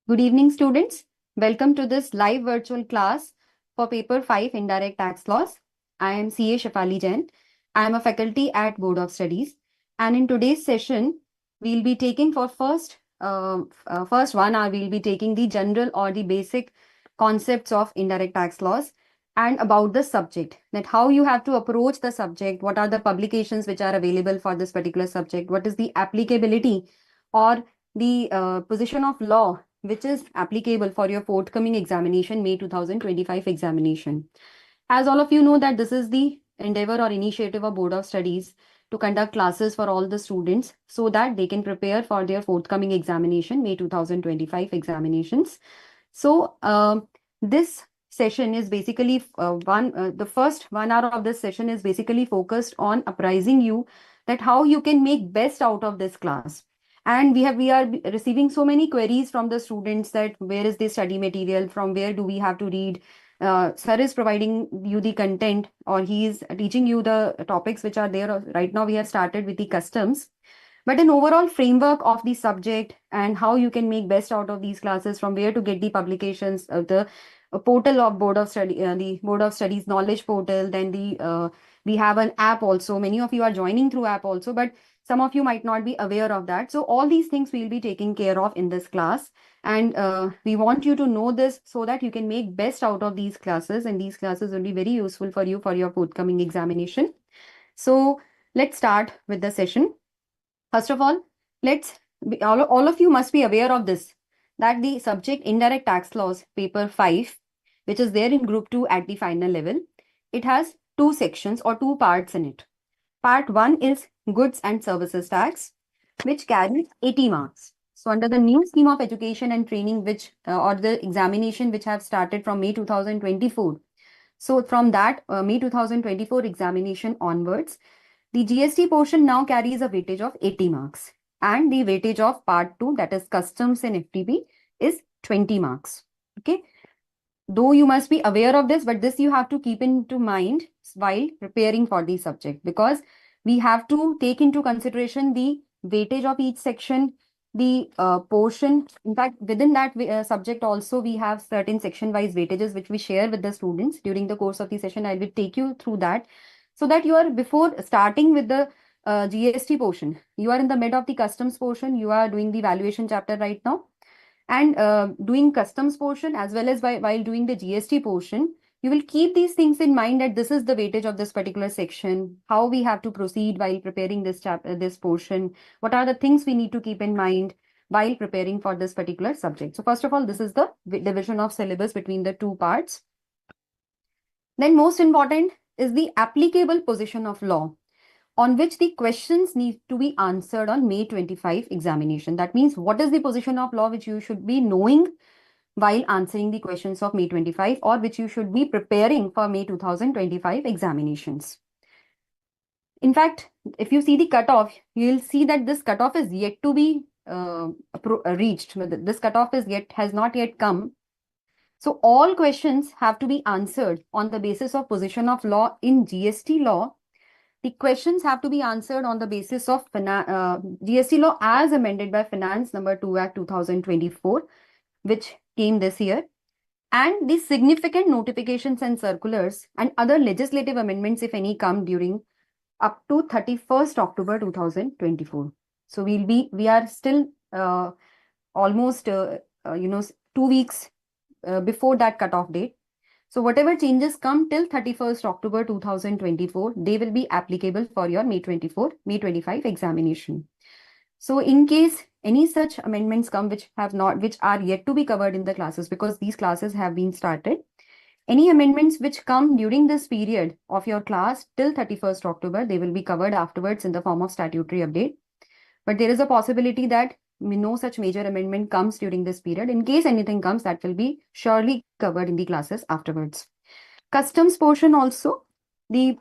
Good evening, students. Welcome to this live virtual class for Paper 5 Indirect Tax Laws. I am CA Shafali Jain. I am a faculty at Board of Studies. And in today's session, we'll be taking for first 1 hour, we'll be taking the general or the basic concepts of indirect tax laws and about the subject, that how you have to approach the subject, what are the publications which are available for this particular subject, what is the applicability or the position of law which is applicable for your forthcoming examination, May 2025 examination. As all of you know that this is the endeavor or initiative of Board of Studies to conduct classes for all the students so that they can prepare for their forthcoming examination, May 2025 examinations. So this session is basically the first 1 hour of this session is basically focused on apprising you that how you can make best out of this class. And we are receiving so many queries from the students that where is the study material, from where do we have to read. Sir is providing you the content or he is teaching you the topics which are there. Right now we have started with the customs, but an overall framework of the subject and how you can make best out of these classes, from where to get the publications, the portal of Board of Study, the Board of Studies knowledge portal. Then we have an app also. Many of you are joining through app also, but some of you might not be aware of that. So all these things we'll be taking care of in this class. And we want you to know this so that you can make best out of these classes. And these classes will be very useful for you for your forthcoming examination. So let's start with the session. First of all, all of you must be aware of this, that the subject indirect tax laws, paper 5, which is there in group 2 at the final level, it has two sections or two parts in it. Part 1 is goods and services tax, which carries 80 marks. So under the new scheme of education and training, which or the examination which have started from May 2024. So from that May 2024 examination onwards, the GST portion now carries a weightage of 80 marks. And the weightage of part 2, that is customs and FTP, is 20 marks. Okay. Though you must be aware of this, but this you have to keep into mind while preparing for the subject, because we have to take into consideration the weightage of each section, the portion. In fact, within that subject also, we have certain section-wise weightages which we share with the students during the course of the session. I will take you through that so that you are, before starting with the GST portion, you are in the mid of the customs portion, you are doing the valuation chapter right now, and doing customs portion as well as while doing the GST portion, you will keep these things in mind, that this is the weightage of this particular section, how we have to proceed while preparing this this portion, what are the things we need to keep in mind while preparing for this particular subject. So first of all, this is the division of syllabus between the two parts. Then most important is the applicable position of law, on which the questions need to be answered on May 25 examination. That means what is the position of law which you should be knowing while answering the questions of May 25, or which you should be preparing for May 2025 examinations. In fact, if you see the cutoff, you will see that this cutoff is yet to be reached. This cutoff has not yet come. So all questions have to be answered on the basis of position of law in GST law. The questions have to be answered on the basis of GST law as amended by Finance number 2 Act 2024, which came this year, and the significant notifications and circulars and other legislative amendments, if any, come during up to 31st October 2024. So we are still almost 2 weeks before that cutoff date. So whatever changes come till 31st October 2024, they will be applicable for your May 25 examination. So in case any such amendments come which are yet to be covered in the classes, because these classes have been started, any amendments which come during this period of your class till 31st October, they will be covered afterwards in the form of statutory update. But there is a possibility that no such major amendment comes during this period. In case anything comes, that will be surely covered in the classes afterwards. Customs portion also, the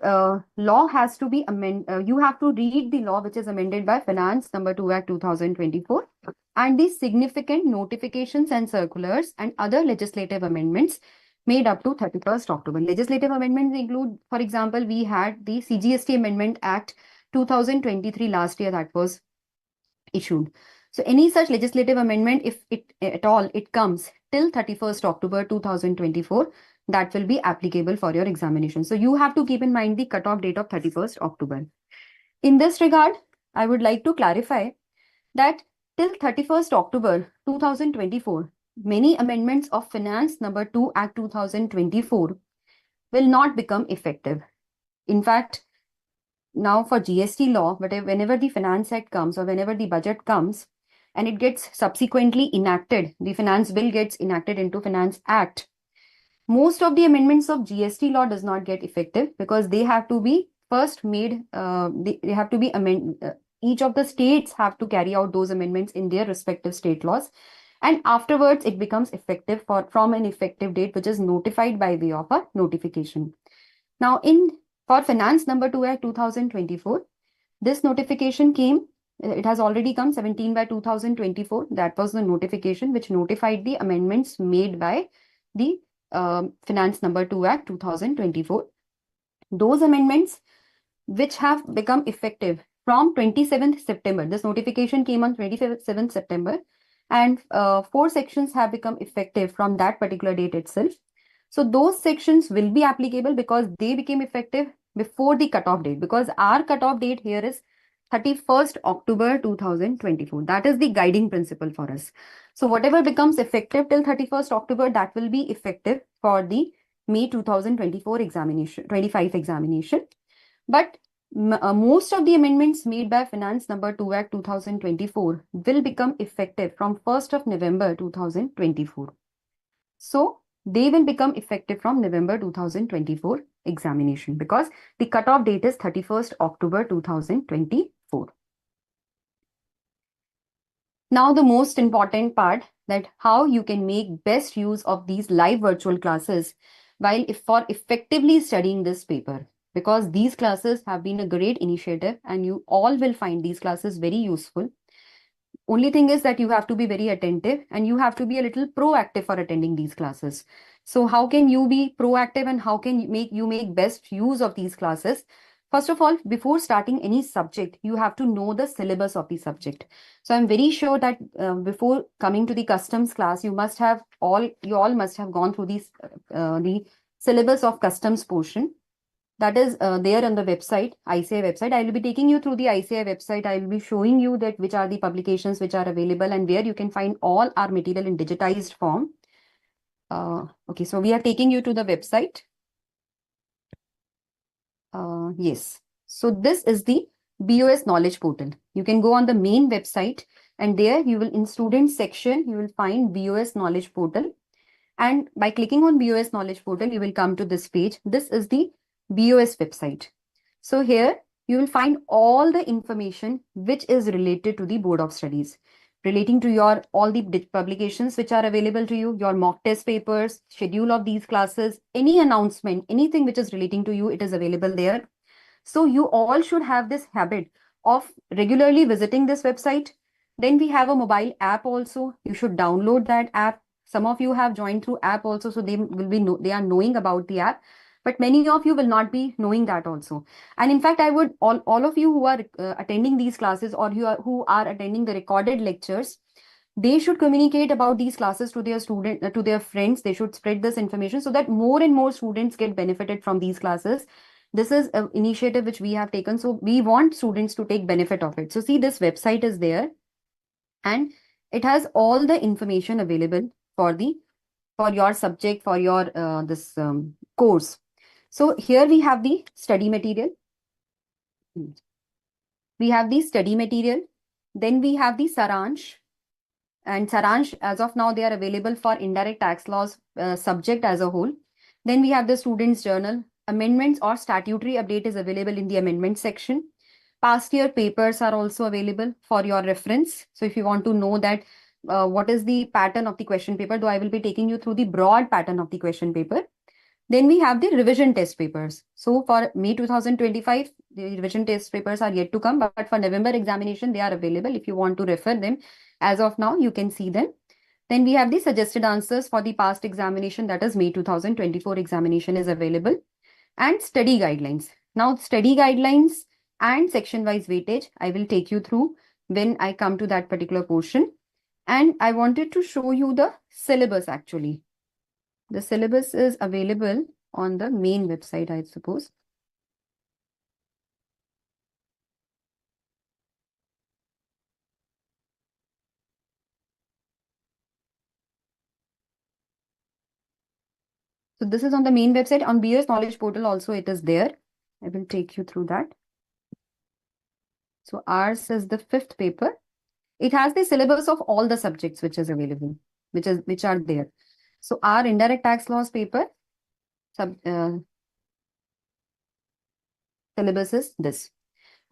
law has to be amended. You have to read the law which is amended by Finance number 2 Act 2024, and the significant notifications and circulars and other legislative amendments made up to 31st October. Legislative amendments include, for example, we had the CGST Amendment Act 2023 last year that was issued. So any such legislative amendment, if it at all it comes till 31st October 2024, that will be applicable for your examination. So you have to keep in mind the cutoff date of 31st October. In this regard, I would like to clarify that till 31st October 2024, many amendments of Finance Number 2 Act 2024 will not become effective. In fact, now for GST law, whenever the Finance Act comes or whenever the budget comes and it gets subsequently enacted, the Finance Bill gets enacted into Finance Act, most of the amendments of GST law does not get effective because they have to be first made, they have to be amended. Each of the states have to carry out those amendments in their respective state laws. And afterwards, it becomes effective from an effective date, which is notified by way of a notification. Now, for Finance Number 2 Act 2024, this notification came, it has already come 17/2024. That was the notification which notified the amendments made by the Finance Number 2 Act 2024. Those amendments which have become effective from 27th September. This notification came on 27th September, and 4 sections have become effective from that particular date itself. So those sections will be applicable because they became effective before the cutoff date, because our cutoff date here is 31st October 2024. That is the guiding principle for us. So whatever becomes effective till 31st October, that will be effective for the May 2024 examination, 25 examination. But most of the amendments made by Finance Number 2 Act 2024 will become effective from 1st of November 2024. So they will become effective from November 2024 examination because the cutoff date is 31st October 2024. Now the most important part, that how you can make best use of these live virtual classes for effectively studying this paper, because these classes have been a great initiative and you all will find these classes very useful. Only thing is that you have to be very attentive and you have to be a little proactive for attending these classes. So how can you be proactive and how can you make best use of these classes? First of all, before starting any subject, you have to know the syllabus of the subject. So I'm very sure that before coming to the customs class, you all must have gone through the syllabus of customs portion. That is there on the website, ICAI website. I will be taking you through the ICAI website. I will be showing you that which are the publications which are available and where you can find all our material in digitized form. Okay, so we are taking you to the website. Yes. So this is the BOS Knowledge Portal. You can go on the main website and there you will, in student section, you will find BOS Knowledge Portal. And by clicking on BOS Knowledge Portal, you will come to this page. This is the BOS website. So here you will find all the information which is related to the Board of Studies, relating to all the publications which are available to you, your mock test papers, schedule of these classes, any announcement, anything which is relating to you, it is available there. So you all should have this habit of regularly visiting this website. Then we have a mobile app also. You should download that app. Some of you have joined through app also, so they are knowing about the app. But many of you will not be knowing that also. And in fact, I would all of you who are attending these classes or who are attending the recorded lectures, they should communicate about these classes to their friends. They should spread this information so that more and more students get benefited from these classes. This is an initiative which we have taken. So we want students to take benefit of it. So see, this website is there and it has all the information available for your subject, for your this course. So here we have the study material. We have the study material. Then we have the Saransh. And Saransh, as of now, they are available for indirect tax laws subject as a whole. Then we have the student's journal. Amendments or statutory update is available in the amendment section. Past year papers are also available for your reference. So if you want to know that what is the pattern of the question paper, though I will be taking you through the broad pattern of the question paper. Then we have the revision test papers. So for May 2025, the revision test papers are yet to come, but for November examination, they are available. If you want to refer them, as of now, you can see them. Then we have the suggested answers for the past examination, that is May 2024 examination is available. And study guidelines. Now, study guidelines and section-wise weightage, I will take you through. when I come to that particular portion. And I wanted to show you the syllabus actually. The syllabus is available on the main website, I suppose. So this is on the main website. On BS Knowledge Portal also it is there. I will take you through that. So ours is the 5th paper. It has the syllabus of all the subjects which is available, which are there. So our indirect tax laws paper syllabus is this.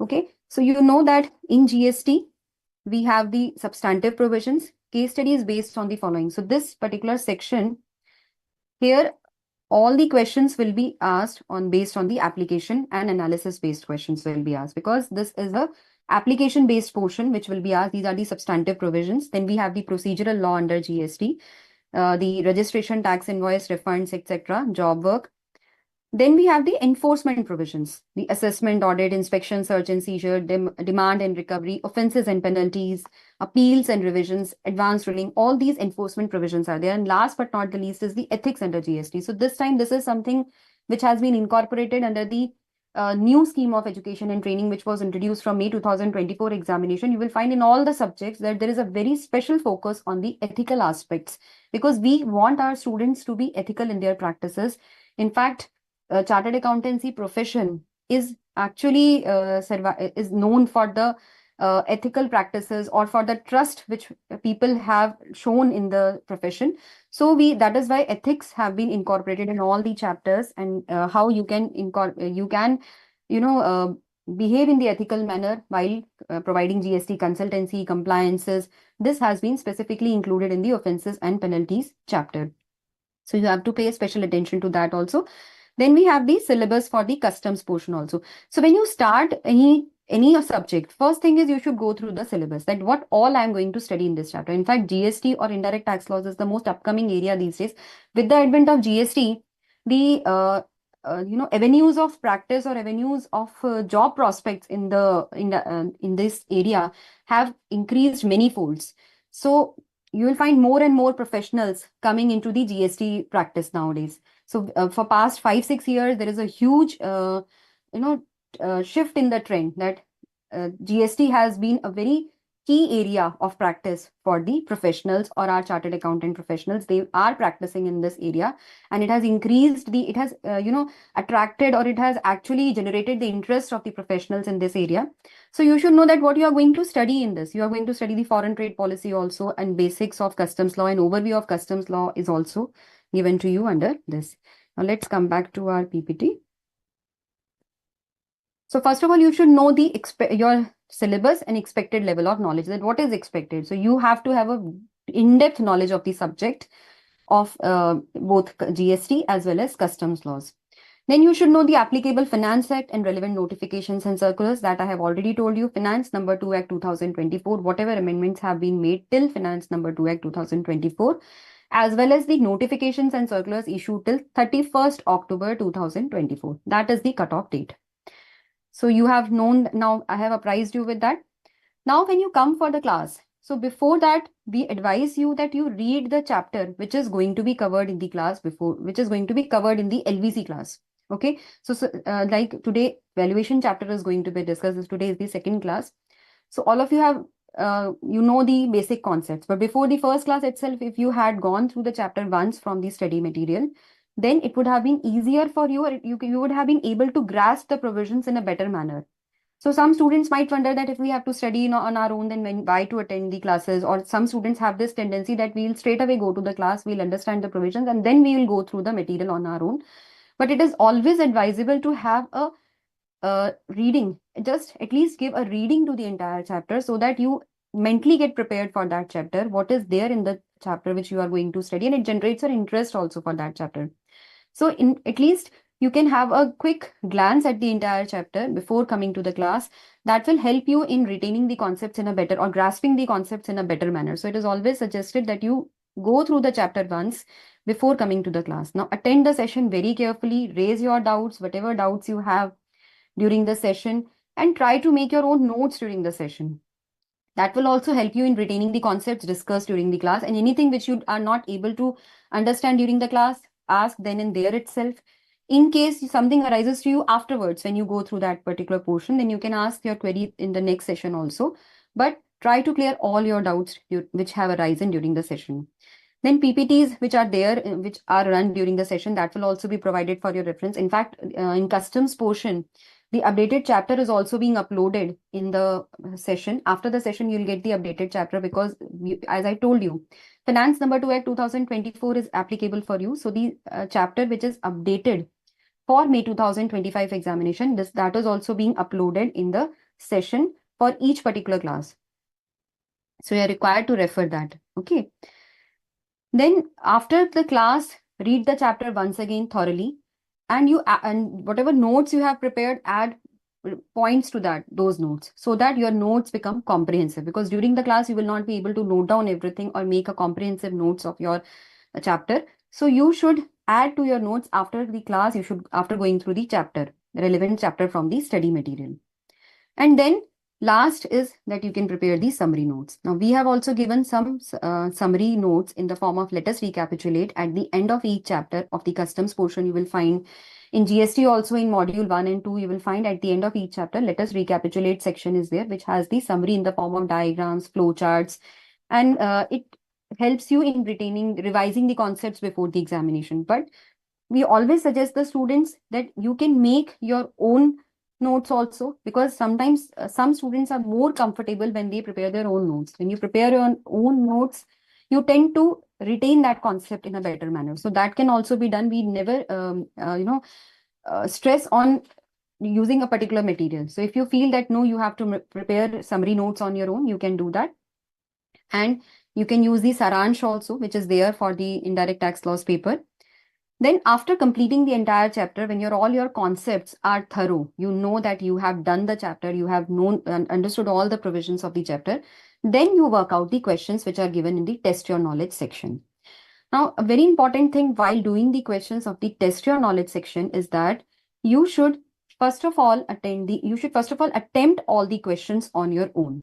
Okay. So you know that in GST, we have the substantive provisions. Case study is based on the following. So this particular section here, all the questions will be asked on based on the application and analysis based questions will be asked, because this is a application based portion which will be asked. These are the substantive provisions. Then we have the procedural law under GST, the registration, tax invoice, refunds, etc., job work. Then we have the enforcement provisions, the assessment, audit, inspection, search and seizure, demand and recovery, offenses and penalties, appeals and revisions, advance ruling. All these enforcement provisions are there. And last but not the least is the ethics under GST. So this time, this is something which has been incorporated under the new scheme of education and training, which was introduced from May 2024 examination. You will find in all the subjects that there is a very special focus on the ethical aspects, because we want our students to be ethical in their practices. In fact, chartered accountancy profession is actually is known for the ethical practices or for the trust which people have shown in the profession. So that is why ethics have been incorporated in all the chapters, and how you can behave in the ethical manner while providing GST consultancy compliances. This has been specifically included in the offenses and penalties chapter. So you have to pay special attention to that also. Then we have the syllabus for the customs portion also. So when you start any subject, first thing is you should go through the syllabus, that what all I'm going to study in this chapter. In fact, GST or indirect tax laws is the most upcoming area these days. With the advent of GST, the avenues of practice or avenues of job prospects in this area have increased many folds. So you will find more and more professionals coming into the GST practice nowadays. So for past 5-6 years, there is a huge, shift in the trend that GST has been a very key area of practice for the professionals or our chartered accountant professionals. They are practicing in this area, and it has increased it has, attracted, or it has actually generated the interest of the professionals in this area. So you should know that what you are going to study in this. You are going to study the foreign trade policy also, and basics of customs law and overview of customs law is also given to you under this. Now let's come back to our PPT. So first of all, you should know your syllabus and expected level of knowledge, that what is expected. So you have to have a in-depth knowledge of the subject of both GST as well as customs laws. Then you should know the applicable Finance Act and relevant notifications and circulars that I have already told you. Finance number 2 Act 2024, whatever amendments have been made till Finance number 2 Act 2024, as well as the notifications and circulars issued till 31st October 2024. That is the cutoff date. So you have known, now I have apprised you with that. Now when you come for the class, so before that, we advise you that you read the chapter which is going to be covered in the class which is going to be covered in the LVC class. Okay, so like today, valuation chapter is going to be discussed. Today is the second class. So all of you have, the basic concepts. But before the first class itself, if you had gone through the chapter once from the study material, then it would have been easier for you, or you would have been able to grasp the provisions in a better manner. So some students might wonder that if we have to study on our own, then why to attend the classes? Or some students have this tendency that we'll straight away go to the class, we'll understand the provisions, and then we will go through the material on our own. But it is always advisable to have a reading, just at least give a reading to the entire chapter, so that you mentally get prepared for that chapter, what is there in the chapter which you are going to study, and it generates an interest also for that chapter. So at least you can have a quick glance at the entire chapter before coming to the class. That will help you in retaining the concepts in a better, or grasping the concepts in a better manner. So it is always suggested that you go through the chapter once before coming to the class. Now attend the session very carefully, raise your doubts, whatever doubts you have during the session, and try to make your own notes during the session. That will also help you in retaining the concepts discussed during the class, and anything which you are not able to understand during the class, ask then and there itself. In case something arises to you afterwards when you go through that particular portion, then you can ask your query in the next session also. But try to clear all your doubts which have arisen during the session. Then PPTs which are there, which are run during the session, that will also be provided for your reference. In fact, in customs portion, the updated chapter is also being uploaded in the session. After the session, you'll get the updated chapter because, as I told you, Finance number 2 Act 2024 is applicable for you. So the chapter which is updated for May 2025 examination, that is also being uploaded in the session for each particular class. So you are required to refer that. Okay. Then after the class, read the chapter once again thoroughly, and whatever notes you have prepared, add points to those notes, so that your notes become comprehensive, because during the class you will not be able to note down everything or make a comprehensive notes of your chapter. So you should add to your notes after the class. After going through the relevant chapter from the study material. And then last is that you can prepare the summary notes. Now we have also given some summary notes in the form of let us recapitulate at the end of each chapter of the customs portion. You will find in GST also, in module 1 and 2, you will find at the end of each chapter, let us recapitulate section is there, which has the summary in the form of diagrams, flowcharts, and it helps you in revising the concepts before the examination. But we always suggest the students that you can make your own notes also, because sometimes some students are more comfortable when they prepare their own notes. When you prepare your own notes, you tend to retain that concept in a better manner. So that can also be done. We never, stress on using a particular material. So if you feel that no, you have to prepare summary notes on your own, you can do that. And you can use the Saransh also, which is there for the indirect tax laws paper. Then after completing the entire chapter, when all your concepts are thorough, you know that you have done the chapter, you have known and understood all the provisions of the chapter, then you work out the questions which are given in the test your knowledge section. Now, a very important thing while doing the questions of the test your knowledge section is that you should first of all attempt all the questions on your own.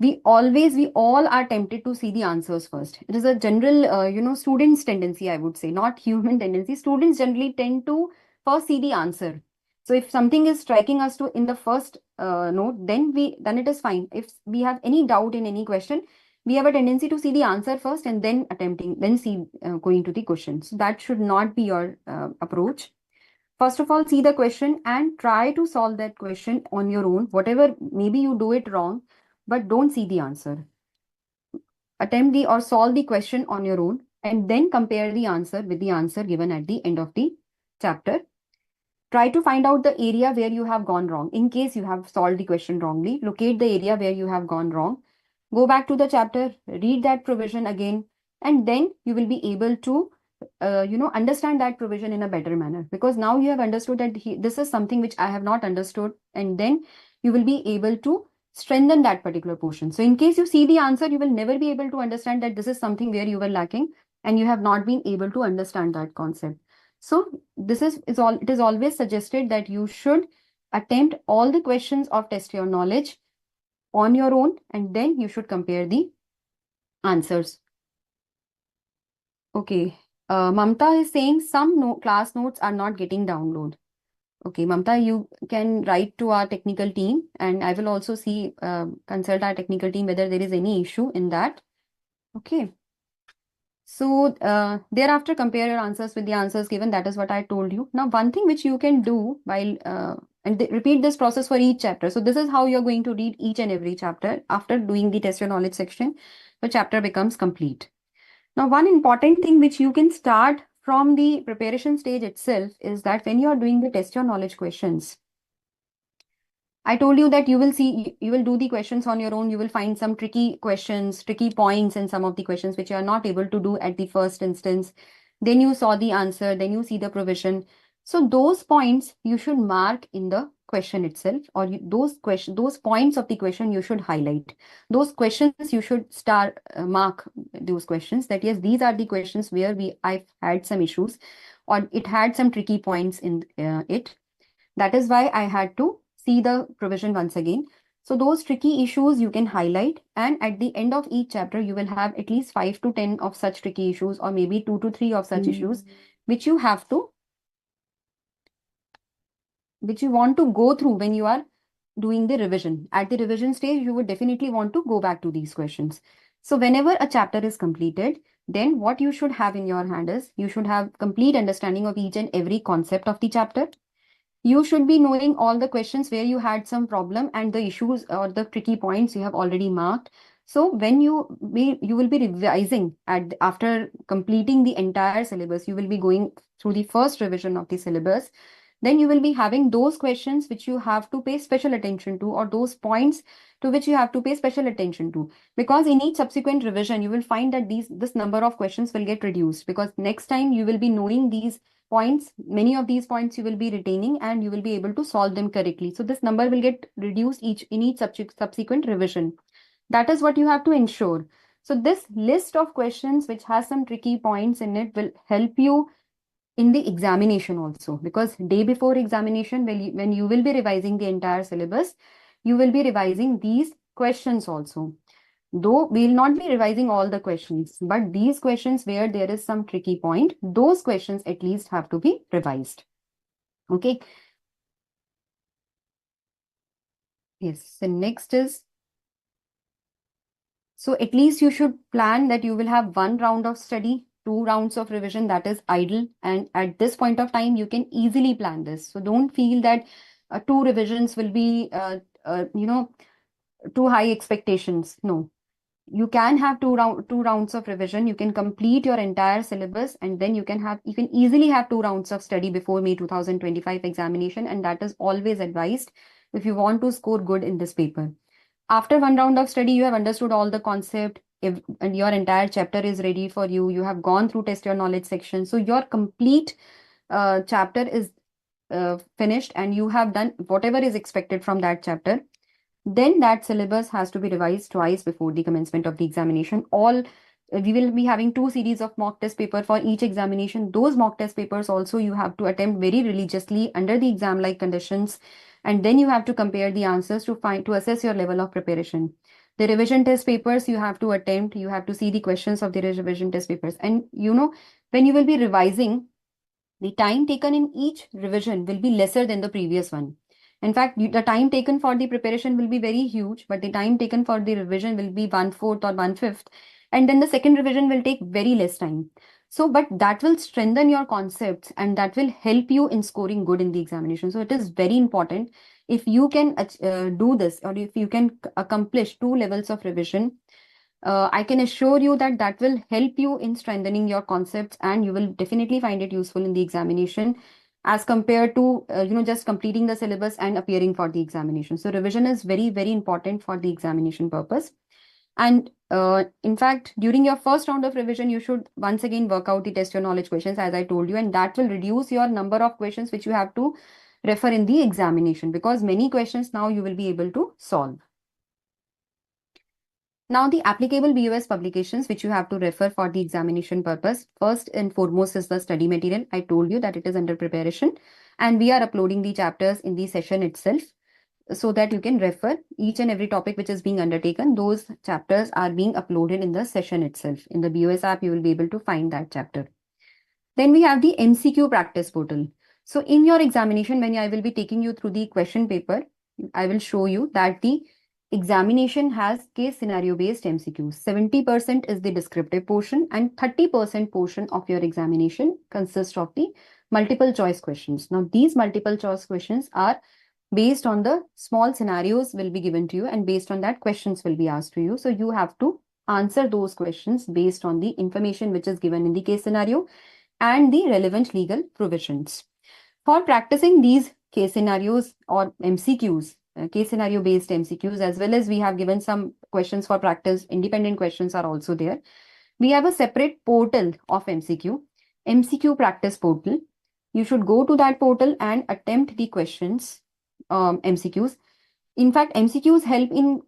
We all are tempted to see the answers first. It is a general, students' tendency, I would say, not human tendency. Students generally tend to first see the answer. So if something is striking us in the first note, then it is fine. If we have any doubt in any question, we have a tendency to see the answer first and then going to the question. So that should not be your approach. First of all, see the question and try to solve that question on your own. Whatever, maybe you do it wrong, but don't see the answer. Attempt or solve the question on your own and then compare the answer with the answer given at the end of the chapter. Try to find out the area where you have gone wrong. In case you have solved the question wrongly, locate the area where you have gone wrong. Go back to the chapter, read that provision again, and then you will be able to understand that provision in a better manner, because now you have understood that this is something which I have not understood, and then you will be able to strengthen that particular portion. So in case you see the answer, you will never be able to understand that this is something where you were lacking and you have not been able to understand that concept. So it is always suggested that you should attempt all the questions of test your knowledge on your own, and then you should compare the answers. Okay. Mamta is saying some class notes are not getting download. Okay, Mamta, you can write to our technical team, and I will also consult our technical team whether there is any issue in that. Okay. So thereafter, compare your answers with the answers given. That is what I told you. Now, one thing which you can do repeat this process for each chapter. So this is how you're going to read each and every chapter. After doing the test your knowledge section, the chapter becomes complete. Now, one important thing which you can start from the preparation stage itself is that when you are doing the test your knowledge questions, I told you that you will do the questions on your own. You will find some tricky questions, tricky points in some of the questions which you are not able to do at the first instance. Then you saw the answer, then you see the provision. So those points you should mark in the question itself, or those points of the question you should highlight. Those questions you should mark those questions, that yes, these are the questions where I've had some issues, or it had some tricky points in it. That is why I had to see the provision once again. So those tricky issues you can highlight, and at the end of each chapter, you will have at least 5 to 10 of such tricky issues, or maybe 2 to 3 of such issues, which you have to, which you want to go through when you are doing the revision. At the revision stage, you would definitely want to go back to these questions. So whenever a chapter is completed, then what you should have in your hand is you should have complete understanding of each and every concept of the chapter. You should be knowing all the questions where you had some problem and the issues or the tricky points you have already marked. So when you will be revising after completing the entire syllabus, you will be going through the first revision of the syllabus. Then you will be having those questions which you have to pay special attention to, or those points to which you have to pay special attention to. Because in each subsequent revision, you will find that this number of questions will get reduced, because next time you will be knowing these points, many of these points you will be retaining and you will be able to solve them correctly. So this number will get reduced in each subsequent revision. That is what you have to ensure. So this list of questions which has some tricky points in it will help you in the examination also, because day before examination, when you will be revising the entire syllabus, you will be revising these questions also. Though we will not be revising all the questions, but these questions where there is some tricky point, those questions at least have to be revised. Okay. Yes. The next is, so at least you should plan that you will have 1 round of study, 2 rounds of revision, that is ideal. And at this point of time, you can easily plan this. So don't feel that 2 revisions will be, too high expectations. No, you can have 2 rounds of revision. You can complete your entire syllabus, and then you can easily have 2 rounds of study before May 2025 examination, and that is always advised if you want to score good in this paper. After 1 round of study, you have understood all the concept, and your entire chapter is ready for you. You have gone through test your knowledge section, so your complete chapter is finished, and you have done whatever is expected from that chapter. Then that syllabus has to be revised twice before the commencement of the examination. We will be having 2 series of mock test paper for each examination. Those mock test papers also you have to attempt very religiously under the exam-like conditions, and then you have to compare the answers to assess your level of preparation. The revision test papers you have to attempt. You have to see the questions of the revision test papers, and when you will be revising, the time taken in each revision will be lesser than the previous one. In fact, the time taken for the preparation will be very huge, but the time taken for the revision will be 1/4 or 1/5. And then the second revision will take very less time. So, but that will strengthen your concepts and that will help you in scoring good in the examination. So, it is very important if you can do this, or if you can accomplish 2 levels of revision. I can assure you that that will help you in strengthening your concepts, and you will definitely find it useful in the examination as compared to just completing the syllabus and appearing for the examination. So revision is very, very important for the examination purpose. And in fact, during your first round of revision, you should once again work out the test your knowledge questions, as I told you, and that will reduce your number of questions which you have to refer in the examination, because many questions now you will be able to solve. Now, the applicable BOS publications which you have to refer for the examination purpose, first and foremost is the study material. I told you that it is under preparation, and we are uploading the chapters in the session itself so that you can refer each and every topic which is being undertaken. Those chapters are being uploaded in the session itself. In the BOS app, you will be able to find that chapter. Then we have the MCQ practice portal. So in your examination, when I will be taking you through the question paper, I will show you that the examination has case scenario based MCQs. 70% is the descriptive portion, and 30% portion of your examination consists of the multiple choice questions. Now, these multiple choice questions are based on the small scenarios will be given to you, and based on that questions will be asked to you. So you have to answer those questions based on the information which is given in the case scenario and the relevant legal provisions. For practicing these case scenarios or MCQs, case scenario based MCQs, as well as we have given some questions for practice, independent questions are also there. We have a separate portal of MCQ practice portal. You should go to that portal and attempt the questions, MCQs. In fact, MCQs help in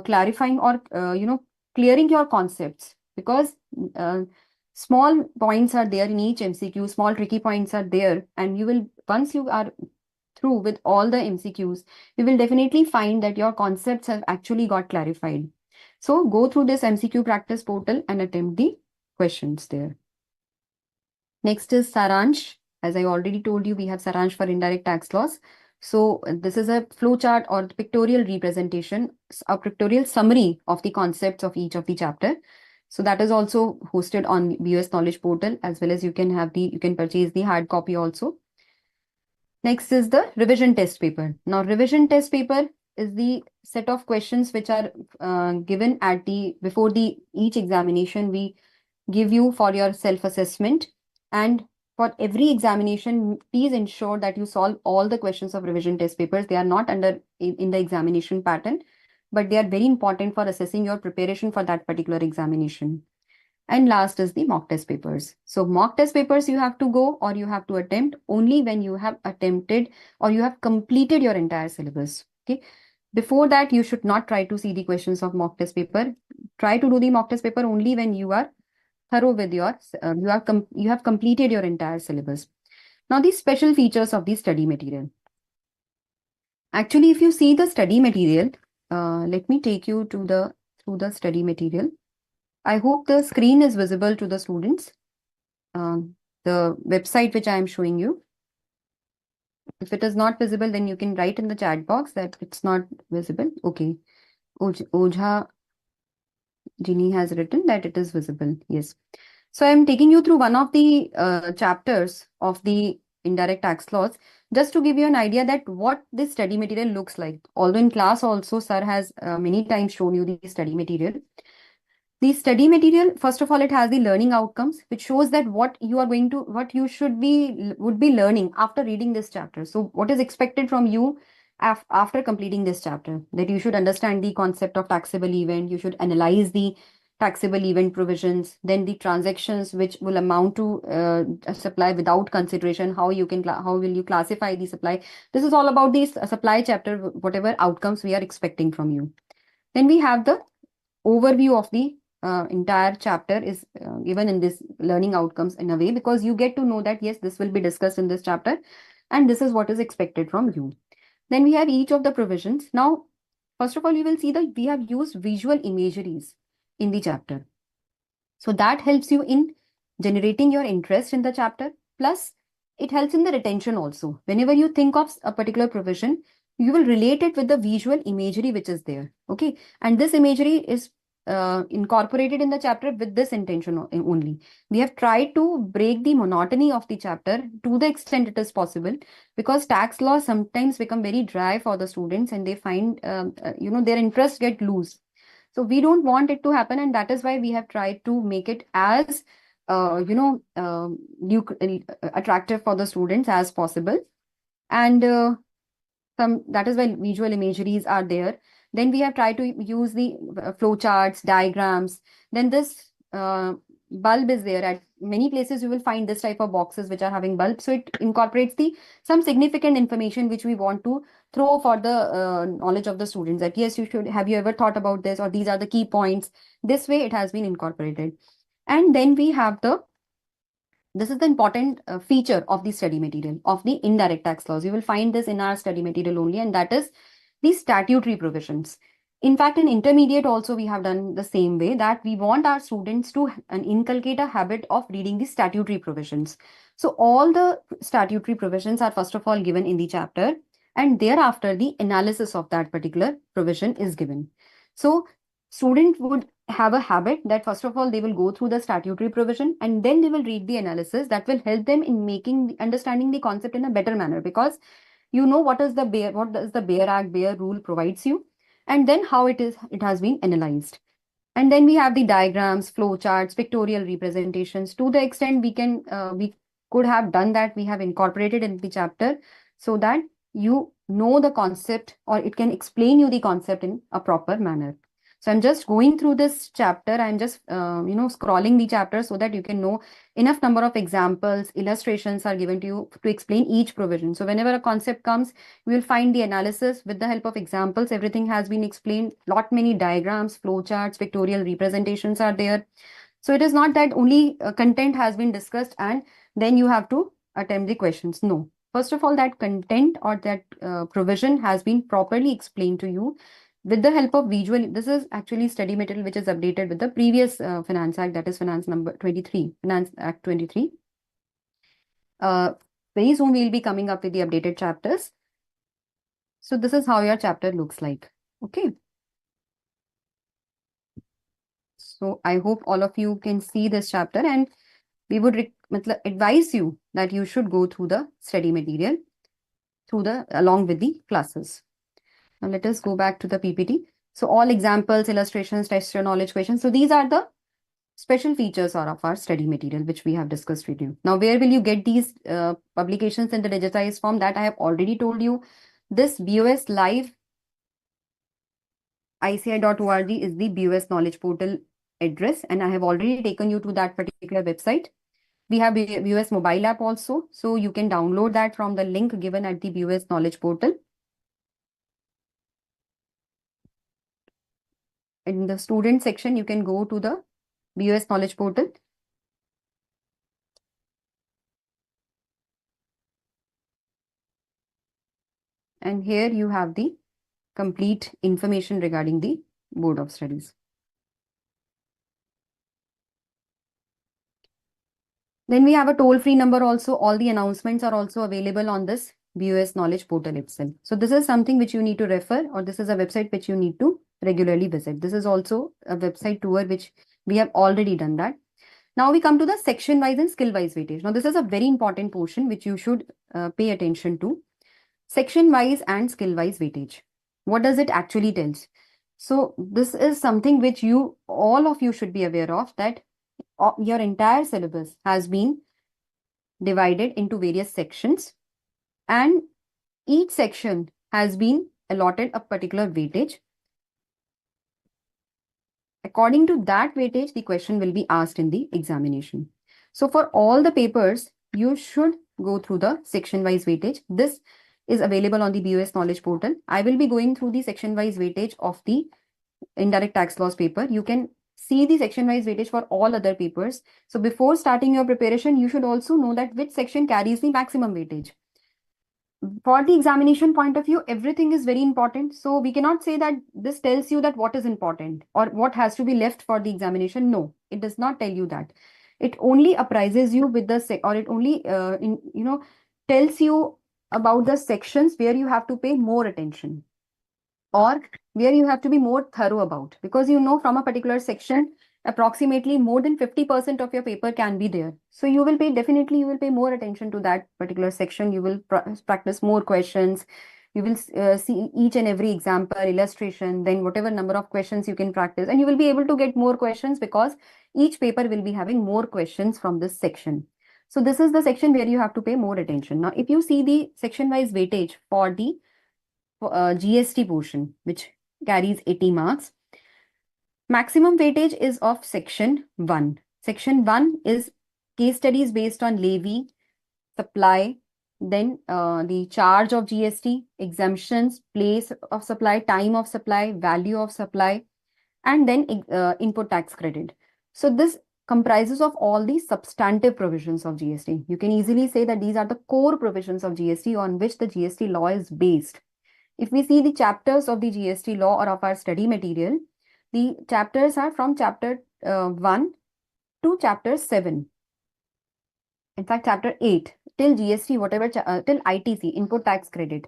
clarifying or, clearing your concepts, because small points are there in each MCQ, small tricky points are there, and once you are through with all the MCQs, you will definitely find that your concepts have actually got clarified. So go through this MCQ practice portal and attempt the questions there. Next is Saransh. As I already told you, we have Saransh for indirect tax laws. So this is a flowchart or pictorial representation, a pictorial summary of the concepts of each of the chapter. So that is also hosted on BOS Knowledge Portal, as well as you can purchase the hard copy also. Next is the revision test paper. Now, revision test paper is the set of questions which are given at before each examination. We give you for your self-assessment, and for every examination, please ensure that you solve all the questions of revision test papers. They are not in the examination pattern, but they are very important for assessing your preparation for that particular examination. And last is the mock test papers. So mock test papers you have to go or you have to attempt only when you have attempted or you have completed your entire syllabus. Okay. Before that, you should not try to see the questions of mock test paper. Try to do the mock test paper only when you are thorough with you have completed your entire syllabus. Now, the special features of the study material. Actually, if you see the study material, let me take you through the study material. I hope the screen is visible to the students. The website which I am showing you. If it is not visible, then you can write in the chat box that it's not visible. Okay. Ojha Ginny has written that it is visible. Yes. So I'm taking you through one of the chapters of the indirect tax laws, just to give you an idea that what this study material looks like. Although in class also, sir has many times shown you the study material. The study material, first of all, it has the learning outcomes, which shows that what you would be learning after reading this chapter. So what is expected from you after completing this chapter, that you should understand the concept of taxable event, you should analyze the taxable event provisions, then the transactions which will amount to a supply without consideration, how will you classify the supply. This is all about the supply chapter, whatever outcomes we are expecting from you. Then we have the overview of the entire chapter is given in this learning outcomes in a way, because you get to know that yes, this will be discussed in this chapter and this is what is expected from you. Then we have each of the provisions. Now, first of all, you will see that we have used visual imageries in the chapter. So that helps you in generating your interest in the chapter. Plus, it helps in the retention also. Whenever you think of a particular provision, you will relate it with the visual imagery which is there. Okay. And this imagery is incorporated in the chapter with this intention only. We have tried to break the monotony of the chapter to the extent it is possible, because tax laws sometimes become very dry for the students and they find, their interest get loose. So we don't want it to happen, and that is why we have tried to make it as, attractive for the students as possible. And that is why visual imageries are there. Then we have tried to use the flowcharts, diagrams. Then this bulb is there. At many places, you will find this type of boxes which are having bulbs. So it incorporates some significant information which we want to throw for the knowledge of the students. That yes, have you ever thought about this, or these are the key points. This way it has been incorporated. And then we have this is the important feature of the study material of the indirect tax laws. You will find this in our study material only, and that is the statutory provisions. In fact, in intermediate also, we have done the same way, that we want our students to inculcate a habit of reading the statutory provisions. So all the statutory provisions are first of all given in the chapter, and thereafter the analysis of that particular provision is given. So student would have a habit that first of all, they will go through the statutory provision and then they will read the analysis. That will help them in understanding the concept in a better manner, because you know what does the Bare Act, Bare Rule provides you, and then how it has been analyzed. And then we have the diagrams, flow charts, pictorial representations. To the extent we could have done that, we have incorporated in the chapter so that you know the concept, or it can explain you the concept in a proper manner. So I'm just going through this chapter. I'm just, scrolling the chapter so that you can know enough number of examples, illustrations are given to you to explain each provision. So whenever a concept comes, you will find the analysis with the help of examples. Everything has been explained. Lot many diagrams, flowcharts, pictorial representations are there. So it is not that only content has been discussed and then you have to attempt the questions. No. first of all, that content or that provision has been properly explained to you with the help of visual. This is actually study material which is updated with the previous Finance Act, that is Finance number 23, Finance Act 23. Very soon we'll be coming up with the updated chapters. So this is how your chapter looks like. Okay. So I hope all of you can see this chapter, and we would advise you that you should go through the study material along with the classes. Now let us go back to the PPT. So all examples, illustrations, test your knowledge questions. So these are the special features of our study material, which we have discussed with you. Now, where will you get these publications in the digitized form? That I have already told you. This BOS Live ICAI.org is the BOS Knowledge Portal address, and I have already taken you to that particular website. We have BOS mobile app also, so you can download that from the link given at the BOS Knowledge Portal. In the student section, you can go to the BOS Knowledge Portal. And here you have the complete information regarding the Board of Studies. Then we have a toll-free number also. All the announcements are also available on this BOS Knowledge Portal itself. So this is something which you need to refer, or this is a website which you need to regularly visit. This is also a website tour which we have already done that. Now we come to the section-wise and skill-wise weightage. Now this is a very important portion which you should pay attention to. Section-wise and skill-wise weightage. What does it actually tell? So this is something which all of you should be aware of, that your entire syllabus has been divided into various sections, and each section has been allotted a particular weightage. According to that weightage, the question will be asked in the examination. So for all the papers, you should go through the section-wise weightage. This is available on the BOS Knowledge Portal. I will be going through the section-wise weightage of the indirect tax laws paper. You can see the section-wise weightage for all other papers. So before starting your preparation, you should also know that which section carries the maximum weightage. For the examination point of view, everything is very important. So we cannot say that this tells you that what is important or what has to be left for the examination. No, it does not tell you that. It only apprises you with the or it only tells you about the sections where you have to pay more attention, or where you have to be more thorough about, because from a particular section, approximately more than 50% of your paper can be there. So you will pay more attention to that particular section. You will practice more questions. You will see each and every example, illustration, then whatever number of questions you can practice, and you will be able to get more questions because each paper will be having more questions from this section. So this is the section where you have to pay more attention. Now, if you see the section-wise weightage for the GST portion, which carries 80 marks, maximum weightage is of section 1. Section 1 is case studies based on levy, supply, then the charge of GST, exemptions, place of supply, time of supply, value of supply, and then input tax credit. So this comprises of all the substantive provisions of GST. You can easily say that these are the core provisions of GST on which the GST law is based. If we see the chapters of the GST law or of our study material, the chapters are from chapter 1 to chapter 7. In fact, chapter 8 till GST, whatever till ITC, input tax credit.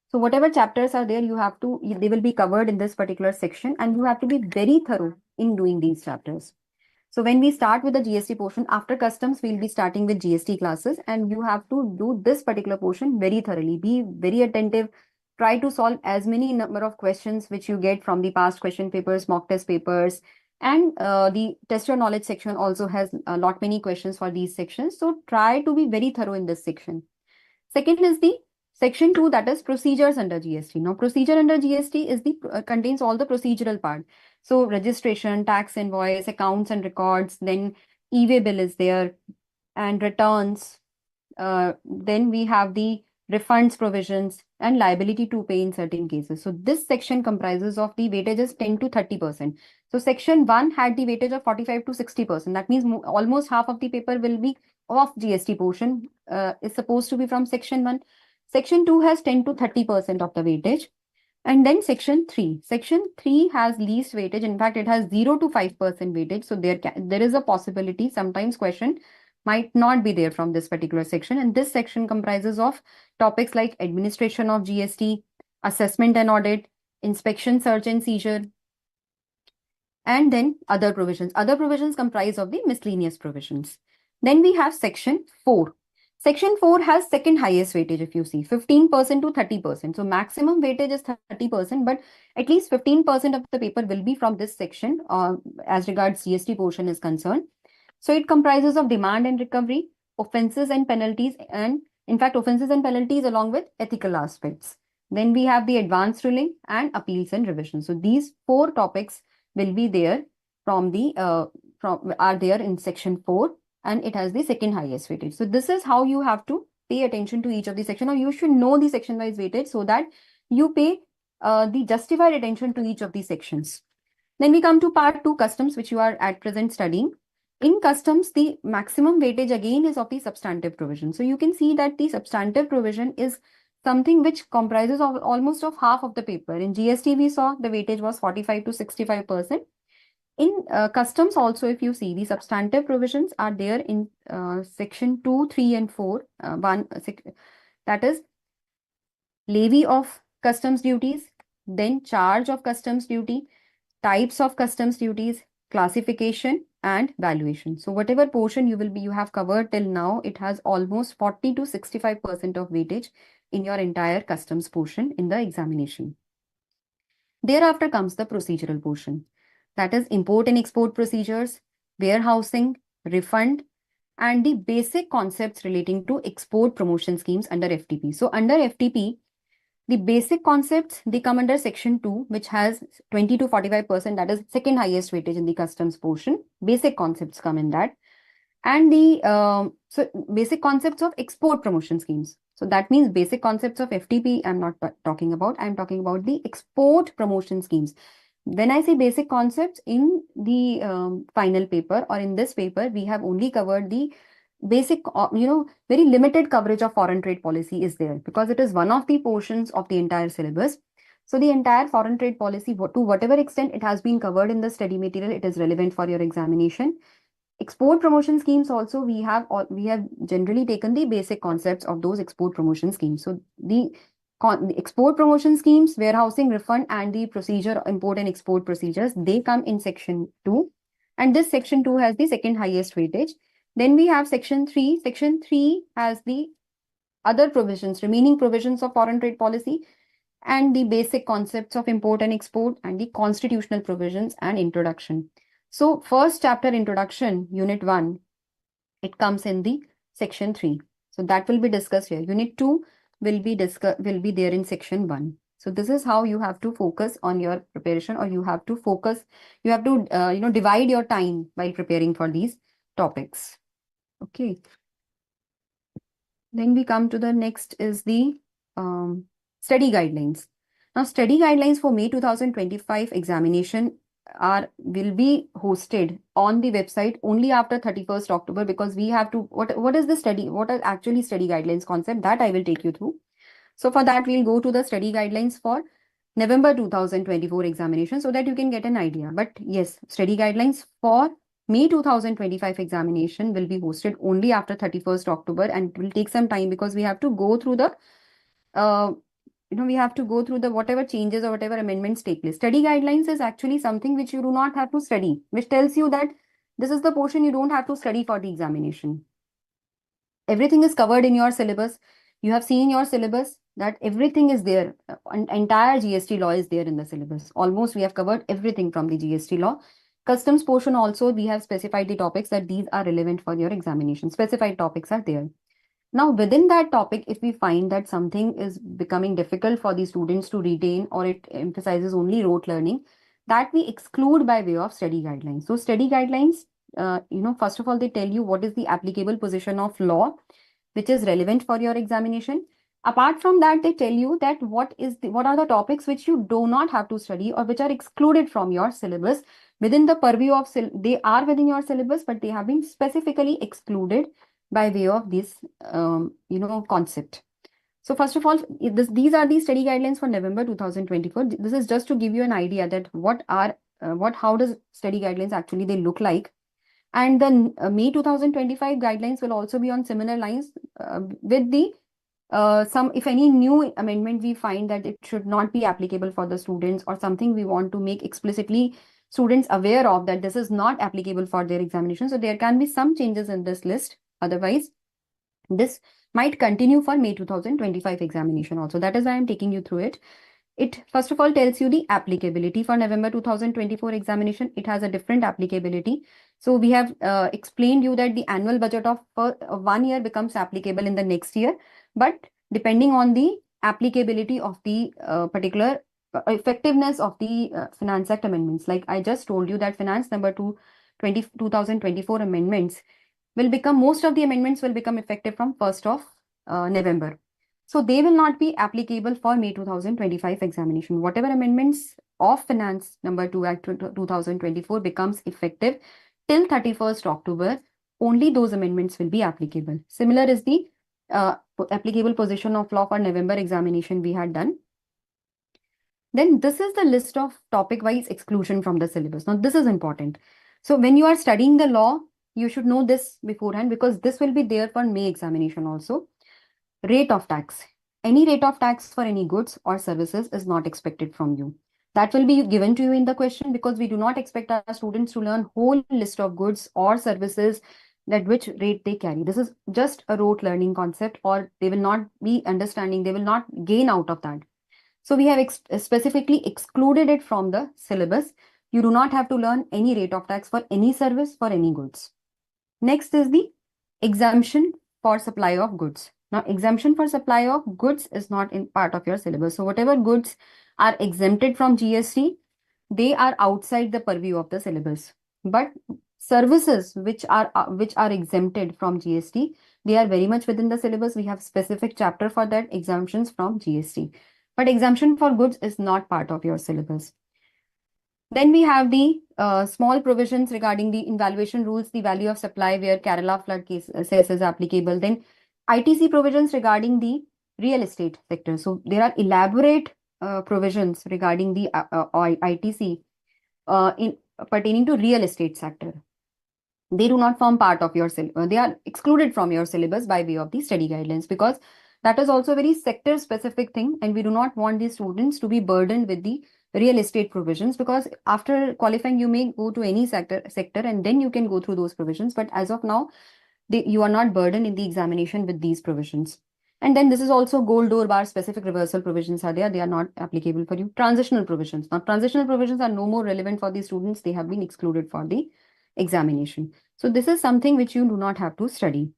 So whatever chapters are there, they will be covered in this particular section, and you have to be very thorough in doing these chapters. So when we start with the GST portion, after customs, we'll be starting with GST classes, and you have to do this particular portion very thoroughly. Be very attentive. Try to solve as many number of questions which you get from the past question papers, mock test papers, and the test your knowledge section also has a lot many questions for these sections. So try to be very thorough in this section. Second is the section 2, that is procedures under GST. Now, procedure under GST is contains all the procedural part. So registration, tax invoice, accounts and records, then e-way bill is there, and returns. Then we have the refunds provisions and liability to pay in certain cases. So this section comprises of the weightages 10 to 30%. So section 1 had the weightage of 45 to 60%. That means almost half of the paper will be of GST portion is supposed to be from section 1. Section 2 has 10 to 30% of the weightage. And then section 3. Section 3 has least weightage. In fact, it has 0 to 5% weightage. So there is a possibility sometimes question might not be there from this particular section. And this section comprises of topics like administration of GST, assessment and audit, inspection, search and seizure, and then other provisions. Other provisions comprise of the miscellaneous provisions. Then we have section 4. Section 4 has second highest weightage, if you see, 15% to 30%. So maximum weightage is 30%, but at least 15% of the paper will be from this section as regards GST portion is concerned. So it comprises of demand and recovery, offenses and penalties, and in fact, offenses and penalties along with ethical aspects. Then we have the advance ruling and appeals and revision. So these 4 topics will be there are there in section 4, and it has the second highest weightage. So this is how you have to pay attention to each of the section, or you should know the section wise weightage so that you pay the justified attention to each of the sections. Then we come to part 2, customs, which you are at present studying. In customs, the maximum weightage again is of the substantive provision. So you can see that the substantive provision is something which comprises of almost of half of the paper. In GST, we saw the weightage was 45 to 65%. In customs also, if you see, the substantive provisions are there in section 2, 3, and 4. That is levy of customs duties, then charge of customs duty, types of customs duties, classification, and valuation. So whatever portion you have covered till now, it has almost 40 to 65% of weightage in your entire customs portion in the examination. Thereafter comes the procedural portion. That is import and export procedures, warehousing, refund, and the basic concepts relating to export promotion schemes under FTP. So under FTP, the basic concepts, they come under section 2, which has 20 to 45%, that is second highest weightage in the customs portion. Basic concepts come in that. And the basic concepts of export promotion schemes. So that means basic concepts of FTP I'm not talking about. I'm talking about the export promotion schemes. When I say basic concepts, in the final paper or in this paper, we have only covered the basic, very limited coverage of foreign trade policy is there because it is one of the portions of the entire syllabus. So the entire foreign trade policy, to whatever extent it has been covered in the study material, it is relevant for your examination. Export promotion schemes also, we have generally taken the basic concepts of those export promotion schemes. So the export promotion schemes, warehousing, refund, and the procedure, import and export procedures, they come in section 2. And this section 2 has the second highest weightage. Then we have section 3. Section 3 has the other provisions, remaining provisions of foreign trade policy, and the basic concepts of import and export, and the constitutional provisions and introduction. So first chapter introduction, unit 1, it comes in the section 3. So that will be discussed here. Unit 2 will be there in section 1. So this is how you have to focus on your preparation, or you have to divide your time while preparing for these topics. Okay. Then we come to the next is the study guidelines. Now, study guidelines for May 2025 examination will be hosted on the website only after 31st October, because we have to, what is the study, what are actually study guidelines concept, that I will take you through. So for that, we'll go to the study guidelines for November 2024 examination so that you can get an idea. But yes, study guidelines for May 2025 examination will be hosted only after 31st October, and it will take some time because we have to go through the whatever changes or whatever amendments take place. Study guidelines is actually something which you do not have to study, which tells you that this is the portion you don't have to study for the examination. Everything is covered in your syllabus. You have seen in your syllabus that everything is there. Entire GST law is there in the syllabus. Almost we have covered everything from the GST law. Customs portion also, we have specified the topics that these are relevant for your examination. Specified topics are there. Now, within that topic, if we find that something is becoming difficult for the students to retain, or it emphasizes only rote learning, that we exclude by way of study guidelines. So study guidelines, first of all, they tell you what is the applicable position of law, which is relevant for your examination. Apart from that, they tell you that what are the topics which you do not have to study or which are excluded from your syllabus within the purview of, they are within your syllabus, but they have been specifically excluded by way of this, concept. So first of all, these are the study guidelines for November 2024. This is just to give you an idea that how does study guidelines actually they look like. And then May 2025 guidelines will also be on similar lines with the if any new amendment we find that it should not be applicable for the students, or something we want to make explicitly students aware of that this is not applicable for their examination. So there can be some changes in this list. Otherwise, this might continue for May 2025 examination also. That is why I'm taking you through it. It first of all tells you the applicability for November 2024 examination. It has a different applicability. So we have explained you that the annual budget of 1 year becomes applicable in the next year, but depending on the applicability of the particular effectiveness of the Finance Act amendments. Like I just told you that Finance number 2024 amendments most of the amendments will become effective from 1st of November. So they will not be applicable for May 2025 examination. Whatever amendments of Finance number 2 Act 2024 becomes effective till 31st October, only those amendments will be applicable. Similar is the applicable position of law for November examination we had done. Then this is the list of topic-wise exclusion from the syllabus. Now this is important. So when you are studying the law, you should know this beforehand, because this will be there for May examination also. Rate of tax. Any rate of tax for any goods or services is not expected from you. That will be given to you in the question, because we do not expect our students to learn whole list of goods or services that which rate they carry. This is just a rote learning concept, or they will not be understanding, they will not gain out of that. So we have specifically excluded it from the syllabus. You do not have to learn any rate of tax for any service, for any goods. Next is the exemption for supply of goods. Now, exemption for supply of goods is not in part of your syllabus. So whatever goods are exempted from GST, they are outside the purview of the syllabus. But services which are exempted from GST, they are very much within the syllabus. We have specific chapter for that, exemptions from GST. But exemption for goods is not part of your syllabus. Then we have the small provisions regarding the valuation rules, the value of supply where Kerala flood case cess is applicable. Then ITC provisions regarding the real estate sector. So there are elaborate provisions regarding the ITC in pertaining to real estate sector. They do not form part of your syllabus. They are excluded from your syllabus by way of the study guidelines, because that is also a very sector specific thing, and we do not want the students to be burdened with the real estate provisions, because after qualifying you may go to any sector and then you can go through those provisions. But as of now, you are not burdened in the examination with these provisions. And then this is also gold door bar specific reversal provisions are there. They are not applicable for you. Transitional provisions. Now, transitional provisions are no more relevant for the students. They have been excluded for the examination. So this is something which you do not have to study.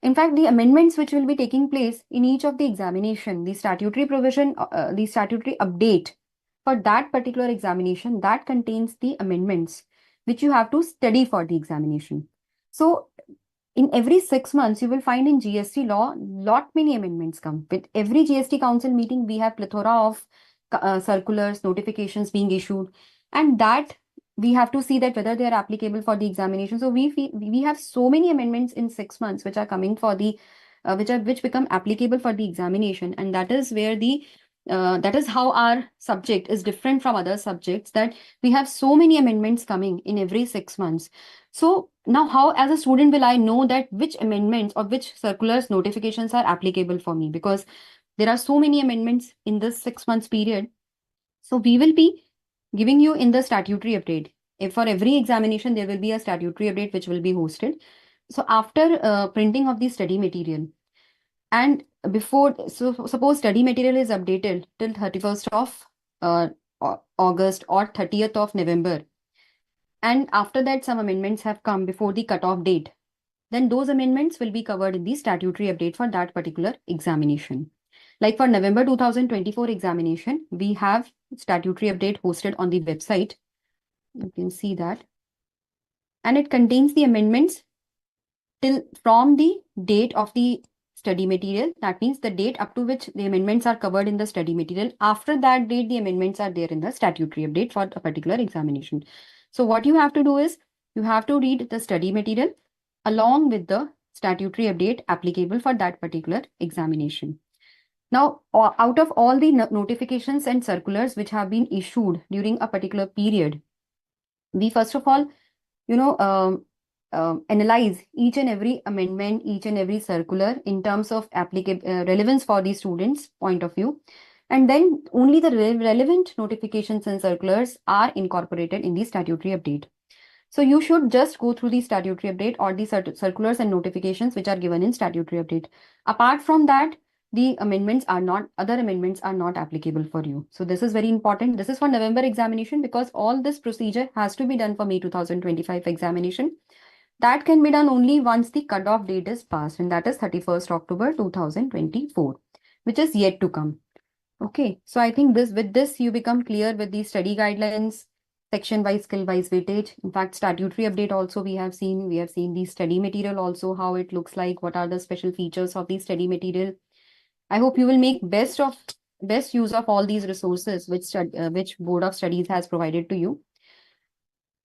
In fact, the amendments which will be taking place in each of the examination, the statutory provision, the statutory update for that particular examination, that contains the amendments which you have to study for the examination. So in every 6 months, you will find in GST law, lot many amendments come. With every GST council meeting, we have plethora of circulars, notifications being issued, and that we have to see that whether they are applicable for the examination. So we have so many amendments in 6 months which are coming for the which become applicable for the examination, and that is where the that is how our subject is different from other subjects, that we have so many amendments coming in every 6 months. So now how as a student will I know that which amendments or which circulars notifications are applicable for me, because there are so many amendments in this 6 months period. So we will be giving you in the statutory update. If for every examination, there will be a statutory update which will be hosted. So after printing of the study material, and before, so suppose study material is updated till 31st of August or 30th of November, and after that some amendments have come before the cutoff date, then those amendments will be covered in the statutory update for that particular examination. Like for November 2024 examination, we have statutory update hosted on the website. You can see that. And it contains the amendments till from the date of the study material. That means the date up to which the amendments are covered in the study material. After that date, the amendments are there in the statutory update for a particular examination. So what you have to do is, you have to read the study material along with the statutory update applicable for that particular examination. Now, out of all the notifications and circulars which have been issued during a particular period, we first of all, analyze each and every amendment, each and every circular in terms of relevance for the students' point of view. And then only the relevant notifications and circulars are incorporated in the statutory update. So you should just go through the statutory update or the circulars and notifications which are given in statutory update. Apart from that, the other amendments are not applicable for you. So this is very important. This is for November examination because all this procedure has to be done for May 2025 examination. That can be done only once the cutoff date is passed, and that is 31st October 2024, which is yet to come. Okay, so I think with this you become clear with the study guidelines, section-wise, skill-wise weightage. In fact, statutory update also we have seen the study material also, how it looks like, what are the special features of the study material. I hope you will make best use of all these resources which Board of Studies has provided to you.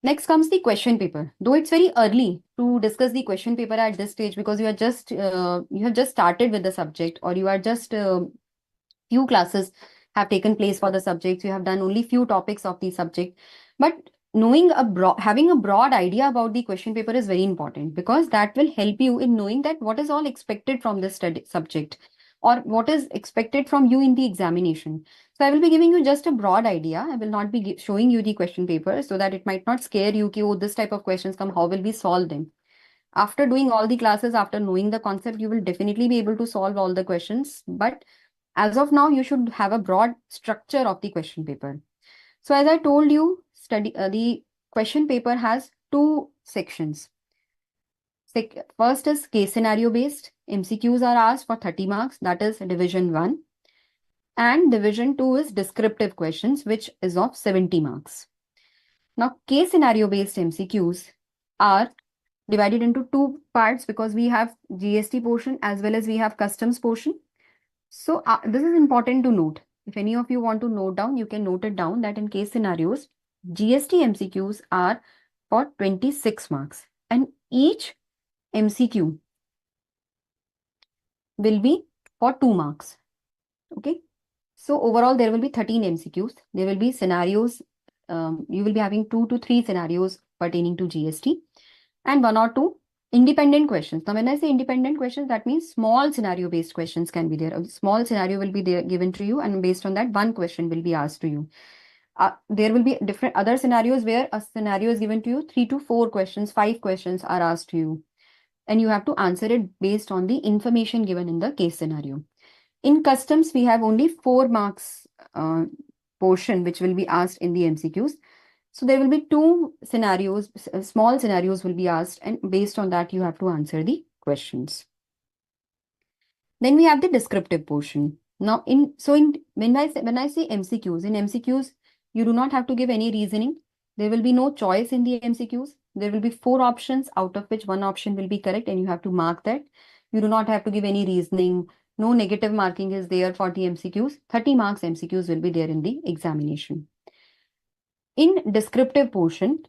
Next comes the question paper. Though it's very early to discuss the question paper at this stage because you have just started with the subject, or you are just few classes have taken place for the subjects. You have done only few topics of the subject, but having a broad idea about the question paper is very important because that will help you in knowing that what is all expected from this subject or what is expected from you in the examination. So I will be giving you just a broad idea. I will not be showing you the question paper so that it might not scare you ki, oh, this type of questions come, how will we solve them? After doing all the classes, after knowing the concept, you will definitely be able to solve all the questions. But as of now, you should have a broad structure of the question paper. So as I told you, the question paper has two sections. First is case scenario based. MCQs are asked for 30 marks, that is division 1. And division 2 is descriptive questions, which is of 70 marks. Now, case scenario based MCQs are divided into two parts because we have GST portion as well as we have customs portion. So this is important to note. If any of you want to note down, you can note it down that in case scenarios, GST MCQs are for 26 marks and each MCQ will be for 2 marks. Okay. So overall, there will be 13 MCQs. There will be scenarios. You will be having 2 to 3 scenarios pertaining to GST and 1 or 2 independent questions. Now, when I say independent questions, that means small scenario based questions can be there. A small scenario will be there given to you, and based on that, one question will be asked to you. There will be different other scenarios where a scenario is given to you, 3 to 4 questions, 5 questions are asked to you, and you have to answer it based on the information given in the case scenario. In customs, we have only 4 marks portion which will be asked in the MCQs. So there will be 2 scenarios, small scenarios will be asked, and based on that, you have to answer the questions. Then we have the descriptive portion. Now, when I say MCQs, in MCQs, you do not have to give any reasoning. There will be no choice in the MCQs. There will be 4 options, out of which 1 option will be correct, and you have to mark that. You do not have to give any reasoning. No negative marking is there for the MCQs. 30 marks MCQs will be there in the examination. In descriptive portion,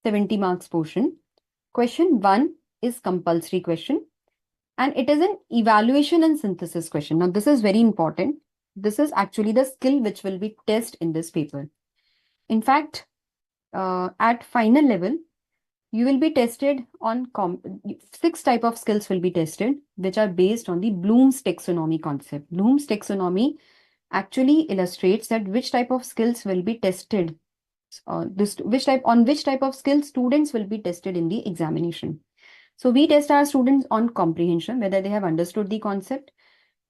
70 marks portion, question 1 is compulsory question, and it is an evaluation and synthesis question. Now, this is very important. This is actually the skill which will be tested in this paper. In fact, at final level, you will be tested on 6 type of skills will be tested, which are based on the Bloom's taxonomy concept. Bloom's taxonomy actually illustrates that which type of skills will be tested, which type of skills students will be tested in the examination. So we test our students on comprehension, whether they have understood the concept,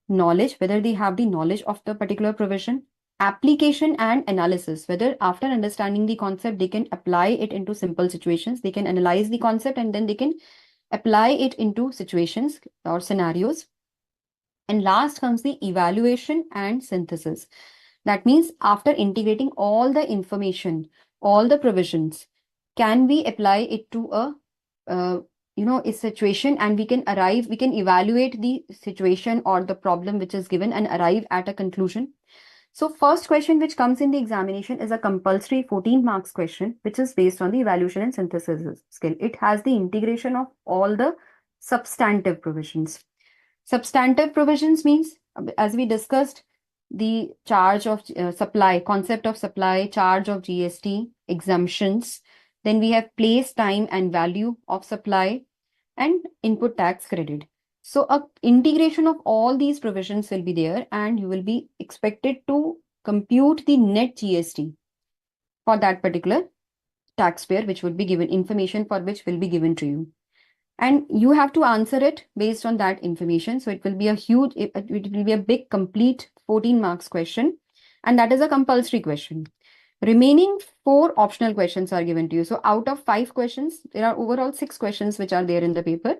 knowledge, whether they have the knowledge of the particular provision, application and analysis, whether after understanding the concept, they can apply it into simple situations, they can analyze the concept and then they can apply it into situations or scenarios. And last comes the evaluation and synthesis. That means after integrating all the information, all the provisions, can we apply it to a situation, and we can evaluate the situation or the problem which is given and arrive at a conclusion. So first question which comes in the examination is a compulsory 14 marks question, which is based on the evaluation and synthesis skill. It has the integration of all the substantive provisions. Substantive provisions means, as we discussed, the charge of supply, concept of supply, charge of GST, exemptions. Then we have place, time, and value of supply, and input tax credit. So a integration of all these provisions will be there, and you will be expected to compute the net GST for that particular taxpayer, which would be given, information for which will be given to you. And you have to answer it based on that information. So it will be a huge, it will be a big, complete 14 marks question. And that is a compulsory question. Remaining 4 optional questions are given to you. So out of 5 questions, there are overall 6 questions which are there in the paper.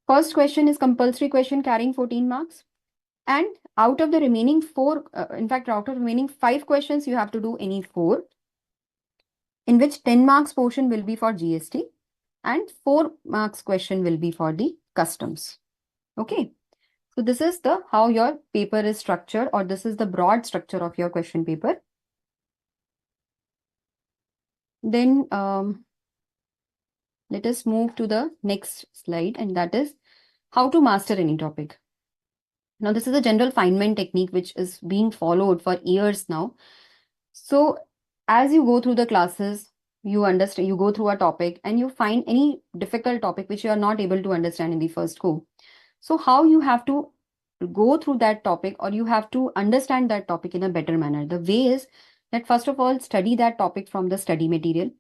First question is compulsory question carrying 14 marks. And out of the remaining 4, in fact, out of remaining 5 questions, you have to do any 4, in which 10 marks portion will be for GST and 4 marks question will be for the customs. Okay. So this is the how your paper is structured, or this is the broad structure of your question paper. Then let us move to the next slide, and that is how to master any topic. Now, this is a general Feynman technique which is being followed for years now. So as you go through the classes, you understand, you go through a topic and you find any difficult topic which you are not able to understand in the first go. So how you have to go through that topic, or you have to understand that topic in a better manner. The way is that first of all, study that topic from the study material.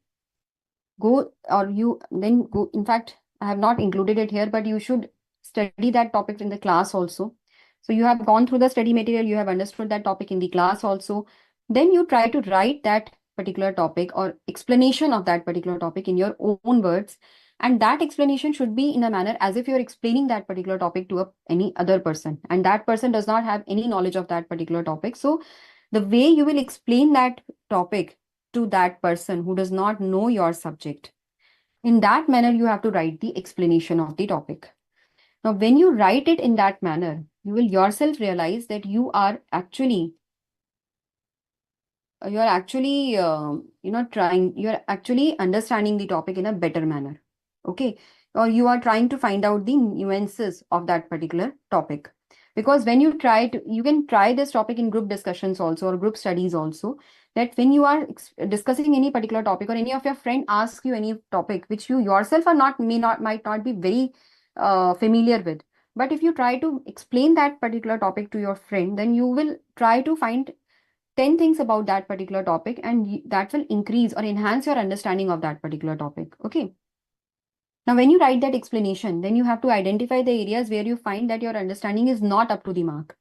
In fact, I have not included it here, but you should study that topic in the class also. So you have gone through the study material, you have understood that topic in the class also. Then you try to write that particular topic or explanation of that particular topic in your own words. And that explanation should be in a manner as if you're explaining that particular topic to any other person. And that person does not have any knowledge of that particular topic. So the way you will explain that topic to that person who does not know your subject, in that manner, you have to write the explanation of the topic. Now, when you write it in that manner, you will yourself realize that you are actually understanding the topic in a better manner. Okay. Or you are trying to find out the nuances of that particular topic. Because when you can try this topic in group discussions also, or group studies also, that when you are discussing any particular topic, or any of your friend asks you any topic which you yourself might not be very familiar with. But if you try to explain that particular topic to your friend, then you will try to find 10 things about that particular topic, and that will increase or enhance your understanding of that particular topic. Okay. Now, when you write that explanation, then you have to identify the areas where you find that your understanding is not up to the mark.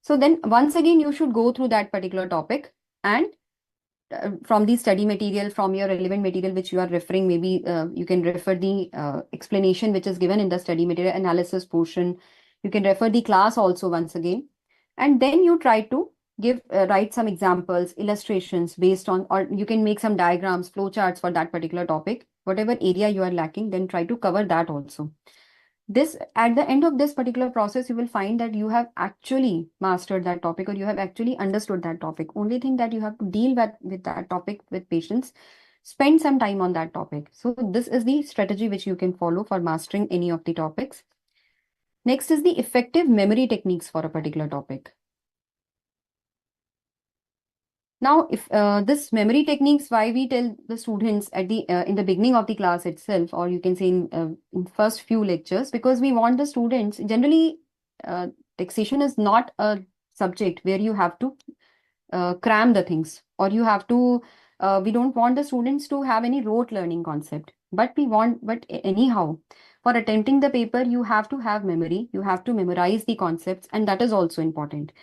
So then once again, you should go through that particular topic, and from the study material, from your relevant material which you are referring, maybe you can refer the explanation which is given in the study material analysis portion. You can refer the class also once again. And then you try to write some examples, illustrations based on, or you can make some diagrams, flowcharts for that particular topic. Whatever area you are lacking, then try to cover that also. At the end of this particular process, you will find that you have actually mastered that topic, or you have actually understood that topic. Only thing that you have to deal with that topic with patience, spend some time on that topic. So this is the strategy which you can follow for mastering any of the topics. Next is the effective memory techniques for a particular topic. Now, if this memory techniques, why we tell the students at the in the beginning of the class itself, or you can say in first few lectures, because we want the students, generally taxation is not a subject where you have to cram the things, or you have to, we don't want the students to have any rote learning concept, but anyhow, for attempting the paper, you have to have memory, you have to memorize the concepts, and that is also important.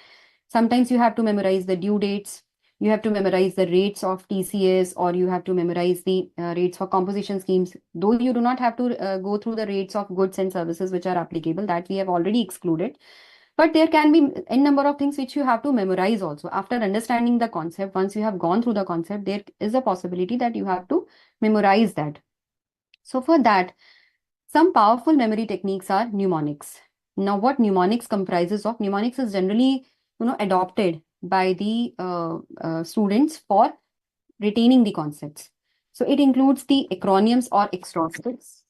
Sometimes you have to memorize the due dates, you have to memorize the rates of TCS, or you have to memorize the rates for composition schemes. Though you do not have to go through the rates of goods and services which are applicable, that we have already excluded. But there can be a number of things which you have to memorize also. After understanding the concept, once you have gone through the concept, there is a possibility that you have to memorize that. So for that, some powerful memory techniques are mnemonics. Now, what mnemonics comprises of? Mnemonics is generally, adopted by the students for retaining the concepts. So it includes the acronyms or acrostics.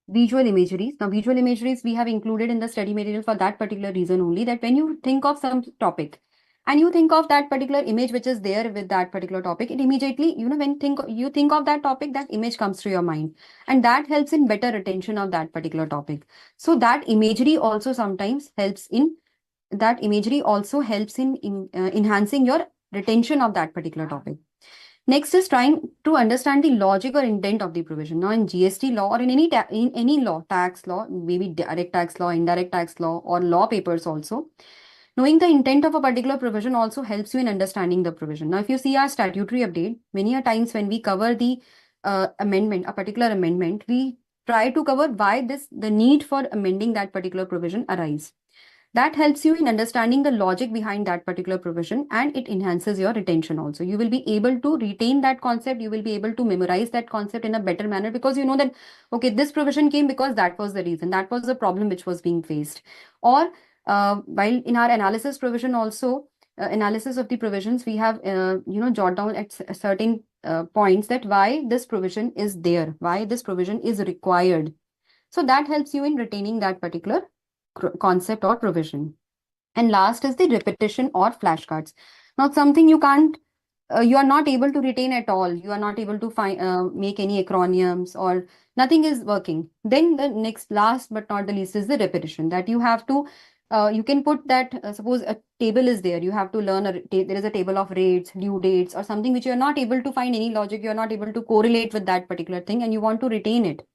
visual imageries. Now, visual imageries we have included in the study material for that particular reason only, that when you think of some topic and you think of that particular image which is there with that particular topic, it immediately, when you think of that topic, that image comes to your mind, and that helps in better retention of that particular topic. So that imagery also sometimes helps in enhancing your retention of that particular topic. Next is trying to understand the logic or intent of the provision. Now, in GST law or in any law, tax law, maybe direct tax law, indirect tax law, or law papers also, knowing the intent of a particular provision also helps you in understanding the provision. Now, if you see our statutory update, many a times when we cover the amendment, a particular amendment, we try to cover why the need for amending that particular provision arise. That helps you in understanding the logic behind that particular provision, and it enhances your retention also. You will be able to retain that concept. You will be able to memorize that concept in a better manner, because you know that, okay, this provision came because that was the reason, that was the problem which was being faced. Or while in our analysis provision also, analysis of the provisions, we have, jot down at certain points that why this provision is there, why this provision is required. So that helps you in retaining that particular concept or provision. And last is the repetition or flashcards. Now, something you are not able to retain at all. You are not able to make any acronyms, or nothing is working. Then the last but not the least is the repetition, that you have to, you can put that, suppose a table is there, you have to learn, there is a table of rates, due dates, or something which you are not able to find any logic, you are not able to correlate with that particular thing, and you want to retain it.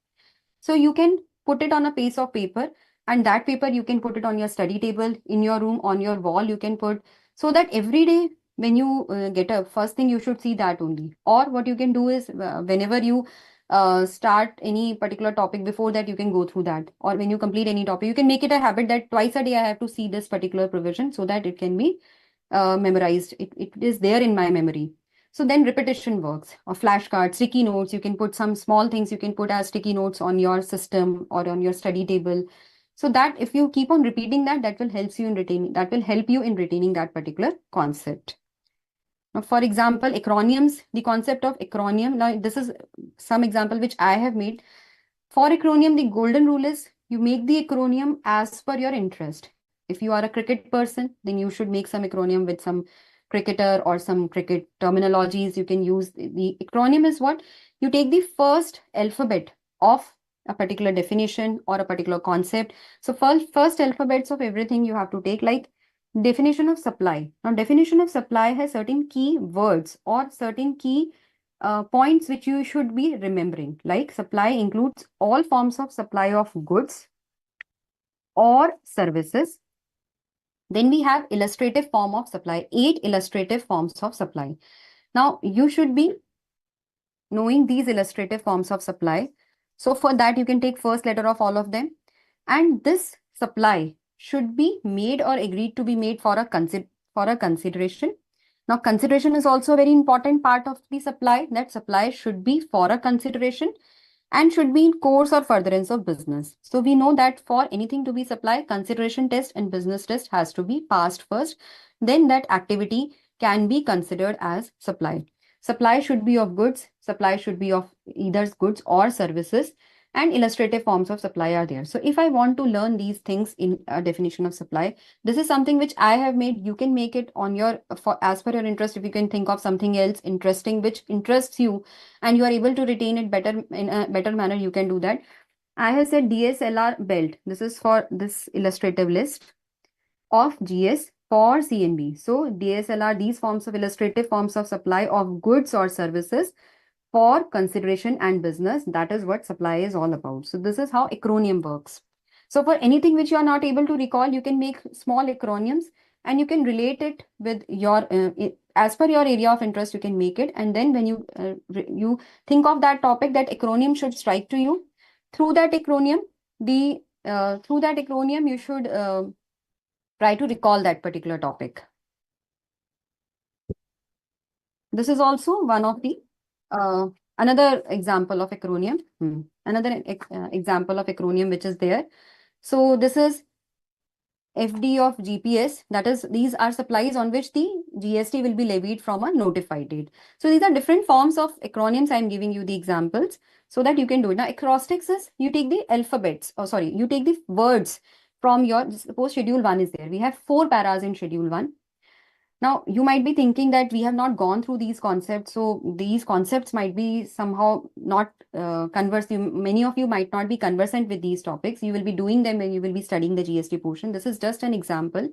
So you can put it on a piece of paper, and that paper you can put it on your study table, in your room, on your wall you can put, so that every day when you get up, first thing you should see that only. Or what you can do is, whenever you start any particular topic, before that you can go through that. Or when you complete any topic, you can make it a habit that twice a day I have to see this particular provision, so that it can be memorized. It is there in my memory. So then repetition works. Or flashcards, sticky notes, you can put some small things you can put as sticky notes on your system or on your study table. So that if you keep on repeating that, that will help you in retaining that particular concept. Now, for example, acronyms, the concept of acronym. Now, this is some example which I have made. For acronym, the golden rule is you make the acronym as per your interest. If you are a cricket person, then you should make some acronym with some cricketer or some cricket terminologies. You can use the acronym is what? You take the first alphabet of a particular definition or a particular concept. So first alphabets of everything you have to take, like definition of supply. Now, definition of supply has certain key words or certain key points which you should be remembering. Like supply includes all forms of supply of goods or services. Then we have illustrative form of supply, 8 illustrative forms of supply. Now, you should be knowing these illustrative forms of supply. So for that, you can take first letter of all of them. And this supply should be made or agreed to be made for a consideration. Now, consideration is also a very important part of the supply. That supply should be for a consideration and should be in course or furtherance of business. So we know that for anything to be supplied, consideration test and business test has to be passed first. Then that activity can be considered as supply. Supply should be of goods. Supply should be of either goods or services. And illustrative forms of supply are there. So if I want to learn these things in a definition of supply, this is something which I have made. You can make it on your, as per your interest. If you can think of something else interesting which interests you and you are able to retain it better in a better manner, you can do that. I have said DSLR belt. This is for this illustrative list of GS for CNB. So DSLR, these forms of illustrative forms of supply of goods or services for consideration and business. That is what supply is all about. So this is how acronym works. So for anything which you are not able to recall, you can make small acronyms and you can relate it with your, as per your area of interest, you can make it. And then when you think of that topic, that acronym should strike to you. Through that acronym, you should try to recall that particular topic. This is also one of the another example of acronym. Another example of acronym which is there. So this is FD of GPS. That is, these are supplies on which the GST will be levied from a notified date. So these are different forms of acronyms. I'm giving you the examples so that you can do it. Now, acrostics is you take the alphabets, or sorry, you take the words from your, suppose schedule 1 is there. We have 4 paras in schedule 1. Now, you might be thinking that we have not gone through these concepts, so these concepts might be somehow not many of you might not be conversant with these topics. You will be doing them when you will be studying the GST portion. This is just an example.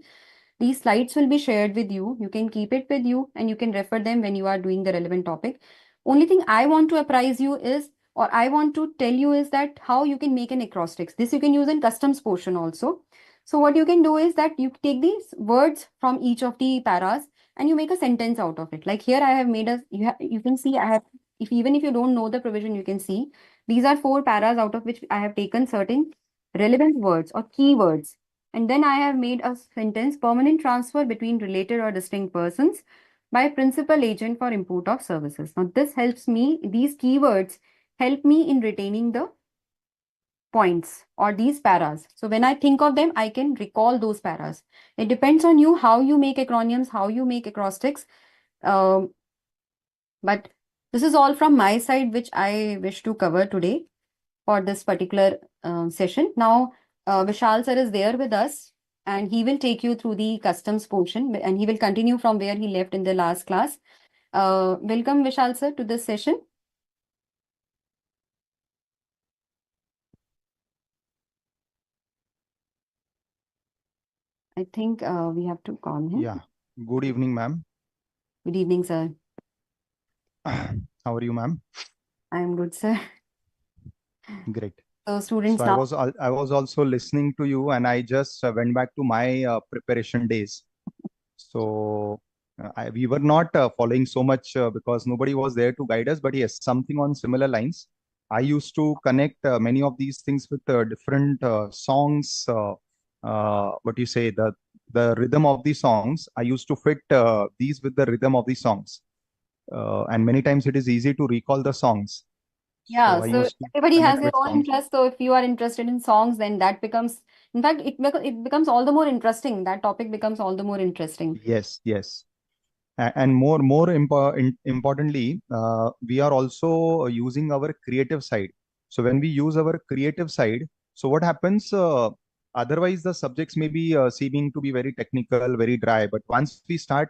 These slides will be shared with you. You can keep it with you and you can refer them when you are doing the relevant topic. Only thing I want to apprise you is, or I want to tell you is that how you can make an acrostics. This you can use in customs portion also. So what you can do is that you take these words from each of the paras and you make a sentence out of it. Like here I have made a, you can see I have, if even if you don't know the provision, you can see these are 4 paras out of which I have taken certain relevant words or keywords. And then I have made a sentence, permanent transfer between related or distinct persons by principal agent for import of services. Now this helps me, these keywords help me in retaining the points or these paras. So when I think of them, I can recall those paras. It depends on you how you make acronyms, how you make acrostics. But this is all from my side, which I wish to cover today for this particular session. Now, Vishal sir is there with us and he will take you through the customs portion and he will continue from where he left in the last class. Welcome Vishal sir to this session. I think we have to call him. Yeah. Good evening, ma'am. Good evening, sir. How are you, ma'am? I am good, sir. Great. So students So now. I was also listening to you, and I just went back to my preparation days. So we were not following so much because nobody was there to guide us. But yes, something on similar lines. I used to connect many of these things with different songs. What you say, the rhythm of the songs. I used to fit these with the rhythm of the songs. And many times it is easy to recall the songs. Yeah, So I so used to everybody has connect their with own songs. interest. So if you are interested in songs, then that becomes, in fact, it becomes all the more interesting. That topic becomes all the more interesting. Yes, yes. And importantly, we are also using our creative side. So when we use our creative side, so what happens? Otherwise, the subjects may be seeming to be very technical, very dry. But once we start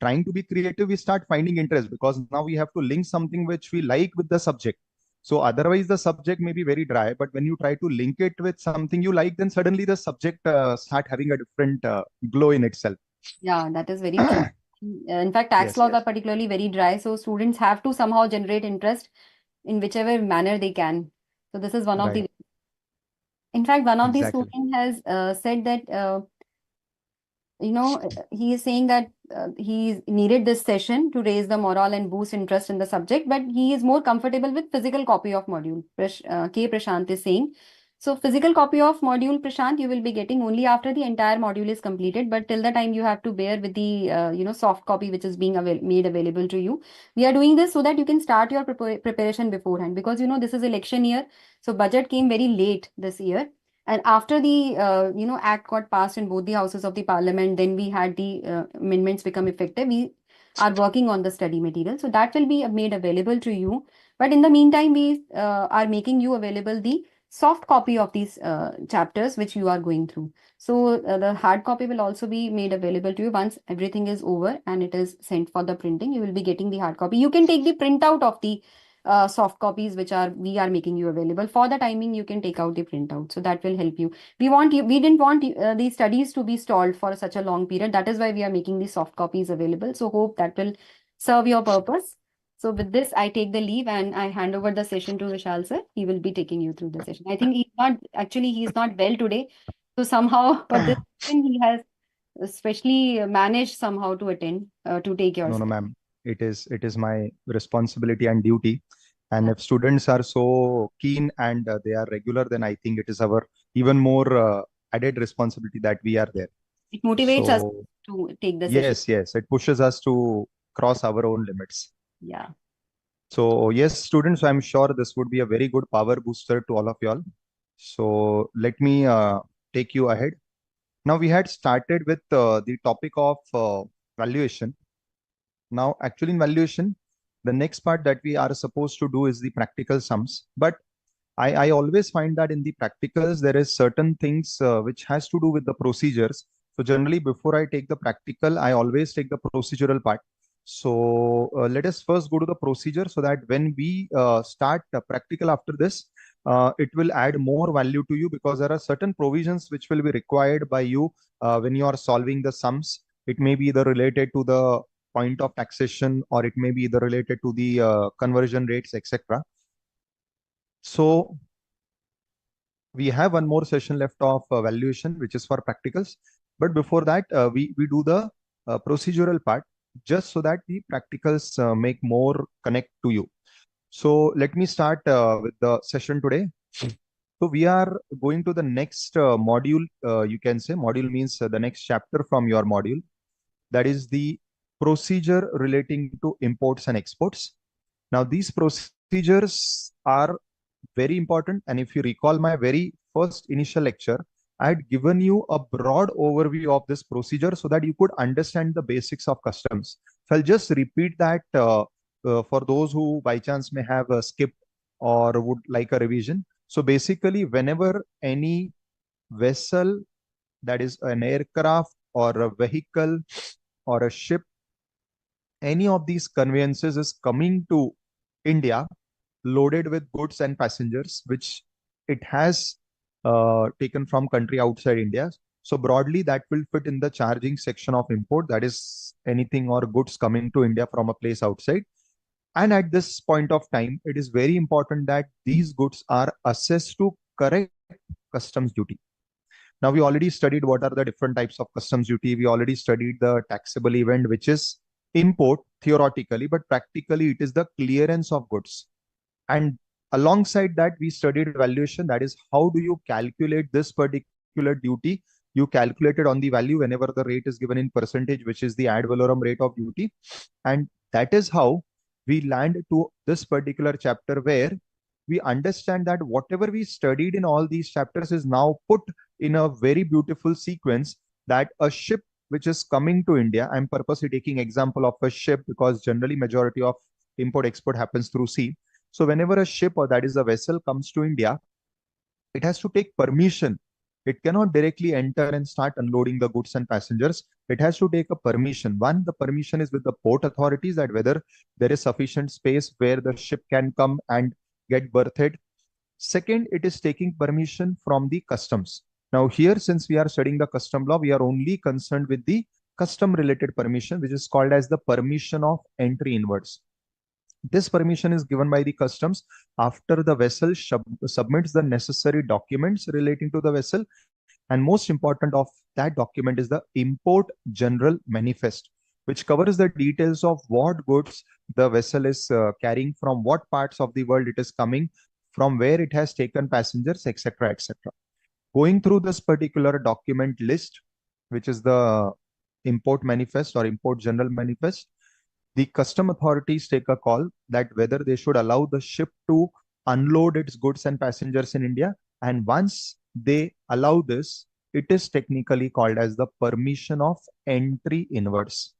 trying to be creative, we start finding interest because now we have to link something which we like with the subject. So otherwise, the subject may be very dry. But when you try to link it with something you like, then suddenly the subject start having a different glow in itself. Yeah, that is very true. In fact, tax Yes, laws are particularly very dry, so students have to somehow generate interest in whichever manner they can. So this is one of right. the, in fact, one of the Exactly. students has said that he is saying that he needed this session to raise the morale and boost interest in the subject, but he is more comfortable with physical copy of module. K. Prashant is saying. So physical copy of module, Prashant, you will be getting only after the entire module is completed, but till the time you have to bear with the, soft copy which is being made available to you. We are doing this so that you can start your preparation beforehand because, this is election year. So budget came very late this year. And after the act got passed in both the houses of the parliament, then we had the amendments become effective. We are working on the study material, so that will be made available to you. But in the meantime, we are making you available the soft copy of these chapters which you are going through. So the hard copy will also be made available to you once everything is over and it is sent for the printing. You will be getting the hard copy. You can take the printout of the soft copies which are we are making you available for the timing. You can take out the printout, so that will help you. We didn't want the studies to be stalled for such a long period. That is why we are making the soft copies available, so hope that will serve your purpose. So with this I take the leave and I hand over the session to Vishal sir. He will be taking you through the session. I think he's not well today, so somehow for this session he has especially managed somehow to attend to take your No, no, session. ma'am. It is my responsibility and duty. And Yeah. if students are so keen and they are regular, then I think it is our even more added responsibility that we are there. It motivates us So to take the session. yes, yes, it pushes us to cross our own limits. Yeah. So yes, students, I'm sure this would be a very good power booster to all of y'all. So let me take you ahead. Now we had started with the topic of valuation. Now, actually in valuation, the next part that we are supposed to do is the practical sums. But I always find that in the practicals, there is certain things which has to do with the procedures. So generally, before I take the practical, I always take the procedural part. So let us first go to the procedure so that when we start the practical after this, it will add more value to you because there are certain provisions which will be required by you when you are solving the sums. It may be either related to the point of taxation or it may be either related to the conversion rates, etc. So we have one more session left of valuation, which is for practicals. But before that, we do the procedural part just so that the practicals make more connect to you. So let me start with the session today. So we are going to the next module. You can say module means the next chapter from your module. That is the procedure relating to imports and exports. Now, these procedures are very important. And if you recall my very first initial lecture, I had given you a broad overview of this procedure so that you could understand the basics of customs. So I'll just repeat that for those who by chance may have skipped or would like a revision. So basically, whenever any vessel, that is an aircraft or a vehicle or a ship, any of these conveyances is coming to India loaded with goods and passengers, which it has taken from country outside India. So broadly, that will fit in the charging section of import. That is anything or goods coming to India from a place outside. And at this point of time, it is very important that these goods are assessed to correct customs duty. Now, we already studied what are the different types of customs duty. We already studied the taxable event, which is import theoretically, but practically it is the clearance of goods. And alongside that, we studied valuation. That is, how do you calculate this particular duty? You calculate it on the value whenever the rate is given in percentage, which is the ad valorem rate of duty. And that is how we land to this particular chapter where we understand that whatever we studied in all these chapters is now put in a very beautiful sequence, that a ship which is coming to India, I'm purposely taking example of a ship because generally majority of import export happens through sea. So whenever a ship or that is a vessel comes to India, it has to take permission. It cannot directly enter and start unloading the goods and passengers. It has to take a permission. One, the permission is with the port authorities, that whether there is sufficient space where the ship can come and get berthed. Second, it is taking permission from the customs. Now here, since we are studying the custom law, we are only concerned with the custom related permission, which is called as the permission of entry inwards. This permission is given by the customs after the vessel submits the necessary documents relating to the vessel. And most important of that document is the Import General Manifest, which covers the details of what goods the vessel is carrying, from what parts of the world it is coming, from where it has taken passengers, etc., etc. Going through this particular document list, which is the Import Manifest or Import General Manifest, the custom authorities take a call that whether they should allow the ship to unload its goods and passengers in India. And once they allow this, it is technically called as the permission of entry inwards.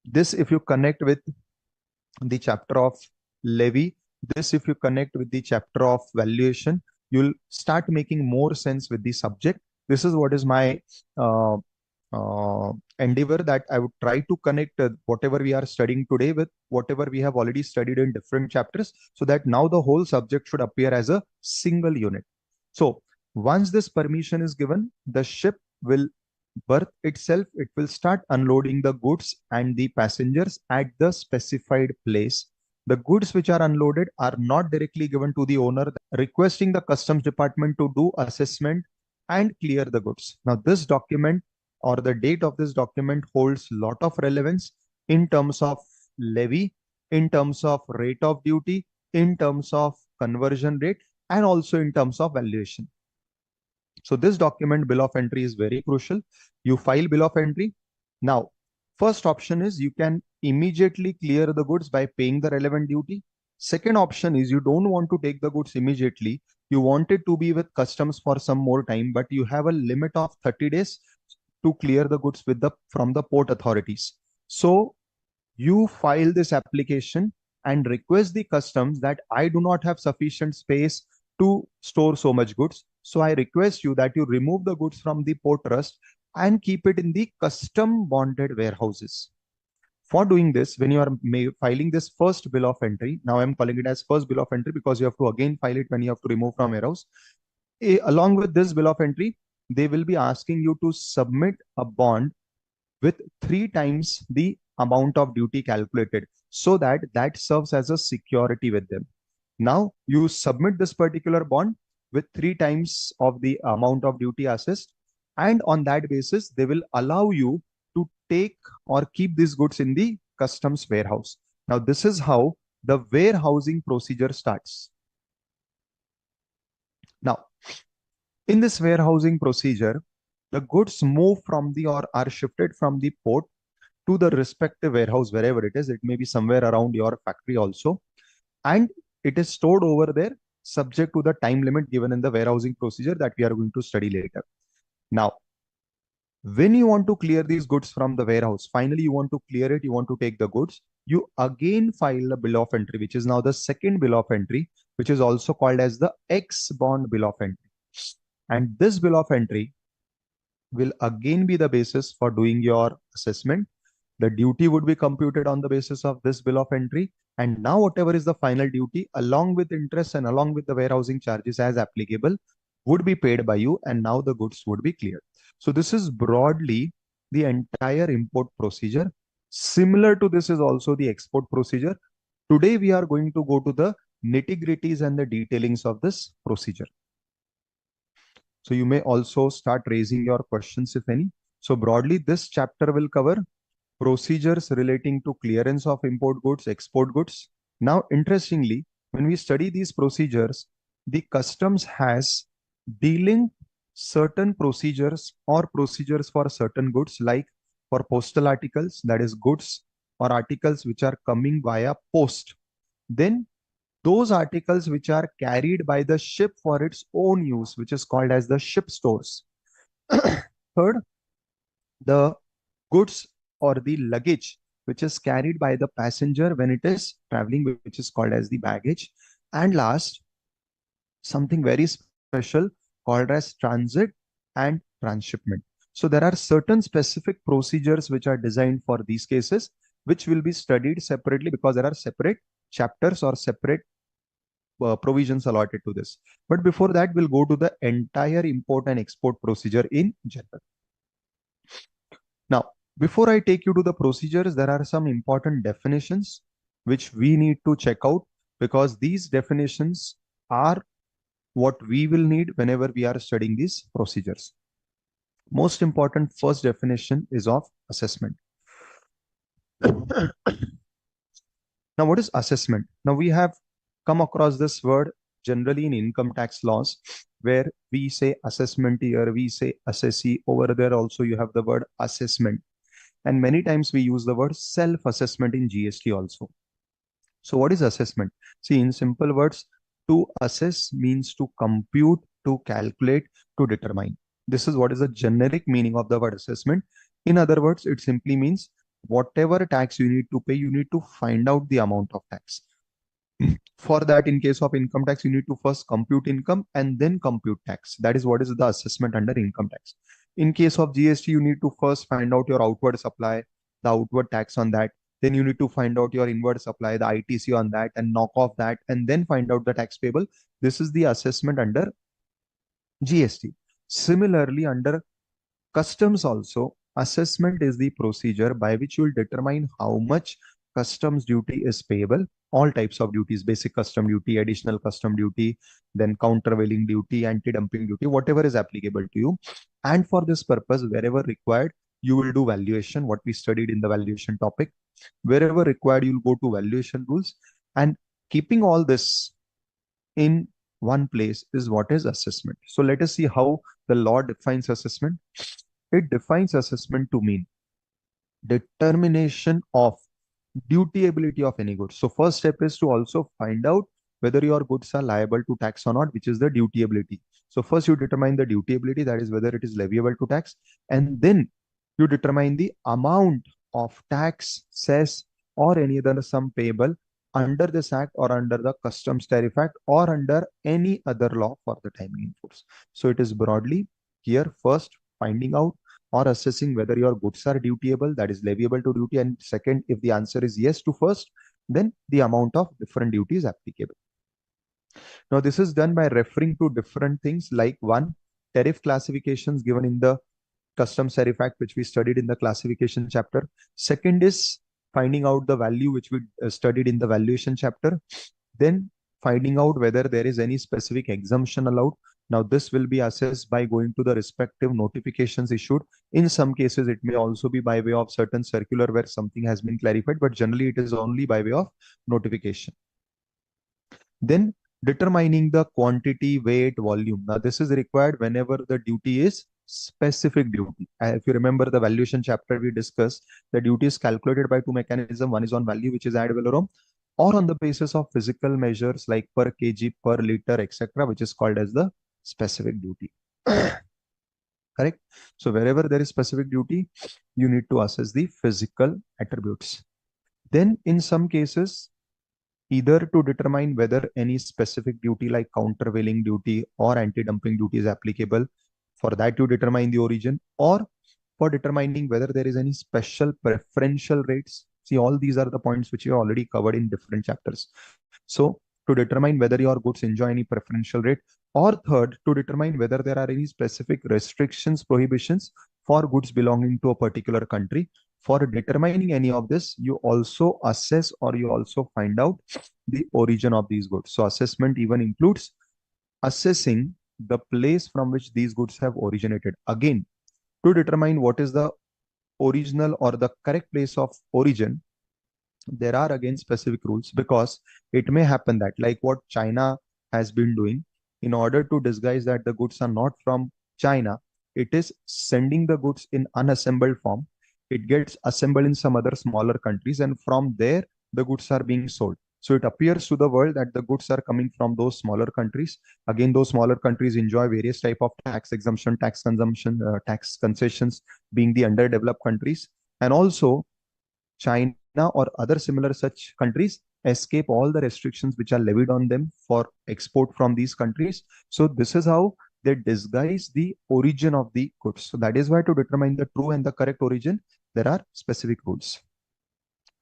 This, if you connect with the chapter of levy, this, if you connect with the chapter of valuation, you'll start making more sense with the subject. This is what is my endeavor, that I would try to connect whatever we are studying today with whatever we have already studied in different chapters, so that now the whole subject should appear as a single unit. So once this permission is given, the ship will berth itself. It will start unloading the goods and the passengers at the specified place. The goods which are unloaded are not directly given to the owner, requesting the customs department to do assessment and clear the goods. Now, this document or the date of this document holds lot of relevance in terms of levy, in terms of rate of duty, in terms of conversion rate, and also in terms of valuation. So this document, bill of entry, is very crucial. You file bill of entry. Now, first option is you can immediately clear the goods by paying the relevant duty. Second option is you don't want to take the goods immediately. You want it to be with customs for some more time, but you have a limit of 30 days to clear the goods from the port authorities. So you file this application and request the customs that I do not have sufficient space to store so much goods. So I request you that you remove the goods from the port trust and keep it in the custom bonded warehouses. For doing this, when you are filing this first bill of entry, now I'm calling it as first bill of entry because you have to again file it when you have to remove from warehouse. Along with this bill of entry, they will be asking you to submit a bond with 3 times the amount of duty calculated, so that that serves as a security with them. Now you submit this particular bond with 3 times of the amount of duty assessed, and on that basis they will allow you to take or keep these goods in the customs warehouse. Now this is how the warehousing procedure starts. Now in this warehousing procedure, the goods move from the or are shifted from the port to the respective warehouse, wherever it is. It may be somewhere around your factory also, and it is stored over there subject to the time limit given in the warehousing procedure that we are going to study later. Now, when you want to clear these goods from the warehouse, finally you want to clear it, you want to take the goods, you again file a bill of entry, which is now the second bill of entry, which is also called as the X bond bill of entry. And this bill of entry will again be the basis for doing your assessment. The duty would be computed on the basis of this bill of entry. And now whatever is the final duty, along with interest and along with the warehousing charges as applicable, would be paid by you. And now the goods would be cleared. So this is broadly the entire import procedure. Similar to this is also the export procedure. Today we are going to go to the nitty-gritties and the detailings of this procedure. So you may also start raising your questions if any. So broadly, this chapter will cover procedures relating to clearance of import goods, export goods. Now, interestingly, when we study these procedures, the customs has dealing certain procedures or procedures for certain goods, like for postal articles, that is goods or articles which are coming via post. Then those articles which are carried by the ship for its own use, which is called as the ship stores. Third, the goods or the luggage which is carried by the passenger when it is traveling, which is called as the baggage. And last, something very special called as transit and transshipment. So there are certain specific procedures which are designed for these cases, which will be studied separately because there are separate chapters or separate provisions allotted to this. But before that, we'll go to the entire import and export procedure in general. Now, before I take you to the procedures, there are some important definitions which we need to check out, because these definitions are what we will need whenever we are studying these procedures. Most important first definition is of assessment. Now, what is assessment? Now, we have come across this word generally in income tax laws, where we say assessment here, we say assessee. Over there also you have the word assessment. And many times we use the word self-assessment in GST also. So what is assessment? See, in simple words, to assess means to compute, to calculate, to determine. This is what is the generic meaning of the word assessment. In other words, it simply means whatever tax you need to pay, you need to find out the amount of tax. For that, in case of income tax, you need to first compute income and then compute tax. That is what is the assessment under income tax. In case of GST, you need to first find out your outward supply, the outward tax on that. Then you need to find out your inward supply, the ITC on that, and knock off that, and then find out the tax payable. This is the assessment under GST. Similarly, under customs also, assessment is the procedure by which you will determine how much customs duty is payable. All types of duties: basic custom duty, additional custom duty, then countervailing duty, anti-dumping duty, whatever is applicable to you. And for this purpose, wherever required, you will do valuation, what we studied in the valuation topic. Wherever required, you'll go to valuation rules. And keeping all this in one place is what is assessment. So let us see how the law defines assessment. It defines assessment to mean determination of dutiability of any goods. So first step is to also find out whether your goods are liable to tax or not, which is the dutiability. So first you determine the dutiability, that is whether it is leviable to tax, and then you determine the amount of tax, cess, or any other sum payable under this act or under the Customs Tariff Act or under any other law for the time in force. So it is broadly here first finding out or assessing whether your goods are dutiable, that is leviable to duty, and second, if the answer is yes to first, then the amount of different duty is applicable. Now, this is done by referring to different things like one, tariff classifications given in the Customs Tariff Act, which we studied in the classification chapter. Second is finding out the value, which we studied in the valuation chapter. Then finding out whether there is any specific exemption allowed. Now, this will be assessed by going to the respective notifications issued. In some cases, it may also be by way of certain circular where something has been clarified, but generally it is only by way of notification. Then determining the quantity, weight, volume. Now, this is required whenever the duty is specific duty. If you remember the valuation chapter, we discussed the duty is calculated by two mechanisms. One is on value, which is ad valorem, or on the basis of physical measures like per kg, per liter, etc., which is called as the specific duty. Correct? So wherever there is specific duty, you need to assess the physical attributes. Then in some cases, either to determine whether any specific duty like countervailing duty or anti-dumping duty is applicable. For that, you determine the origin, or for determining whether there is any special preferential rates. See, all these are the points which you already covered in different chapters. So to determine whether your goods enjoy any preferential rate, or third, to determine whether there are any specific restrictions, prohibitions for goods belonging to a particular country. For determining any of this, you also assess or you also find out the origin of these goods. So assessment even includes assessing the place from which these goods have originated. Again, to determine what is the original or the correct place of origin, there are again specific rules, because it may happen that, like what China has been doing, in order to disguise that the goods are not from China, it is sending the goods in unassembled form. It gets assembled in some other smaller countries, and from there the goods are being sold. So it appears to the world that the goods are coming from those smaller countries. Again, those smaller countries enjoy various type of tax exemption, tax consumption, tax concessions, being the underdeveloped countries. And also China or other similar such countries escape all the restrictions which are levied on them for export from these countries. So this is how they disguise the origin of the goods. So that is why to determine the true and the correct origin, there are specific rules.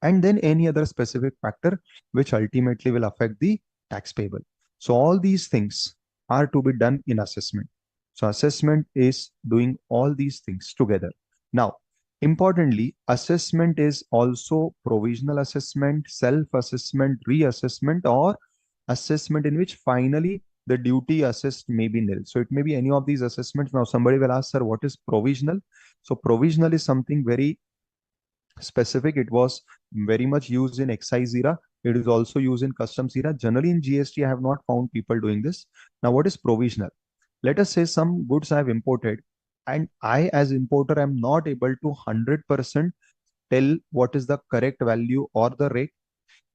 And then any other specific factor which ultimately will affect the tax payable. So all these things are to be done in assessment. So assessment is doing all these things together. Now, importantly, assessment is also provisional assessment, self-assessment, reassessment, or assessment in which finally the duty assessed may be nil. So it may be any of these assessments. Now somebody will ask, sir, what is provisional? So provisional is something very specific. It was very much used in excise era. It is also used in customs era. Generally in GST, I have not found people doing this. Now, what is provisional? Let us say some goods I have imported, and I as importer am not able to 100% tell what is the correct value or the rate.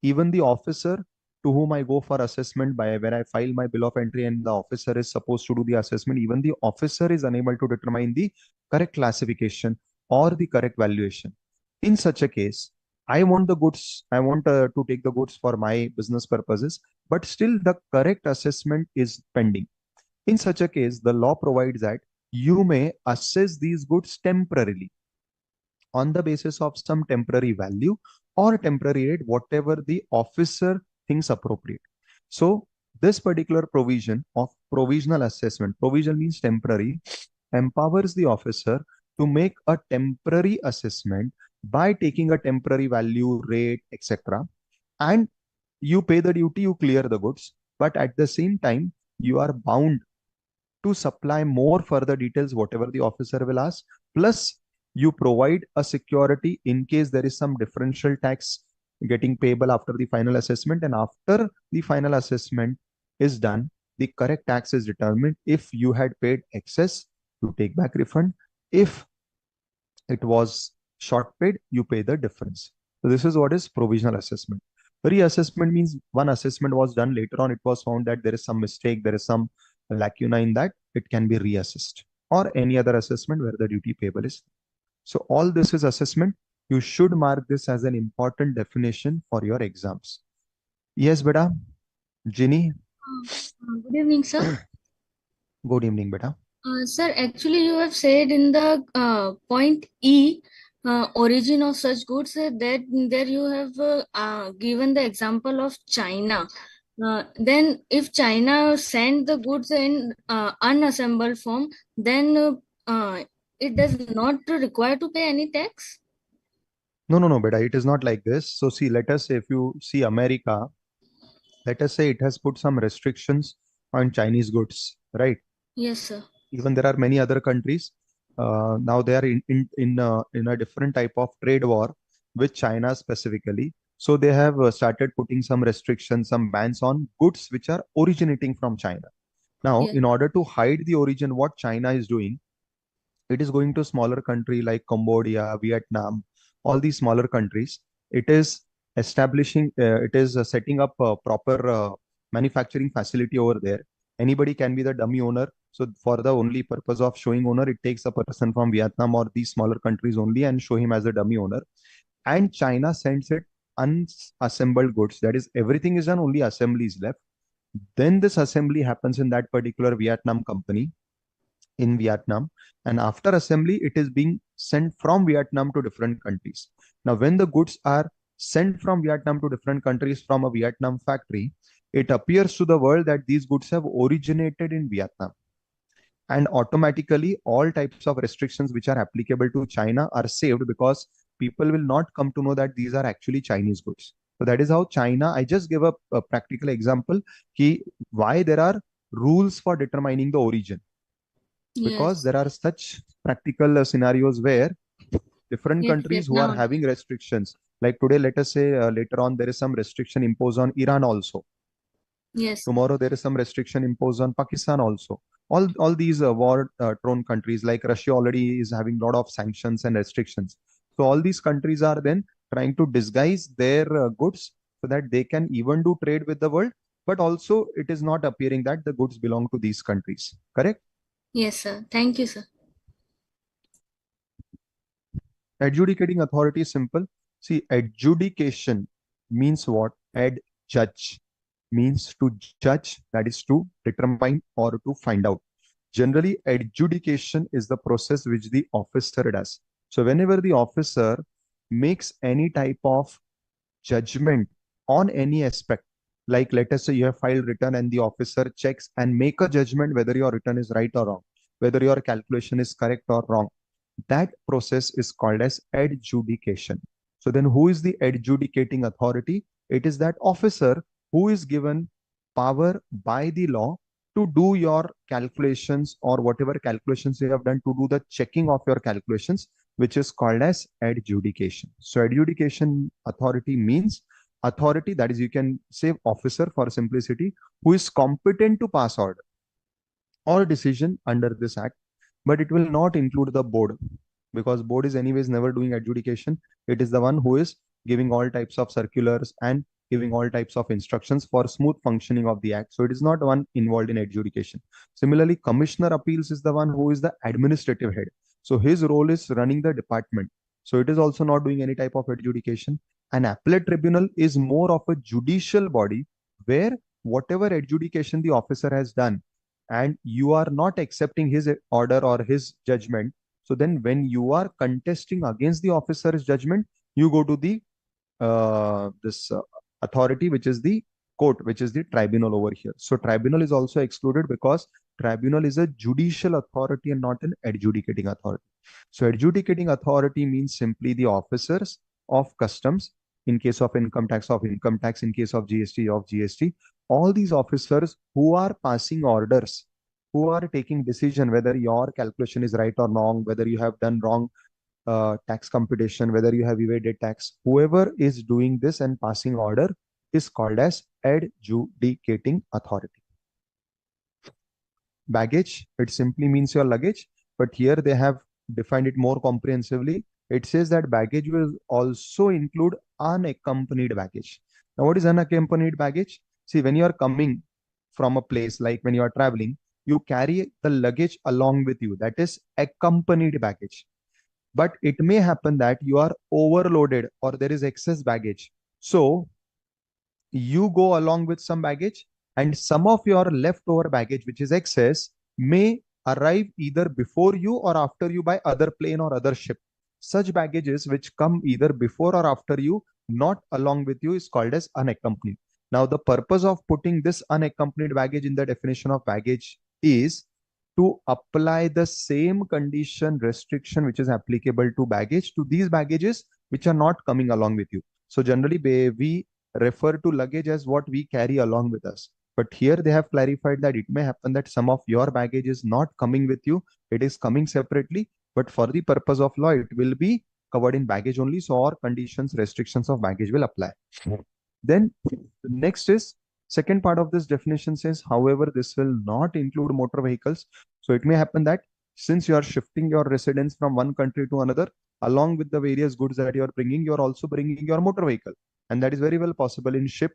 Even the officer to whom I go for assessment, by where I file my bill of entry and the officer is supposed to do the assessment, even the officer is unable to determine the correct classification or the correct valuation. In such a case, I want the goods, I want to take the goods for my business purposes, but still the correct assessment is pending. In such a case, the law provides that you may assess these goods temporarily on the basis of some temporary value or temporary rate, whatever the officer thinks appropriate. So this particular provision of provisional assessment, provision means temporary, empowers the officer to make a temporary assessment by taking a temporary value, rate, etc. And you pay the duty, you clear the goods, but at the same time, you are bound to supply more further details, whatever the officer will ask. Plus, you provide a security in case there is some differential tax getting payable after the final assessment. And after the final assessment is done, the correct tax is determined. If you had paid excess, you take back refund. If it was short paid, you pay the difference. So this is what is provisional assessment. Reassessment means one assessment was done, later on it was found that there is some mistake, there is some lacuna in that, it can be reassessed, or any other assessment where the duty payable is. So all this is assessment. You should mark this as an important definition for your exams. Yes, beta. Ginny. Good evening, sir. Good evening, beta. Sir, actually, you have said in the point E, origin of such goods, that there you have given the example of China. Then, if China send the goods in unassembled form, then it does not require to pay any tax. No, beta. It is not like this. So see, let us say if you see America, let us say it has put some restrictions on Chinese goods, right? Yes, sir. Even there are many other countries. Now they are in a different type of trade war with China specifically. So they have started putting some restrictions, some bans on goods which are originating from China. Now, Yes. in order to hide the origin, what China is doing, it is going to smaller country like Cambodia, Vietnam, all these smaller countries. It is establishing, it is setting up a proper manufacturing facility over there. Anybody can be the dummy owner. So for the only purpose of showing owner, it takes a person from Vietnam or these smaller countries only and show him as a dummy owner. And China sends it unassembled goods. That is, everything is done, only assembly is left. Then this assembly happens in that particular Vietnam company in Vietnam. And after assembly, it is being sent from Vietnam to different countries. Now, when the goods are sent from Vietnam to different countries from a Vietnam factory, it appears to the world that these goods have originated in Vietnam. And automatically, all types of restrictions which are applicable to China are saved because people will not come to know that these are actually Chinese goods. So that is how China, I just gave a practical example, why there are rules for determining the origin, because Yes. there are such practical scenarios where different Yes, countries yes. who are Now, having restrictions, like today, let us say later on there is some restriction imposed on Iran also. yes. Tomorrow there is some restriction imposed on Pakistan also. All these war prone countries like Russia already is having a lot of sanctions and restrictions. So all these countries are then trying to disguise their goods so that they can even do trade with the world, but also it is not appearing that the goods belong to these countries. Correct? Yes, sir. Thank you, sir. Adjudicating authority is simple. See, adjudication means what? Judge means to judge, that is to determine or to find out. Generally, adjudication is the process which the officer does. So, whenever the officer makes any type of judgment on any aspect, like let us say you have filed return and the officer checks and make a judgment whether your return is right or wrong, whether your calculation is correct or wrong, that process is called as adjudication. So then who is the adjudicating authority? It is that officer who is given power by the law to do your calculations or whatever calculations you have done, to do the checking of your calculations, which is called as adjudication. So adjudication authority means authority, that is, you can say officer for simplicity, who is competent to pass order or decision under this act, but it will not include the board, because board is anyways never doing adjudication. It is the one who is giving all types of circulars and giving all types of instructions for smooth functioning of the act. So it is not one involved in adjudication. Similarly, commissioner appeals is the one who is the administrative head. So his role is running the department. So it is also not doing any type of adjudication. An appellate tribunal is more of a judicial body where whatever adjudication the officer has done and you are not accepting his order or his judgment, so then when you are contesting against the officer's judgment, you go to the this authority, which is the court, which is the tribunal over here. So tribunal is also excluded because tribunal is a judicial authority and not an adjudicating authority. So adjudicating authority means simply the officers of customs, in case of income tax, in case of GST, all these officers who are passing orders, who are taking decision whether your calculation is right or wrong, whether you have done wrong tax computation, whether you have evaded tax. Whoever is doing this and passing order is called as adjudicating authority. Baggage, it simply means your luggage, but here they have defined it more comprehensively. It says that baggage will also include unaccompanied baggage. Now, what is unaccompanied baggage? See, when you are coming from a place, like when you are traveling, you carry the luggage along with you. That is accompanied baggage. But it may happen that you are overloaded or there is excess baggage. So you go along with some baggage, and some of your leftover baggage, which is excess, may arrive either before you or after you by other plane or other ship. Such baggages which come either before or after you, not along with you, is called as unaccompanied. Now, the purpose of putting this unaccompanied baggage in the definition of baggage is to apply the same condition restriction which is applicable to baggage to these baggages which are not coming along with you. So generally, we refer to luggage as what we carry along with us. But here they have clarified that it may happen that some of your baggage is not coming with you, it is coming separately, but for the purpose of law, it will be covered in baggage only. So our conditions, restrictions of baggage will apply. Then the next is second part of this definition says, however, this will not include motor vehicles. So it may happen that since you are shifting your residence from one country to another, along with the various goods that you are bringing, you are also bringing your motor vehicle. And that is very well possible in ship.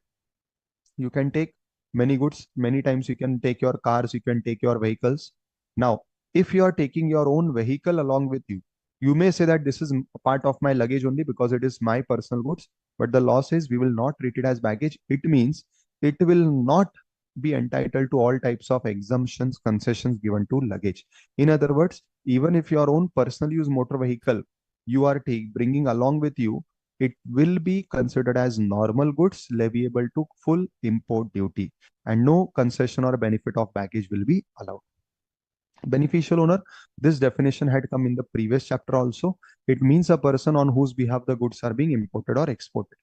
You can take many goods, many times you can take your cars, you can take your vehicles. Now, if you are taking your own vehicle along with you, you may say that this is a part of my luggage only because it is my personal goods. But the law says we will not treat it as baggage. It means it will not be entitled to all types of exemptions, concessions given to luggage. In other words, even if your own personal use motor vehicle you are bringing along with you, it will be considered as normal goods leviable to full import duty, and no concession or benefit of baggage will be allowed. Beneficial owner, this definition had come in the previous chapter also. It means a person on whose behalf the goods are being imported or exported.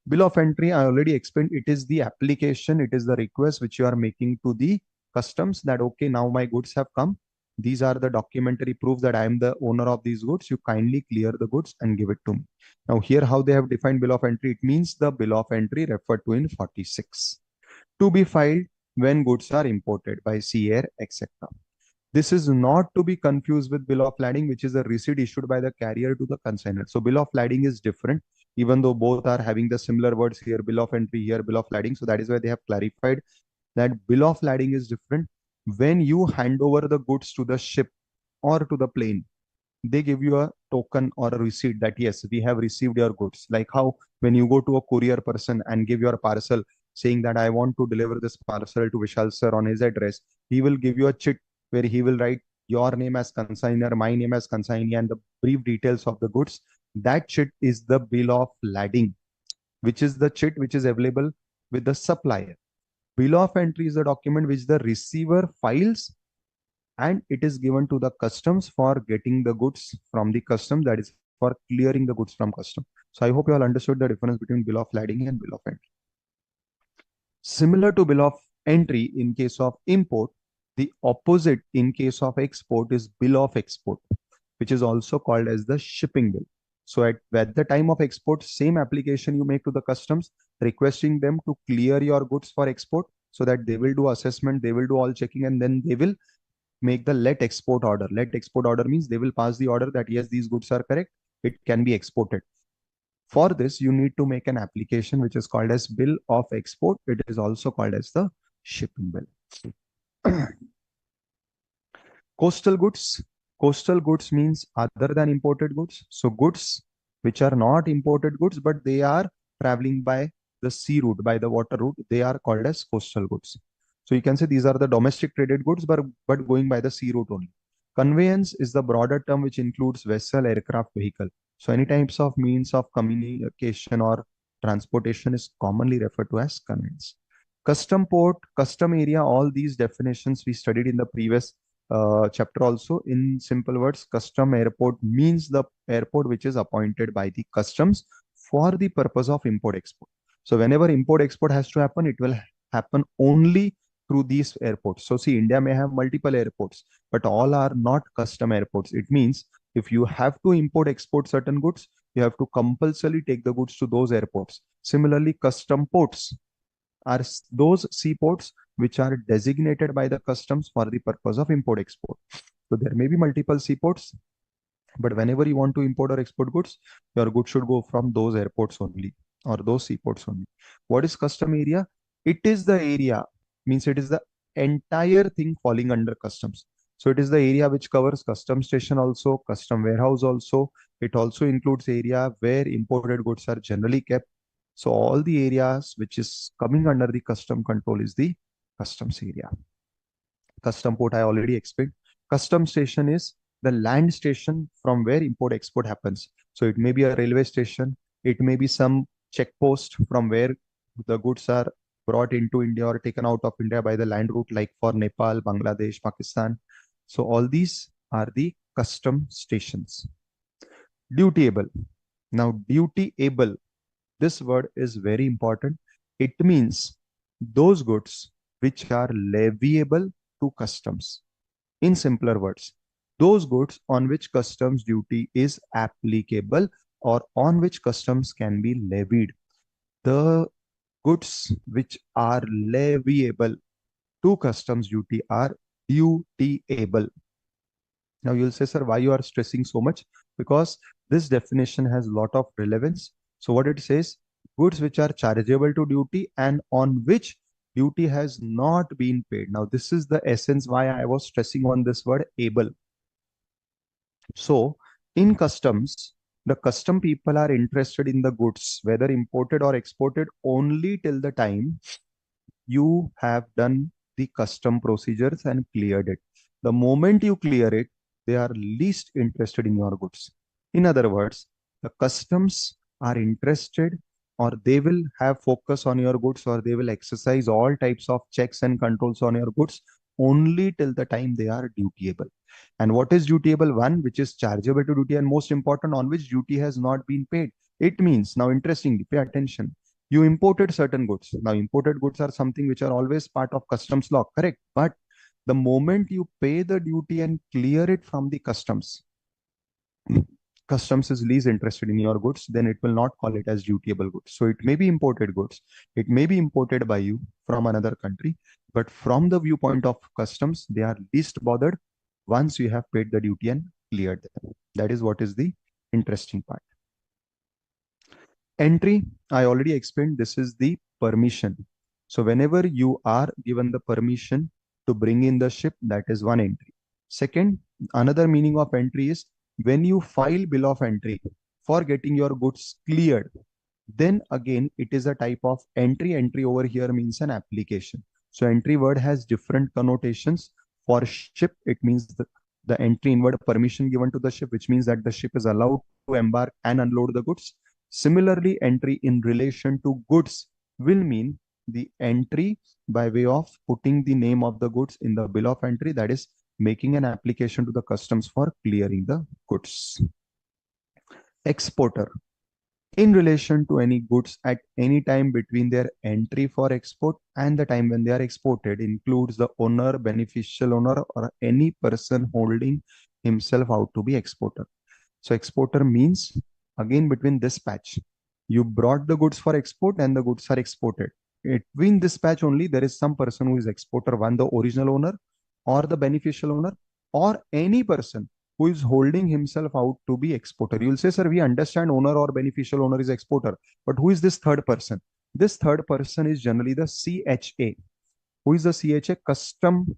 Bill of entry, I already explained, it is the application, it is the request which you are making to the customs that, okay, now my goods have come. These are the documentary proof that I am the owner of these goods. You kindly clear the goods and give it to me. Now here how they have defined bill of entry, it means the bill of entry referred to in 46. To be filed when goods are imported by sea, air, etc. This is not to be confused with bill of lading, which is a receipt issued by the carrier to the consignor. So bill of lading is different, even though both are having the similar words here, bill of entry, here bill of lading. So that is why they have clarified that bill of lading is different. When you hand over the goods to the ship or to the plane, they give you a token or a receipt that yes, we have received your goods. Like how when you go to a courier person and give your parcel saying that I want to deliver this parcel to Vishal sir on his address, he will give you a chit where he will write your name as consignor, my name as consignee, and the brief details of the goods. That chit is the bill of lading, which is the chit which is available with the supplier. Bill of entry is a document which the receiver files and it is given to the customs for getting the goods from the customs, that is for clearing the goods from custom. So I hope you all understood the difference between bill of lading and bill of entry. Similar to bill of entry in case of import, the opposite in case of export is bill of export, which is also called as the shipping bill. So at the time of export, same application you make to the customs, requesting them to clear your goods for export so that they will do assessment, they will do all checking, and then they will make the let export order. Let export order means they will pass the order that yes, these goods are correct, it can be exported. For this, you need to make an application which is called as bill of export. It is also called as the shipping bill. Coastal goods. Coastal goods means other than imported goods. So goods which are not imported goods, but they are traveling by the sea route, by the water route, they are called as coastal goods. So you can say these are the domestic traded goods, but going by the sea route only. Conveyance is the broader term which includes vessel, aircraft, vehicle. So any types of means of communication or transportation is commonly referred to as conveyance. Custom port, custom area, all these definitions we studied in the previous chapter also. In simple words, custom airport means the airport which is appointed by the customs for the purpose of import export. So whenever import export has to happen, it will happen only through these airports. So see, India may have multiple airports, but all are not custom airports. It means if you have to import export certain goods, you have to compulsorily take the goods to those airports. Similarly, custom ports are those seaports which are designated by the customs for the purpose of import export. So there may be multiple seaports, but whenever you want to import or export goods, your goods should go from those airports only or those seaports only. What is custom area? It is the area, means it is the entire thing falling under customs. So it is the area which covers custom station also, custom warehouse also. It also includes area where imported goods are generally kept. So all the areas which is coming under the custom control is the customs area. Custom port I already explained. Custom station is the land station from where import export happens. So it may be a railway station, it may be some check post from where the goods are brought into India or taken out of India by the land route, like for Nepal, Bangladesh, Pakistan. So all these are the custom stations. Dutiable. Now, dutiable, this word is very important. It means those goods which are leviable to customs. In simpler words, those goods on which customs duty is applicable or on which customs can be levied. The goods which are leviable to customs duty are dutiable. Now you'll say, sir, why you are stressing so much? Because this definition has a lot of relevance. So what it says, goods which are chargeable to duty and on which duty has not been paid. Now this is the essence why I was stressing on this word able. So in customs, the custom people are interested in the goods, whether imported or exported, only till the time you have done the custom procedures and cleared it. The moment you clear it, they are least interested in your goods. In other words, the customs are interested or they will have focus on your goods or they will exercise all types of checks and controls on your goods only till the time they are dutiable. And what is dutiable? One, which is chargeable to duty, and most important, on which duty has not been paid. It means, now interestingly, pay attention. You imported certain goods. Now, imported goods are something which are always part of customs law, correct? But the moment you pay the duty and clear it from the customs, customs is least interested in your goods, then it will not call it as dutiable goods. So it may be imported goods. It may be imported by you from another country, but from the viewpoint of customs, they are least bothered once you have paid the duty and cleared them. That is what is the interesting part. Entry, I already explained, this is the permission. So whenever you are given the permission to bring in the ship, that is one entry. Second, another meaning of entry is when you file bill of entry for getting your goods cleared, then again, it is a type of entry. Entry over here means an application. So entry word has different connotations. For ship, it means the entry in word permission given to the ship, which means that the ship is allowed to embark and unload the goods. Similarly, entry in relation to goods will mean the entry by way of putting the name of the goods in the bill of entry, that is making an application to the customs for clearing the goods. Exporter, in relation to any goods at any time between their entry for export and the time when they are exported, includes the owner, beneficial owner, or any person holding himself out to be exporter. So exporter means, again, between this patch, you brought the goods for export and the goods are exported. Between this patch only, there is some person who is exporter, one, the original owner or the beneficial owner, or any person who is holding himself out to be exporter. You will say, sir, we understand owner or beneficial owner is exporter, but who is this third person? This third person is generally the CHA. Who is the CHA? Custom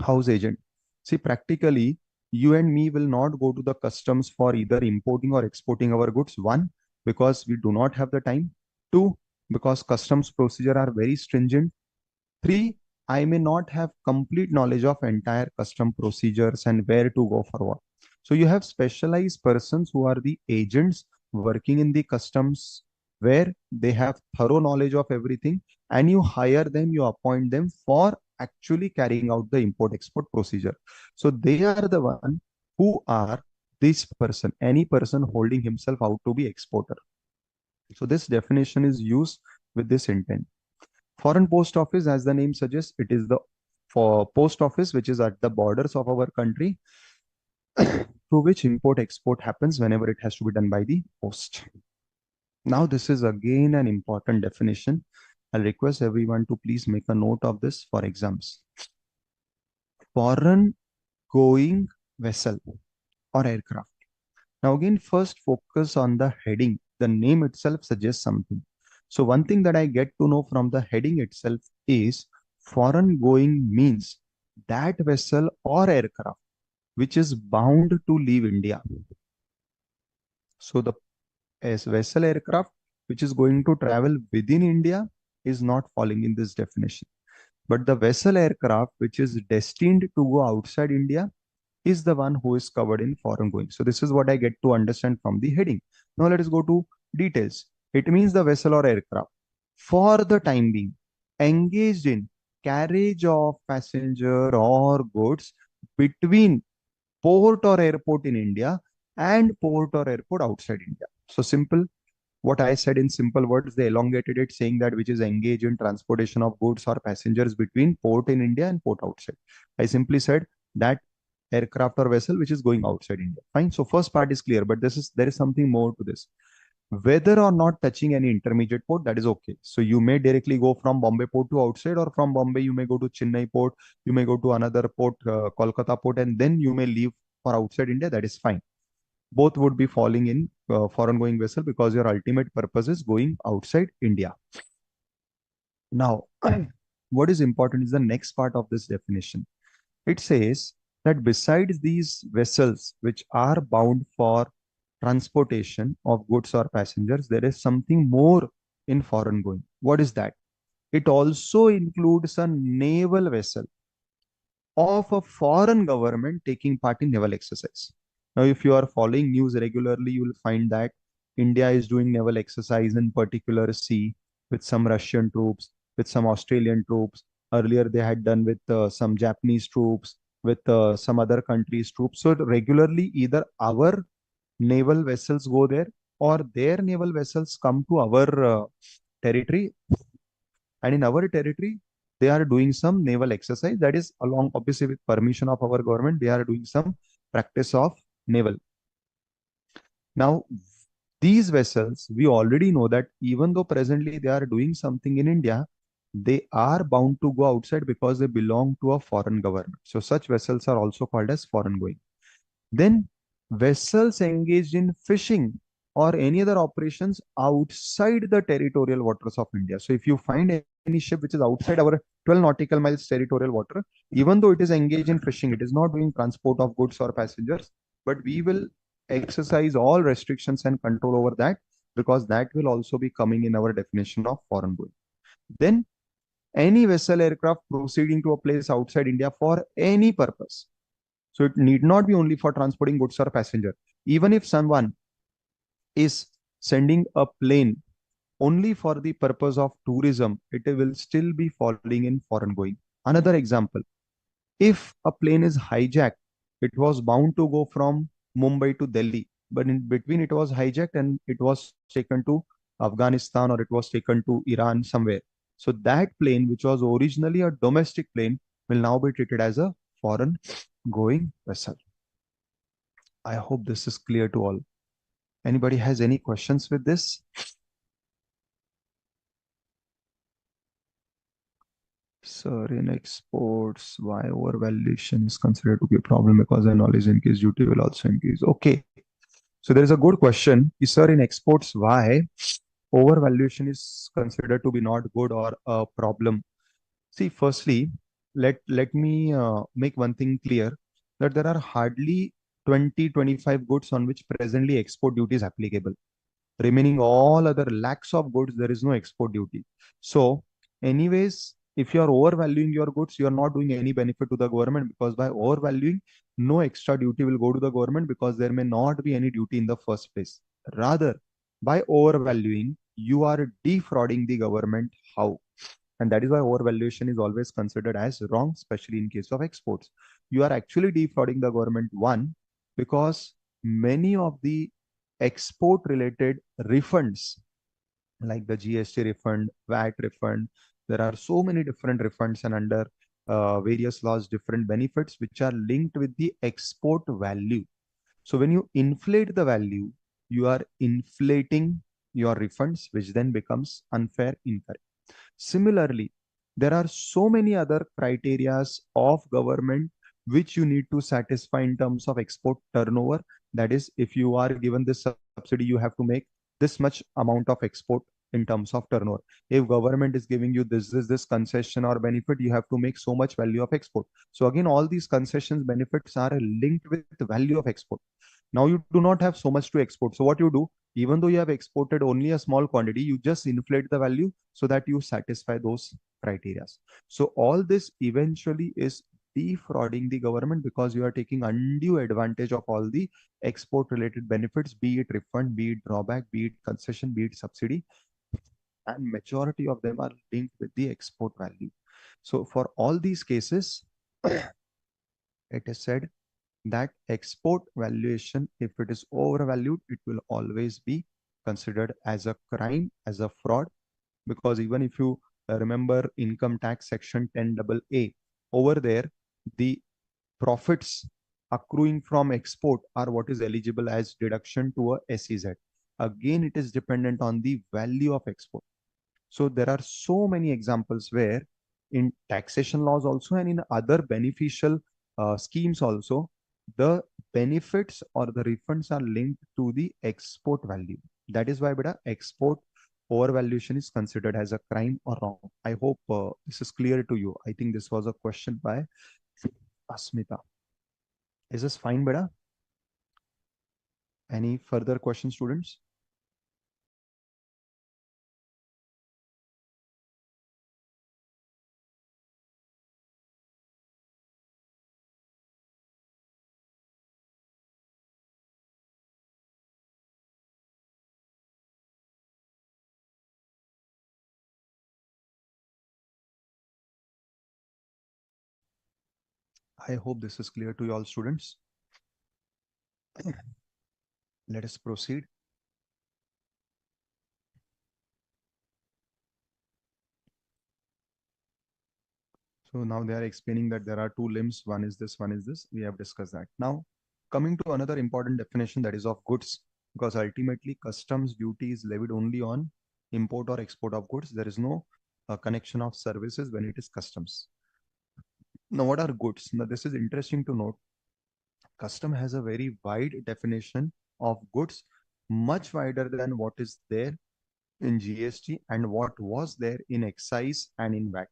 house agent. See, practically, you and me will not go to the customs for either importing or exporting our goods. One, because we do not have the time. Two, because customs procedure are very stringent. Three, I may not have complete knowledge of entire custom procedures and where to go for what. So you have specialized persons who are the agents working in the customs where they have thorough knowledge of everything, and you hire them, you appoint them for actually carrying out the import export procedure. So they are the one who are this person, any person holding himself out to be exporter. So this definition is used with this intent. Foreign post office, as the name suggests, it is the for post office which is at the borders of our country through which import export happens whenever it has to be done by the post. Now this is again an important definition. I'll request everyone to please make a note of this for exams. Foreign going vessel or aircraft. Now again, first focus on the heading. The name itself suggests something. So one thing that I get to know from the heading itself is Foreign going means that vessel or aircraft which is bound to leave India. So the as vessel aircraft which is going to travel within India is not falling in this definition. But the vessel aircraft which is destined to go outside India is the one who is covered in foreign going. So this is what I get to understand from the heading. Now let us go to details. It means the vessel or aircraft for the time being engaged in carriage of passenger or goods between port or airport in India and port or airport outside India. So simple, what I said in simple words, they elongated it saying that which is engaged in transportation of goods or passengers between port in India and port outside. I simply said that aircraft or vessel which is going outside India. Fine. So first part is clear, but there is something more to this. Whether or not touching any intermediate port, that is okay. So you may directly go from Bombay port to outside, or from Bombay you may go to Chennai port, you may go to another port, Kolkata port, and then you may leave for outside India. That is fine. Both would be falling in foreign going vessel because your ultimate purpose is going outside India. Now, what is important is the next part of this definition. It says that besides these vessels which are bound for transportation of goods or passengers, there is something more in foreign going. What is that? It also includes a naval vessel of a foreign government taking part in naval exercise. Now, if you are following news regularly, you will find that India is doing naval exercise in particular sea with some Russian troops, with some Australian troops. Earlier, they had done with some Japanese troops, with some other countries' troops. So regularly, either our naval vessels go there or their naval vessels come to our territory, and in our territory they are doing some naval exercise, that is along obviously with permission of our government. They are doing some practice of naval. Now these vessels, we already know that even though presently they are doing something in India, they are bound to go outside because they belong to a foreign government. So such vessels are also called as foreign going. Then vessels engaged in fishing or any other operations outside the territorial waters of India. So if you find any ship which is outside our 12 nautical miles territorial water, even though it is engaged in fishing, it is not doing transport of goods or passengers, but we will exercise all restrictions and control over that, because that will also be coming in our definition of foreign going. Then any vessel aircraft proceeding to a place outside India for any purpose. So it need not be only for transporting goods or passenger. Even if someone is sending a plane only for the purpose of tourism, it will still be falling in foreign going. Another example, if a plane is hijacked, it was bound to go from Mumbai to Delhi, but in between it was hijacked and it was taken to Afghanistan or it was taken to Iran somewhere. So that plane, which was originally a domestic plane, will now be treated as a foreign going vessel. I hope this is clear to all. Anybody has any questions with this? Sir, in exports, why overvaluation is considered to be a problem? Because the knowledge increase, duty will also increase. Okay. So there is a good question. Sir, in exports, why overvaluation is considered to be not good or a problem? See, firstly, let me make one thing clear, that there are hardly 20-25 goods on which presently export duty is applicable. Remaining all other lakhs of goods, there is no export duty. So anyways, if you are overvaluing your goods, you are not doing any benefit to the government, because by overvaluing, no extra duty will go to the government because there may not be any duty in the first place. Rather, by overvaluing, you are defrauding the government. How? And that is why overvaluation is always considered as wrong, especially in case of exports. You are actually defrauding the government, one, because many of the export related refunds, like the GST refund, VAT refund, there are so many different refunds, and under various laws, different benefits which are linked with the export value. So when you inflate the value, you are inflating your refunds, which then becomes unfair, incorrect. Similarly, there are so many other criterias of government which you need to satisfy in terms of export turnover. That is, if you are given this subsidy, you have to make this much amount of export in terms of turnover. If government is giving you this concession or benefit, you have to make so much value of export. So again, all these concessions benefits are linked with the value of export. Now you do not have so much to export. So what you do, even though you have exported only a small quantity, you just inflate the value so that you satisfy those criteria. So all this eventually is defrauding the government because you are taking undue advantage of all the export related benefits, be it refund, be it drawback, be it concession, be it subsidy, and majority of them are linked with the export value. So for all these cases, it is said that export valuation, if it is overvalued, it will always be considered as a crime, as a fraud, because even if you remember income tax section 10AA, over there, the profits accruing from export are what is eligible as deduction to a SEZ. Again, it is dependent on the value of export. So there are so many examples where in taxation laws also and in other beneficial schemes also, the benefits or the refunds are linked to the export value. That is why beta export overvaluation is considered as a crime or wrong. I hope this is clear to you. I think this was a question by Asmita. Is this fine, beta? Any further questions, students? I hope this is clear to you all, students. Let us proceed. So now they are explaining that there are two limbs. One is this, one is this. We have discussed that. Now, coming to another important definition, that is of goods, because ultimately customs duty is levied only on import or export of goods. There is no connection of services when it is customs. Now, what are goods? Now, this is interesting to note. Custom has a very wide definition of goods, much wider than what is there in GST and what was there in excise and in VAT.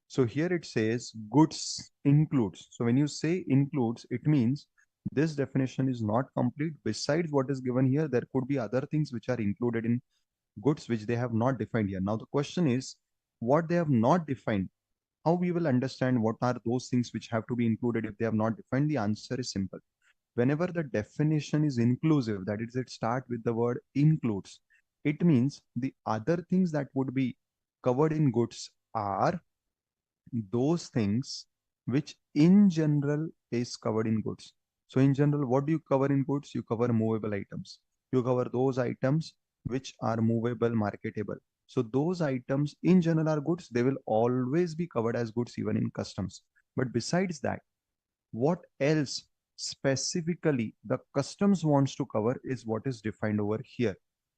So here it says goods includes. So when you say includes, it means this definition is not complete. Besides what is given here, there could be other things which are included in goods which they have not defined here. Now the question is what they have not defined. How we will understand what are those things which have to be included if they have not defined? The answer is simple. Whenever the definition is inclusive, that is, it start with the word includes, it means the other things that would be covered in goods are those things which in general is covered in goods. So in general, what do you cover in goods? You cover movable items. You cover those items which are movable, marketable. So those items in general are goods. They will always be covered as goods even in customs. But besides that, what else specifically the customs wants to cover is what is defined over here.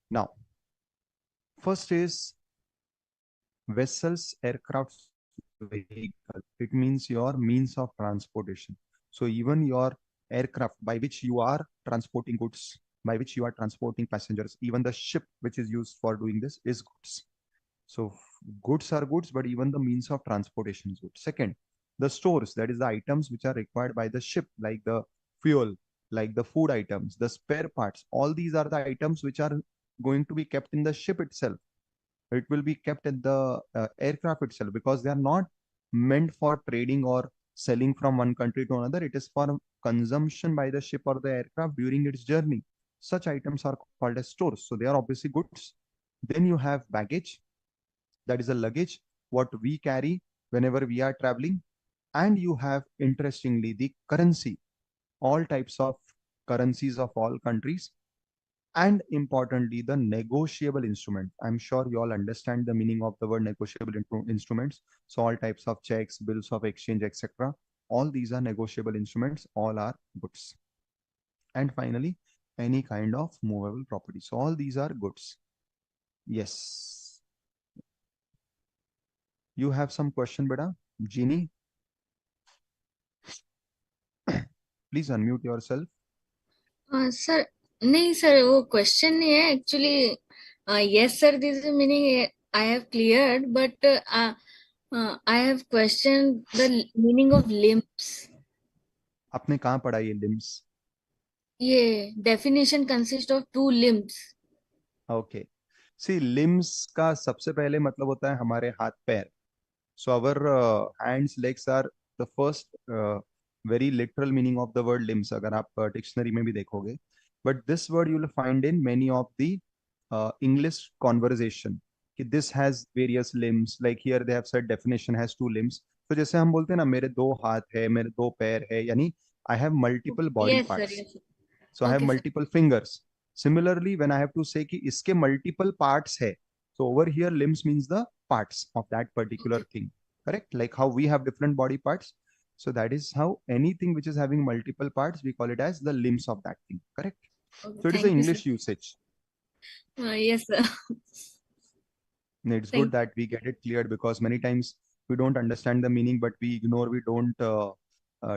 Now, first is vessels, aircrafts, vehicle. It means your means of transportation. So even your aircraft by which you are transporting goods, by which you are transporting passengers, even the ship which is used for doing this is goods. So goods are goods, but even the means of transportation is good. Second, the stores, that is the items which are required by the ship, like the fuel, like the food items, the spare parts. All these are the items which are going to be kept in the ship itself. It will be kept at the aircraft itself because they are not meant for trading or selling from one country to another. It is for consumption by the ship or the aircraft during its journey. Such items are called as stores. So they are obviously goods. Then you have baggage. That is a luggage, what we carry whenever we are traveling. And you have, interestingly, the currency, all types of currencies of all countries. And importantly, the negotiable instrument. I'm sure you all understand the meaning of the word negotiable instruments. So all types of checks, bills of exchange, etc. All these are negotiable instruments. All are goods. And finally, any kind of movable property. So all these are goods. Yes. You have some question, beta? Jeannie? Please unmute yourself. Sir नहीं sir वो question नहीं है actually Yes, sir, this is meaning I have cleared, but I have questioned the meaning of limbs. आपने कहाँ पढ़ा ये limbs? ये definition consists of two limbs. Okay. See, limbs का सबसे पहले मतलब होता है हमारे हाथ पैर. So our hands, legs are the first very literal meaning of the word limbs. अगर आप dictionary में भी देखोगे, but this word you will find in many of the English conversation. कि this has various limbs. Like here they have said definition has two limbs. तो जैसे हम बोलते हैं ना मेरे दो हाथ है, मेरे दो पैर है, यानी I have multiple body Yes, sir. parts. Yes, sir. So I have Okay, sir. multiple fingers. Similarly, when I have to say कि इसके multiple parts है, so over here limbs means the parts of that particular Okay. thing. Correct? Like how we have different body parts. So that is how anything which is having multiple parts, we call it as the limbs of that thing. Correct? Okay. So it is the Thank you, sir. English usage. Yes, sir. And it's good Thank. that we get it cleared because many times we don't understand the meaning, but we ignore, we don't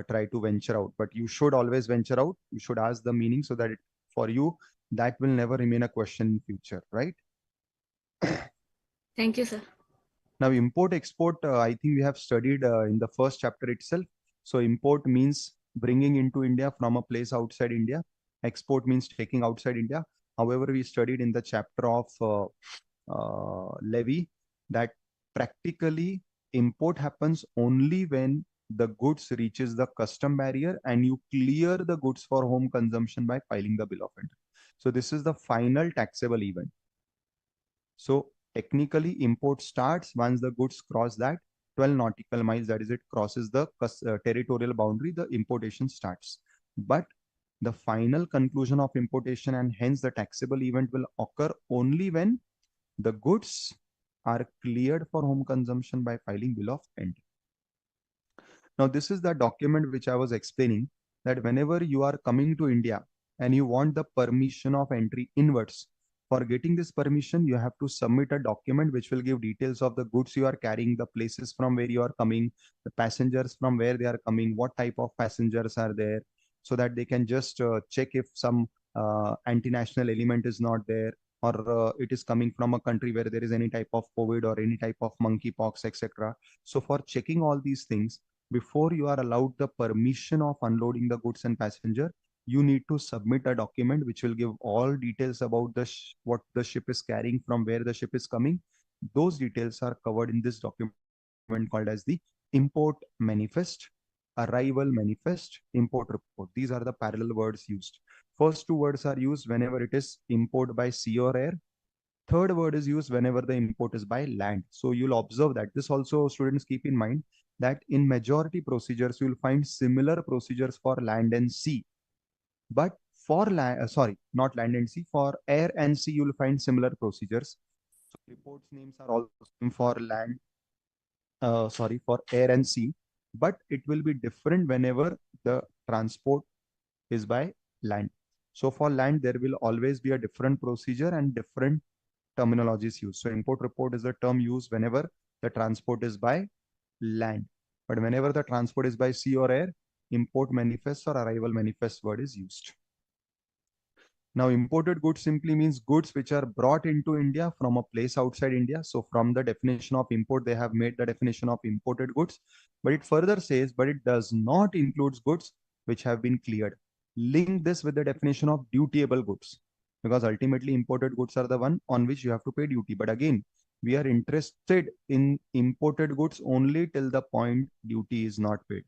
try to venture out. But you should always venture out. You should ask the meaning so that for you, that will never remain a question in future, right? Thank you, sir. Now, import export, I think we have studied in the first chapter itself. So import means bringing into India from a place outside India. Export means taking outside India. However, we studied in the chapter of levy that practically import happens only when the goods reaches the custom barrier and you clear the goods for home consumption by filing the bill of entry. So this is the final taxable event. So technically import starts once the goods cross that 12 nautical miles, that is it crosses the territorial boundary, the importation starts. But the final conclusion of importation and hence the taxable event will occur only when the goods are cleared for home consumption by filing bill of entry. Now, this is the document which I was explaining that whenever you are coming to India and you want the permission of entry inwards, for getting this permission, you have to submit a document which will give details of the goods you are carrying, the places from where you are coming, the passengers from where they are coming, what type of passengers are there, so that they can just check if some anti-national element is not there, or it is coming from a country where there is any type of COVID or any type of monkeypox, etc. So for checking all these things, before you are allowed the permission of unloading the goods and passenger, you need to submit a document which will give all details about the what the ship is carrying, from where the ship is coming. Those details are covered in this document called as the import manifest, arrival manifest, import report. These are the parallel words used. First two words are used whenever it is import by sea or air. Third word is used whenever the import is by land. So you'll observe that this also students keep in mind that in majority procedures, you'll find similar procedures for land and sea. But for land, sorry, not land and sea, for air and sea, you'll find similar procedures. So reports names are also for land, sorry, for air and sea, but it will be different whenever the transport is by land. So for land, there will always be a different procedure and different terminologies used. So import report is the term used whenever the transport is by land. But whenever the transport is by sea or air, import manifest or arrival manifest word is used. Now, imported goods simply means goods which are brought into India from a place outside India. So from the definition of import, they have made the definition of imported goods. But it further says, but it does not include goods which have been cleared. Link this with the definition of dutiable goods, because ultimately imported goods are the one on which you have to pay duty. But again, we are interested in imported goods only till the point duty is not paid.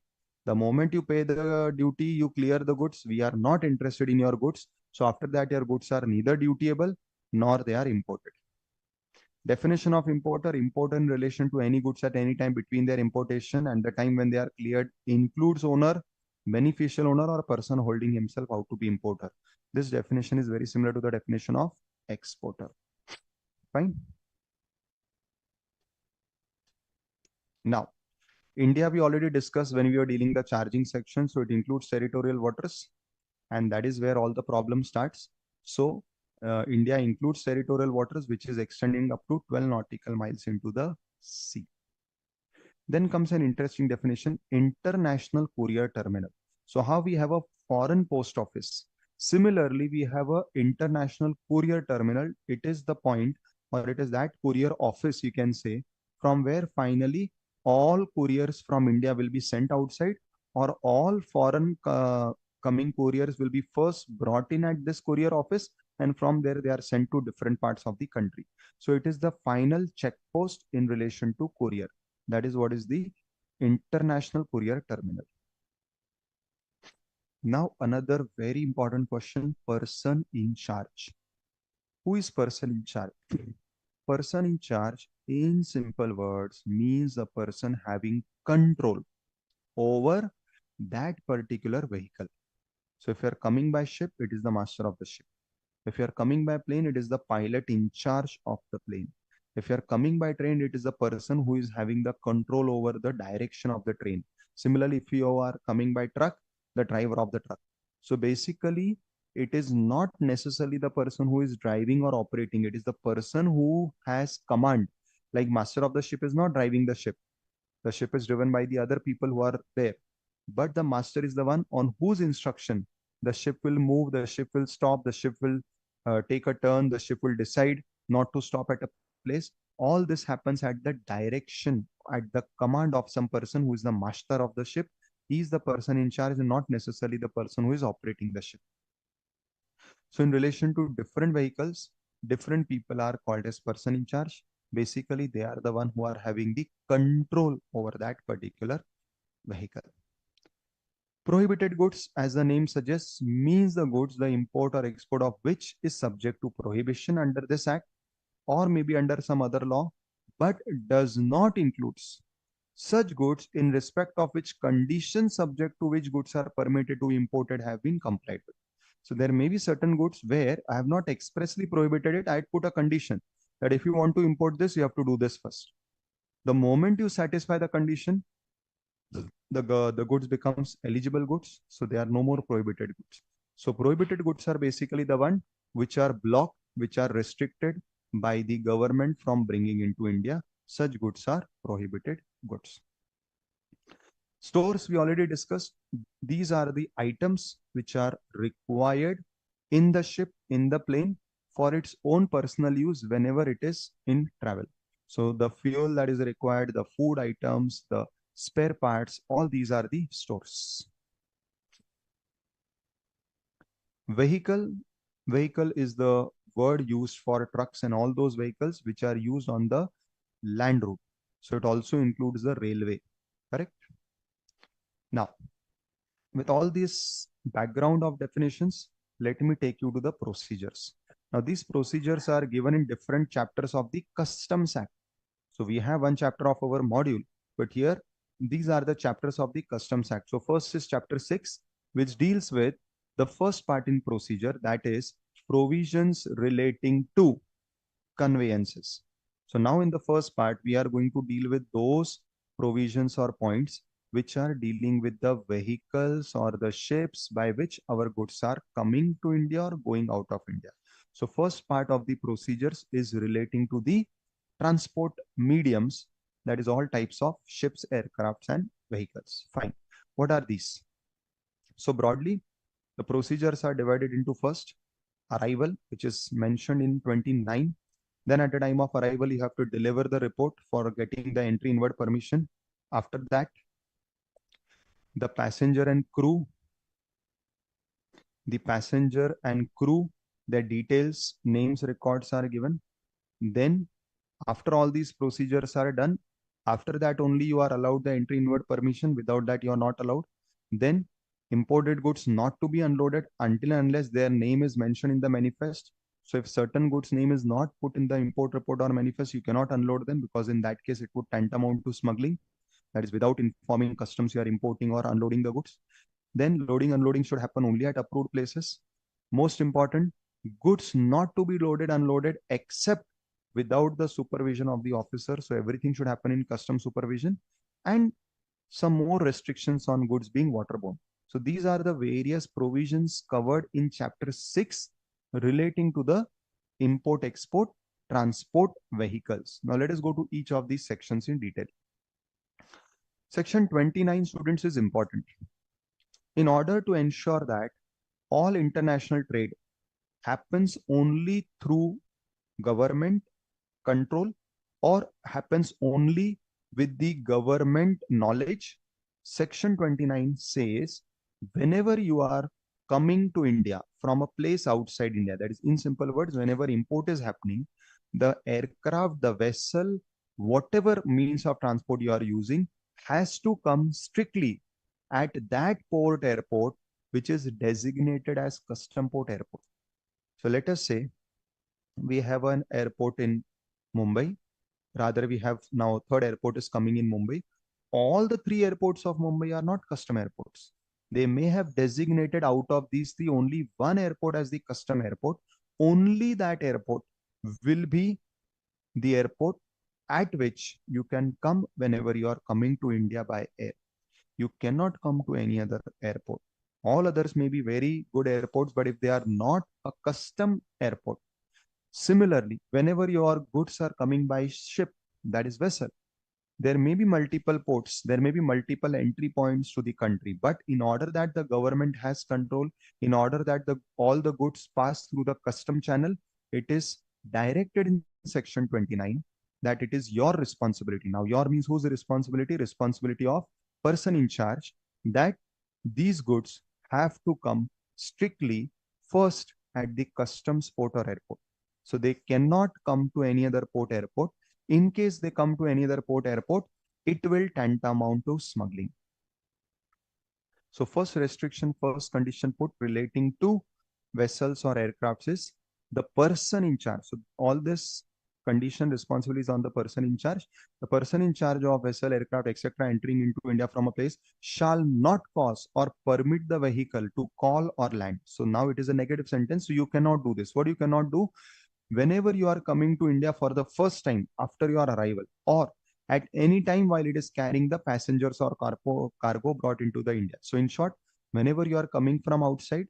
The moment you pay the duty, you clear the goods. We are not interested in your goods. So after that, your goods are neither dutiable nor they are imported. Definition of importer: import in relation to any goods at any time between their importation and the time when they are cleared includes owner, beneficial owner, or person holding himself out to be importer. This definition is very similar to the definition of exporter. Fine. Now, India, we already discussed when we were dealing the charging section. So it includes territorial waters, and that is where all the problem starts. So India includes territorial waters, which is extending up to 12 nautical miles into the sea. Then comes an interesting definition: international courier terminal. So how we have a foreign post office, Similarly, we have a international courier terminal. It is the point, or it is that courier office, you can say, from where finally all couriers from India will be sent outside, or all foreign coming couriers will be first brought in at this courier office, and from there they are sent to different parts of the country. So it is the final check post in relation to courier. That is what is the international courier terminal. Now another very important question, person in charge. Who is person in charge? Person in charge, in simple words, means the person having control over that particular vehicle. So if you are coming by ship, it is the master of the ship. If you are coming by plane, it is the pilot in charge of the plane. If you are coming by train, it is the person who is having the control over the direction of the train. Similarly, if you are coming by truck, the driver of the truck. So basically, it is not necessarily the person who is driving or operating. It is the person who has command. Like master of the ship is not driving the ship. The ship is driven by the other people who are there. But the master is the one on whose instruction the ship will move, the ship will stop, the ship will take a turn, the ship will decide not to stop at a place. All this happens at the direction, at the command of some person who is the master of the ship. He is the person in charge and not necessarily the person who is operating the ship. So in relation to different vehicles, different people are called as person in charge. Basically, they are the one who are having the control over that particular vehicle. Prohibited goods, as the name suggests, means the goods, the import or export of which is subject to prohibition under this act or maybe under some other law, but does not include such goods in respect of which conditions subject to which goods are permitted to be imported have been complied with. So there may be certain goods where I have not expressly prohibited it. I'd put a condition that if you want to import this, you have to do this first. The moment you satisfy the condition, the goods becomes eligible goods. So they are no more prohibited goods. So prohibited goods are basically the one which are blocked, which are restricted by the government from bringing into India. Such goods are prohibited goods. Stores we already discussed. These are the items which are required in the ship, in the plane for its own personal use whenever it is in travel. So the fuel that is required, the food items, the spare parts, all these are the stores. Vehicle is the word used for trucks and all those vehicles which are used on the land route. So it also includes the railway, correct? Now, with all this background of definitions, let me take you to the procedures. Now, these procedures are given in different chapters of the Customs Act. So we have one chapter of our module, but here these are the chapters of the Customs Act. So first is chapter 6, which deals with the first part in procedure, that is provisions relating to conveyances. So now in the first part, we are going to deal with those provisions or points which are dealing with the vehicles or the ships by which our goods are coming to India or going out of India. So first part of the procedures is relating to the transport mediums, that is all types of ships, aircrafts and vehicles. Fine. What are these? So broadly, the procedures are divided into first, arrival, which is mentioned in 29. Then at the time of arrival, you have to deliver the report for getting the entry inward permission. After that, the passenger and crew, their details, names, records are given. Then after all these procedures are done, after that only you are allowed the entry inward permission. Without that, you are not allowed. Then imported goods not to be unloaded until and unless their name is mentioned in the manifest. So if certain goods name is not put in the import report or manifest, you cannot unload them, because in that case, it would tantamount to smuggling. That is, without informing customs, you are importing or unloading the goods. Then loading, unloading should happen only at approved places. Most important, goods not to be loaded, unloaded, except without the supervision of the officer. So everything should happen in custom supervision, and some more restrictions on goods being waterborne. So these are the various provisions covered in chapter 6 relating to the import, export, transport vehicles. Now let us go to each of these sections in detail. Section 29, students, is important. In order to ensure that all international trade happens only through government control or happens only with the government knowledge? Section 29 says whenever you are coming to India from a place outside India, that is in simple words, whenever import is happening, the aircraft, the vessel, whatever means of transport you are using has to come strictly at that port airport which is designated as custom port airport. So let us say we have an airport in Mumbai. Rather, we have now third airport is coming in Mumbai. All the three airports of Mumbai are not custom airports. They may have designated out of these three only one airport as the custom airport. Only that airport will be the airport at which you can come whenever you are coming to India by air. You cannot come to any other airport. All others may be very good airports, but if they are not a custom airport. Similarly, whenever your goods are coming by ship, that is vessel, there may be multiple ports, there may be multiple entry points to the country, but in order that the government has control, in order that all the goods pass through the custom channel, it is directed in section 29 that it is your responsibility. Now, your means whose responsibility? Responsibility of person in charge, that these goods have to come strictly first at the customs port or airport. So they cannot come to any other port airport. In case they come to any other port airport, it will tantamount to smuggling. So first restriction, first condition put relating to vessels or aircrafts is the person in charge. So all this condition responsibility is on the person in charge. The person in charge of vessel, aircraft, etc. entering into India from a place shall not cause or permit the vehicle to call or land. So now it is a negative sentence. So you cannot do this. What you cannot do? Whenever you are coming to India for the first time after your arrival, or at any time while it is carrying the passengers or cargo brought into the India. So in short, whenever you are coming from outside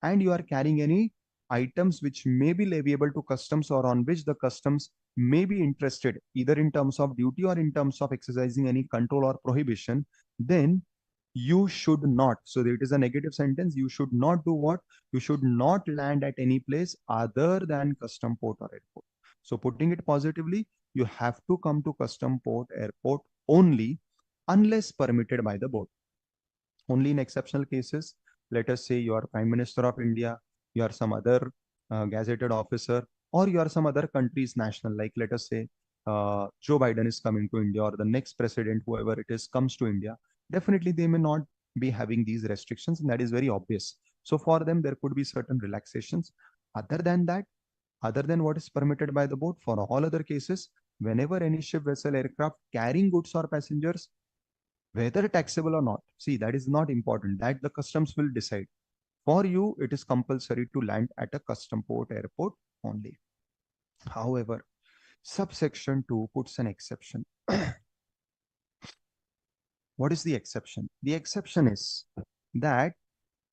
and you are carrying any items which may be leviable to customs or on which the customs may be interested either in terms of duty or in terms of exercising any control or prohibition, then you should not. So it is a negative sentence. You should not do what? You should not land at any place other than custom port or airport. So putting it positively, you have to come to custom port airport only unless permitted by the board. Only in exceptional cases, let us say you are Prime Minister of India, you are some other gazetted officer, or you are some other country's national, like let us say Joe Biden is coming to India, or the next president, whoever it is, comes to India. Definitely they may not be having these restrictions, and that is very obvious. So for them, there could be certain relaxations. Other than that, other than what is permitted by the board, for all other cases, whenever any ship, vessel, aircraft carrying goods or passengers, whether taxable or not, see, that is not important. That the customs will decide. For you, it is compulsory to land at a custom port airport only. However, subsection 2 puts an exception. What is the exception? The exception is that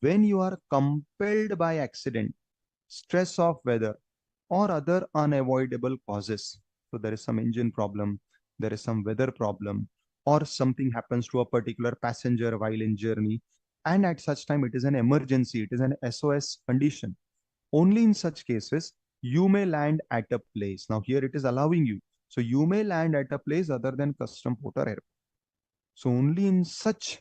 when you are compelled by accident, stress of weather, or other unavoidable causes, so there is some engine problem, there is some weather problem, or something happens to a particular passenger while in journey, and at such time it is an emergency, it is an SOS condition. Only in such cases, you may land at a place. Now here it is allowing you. So you may land at a place other than custom port or airport. So only in such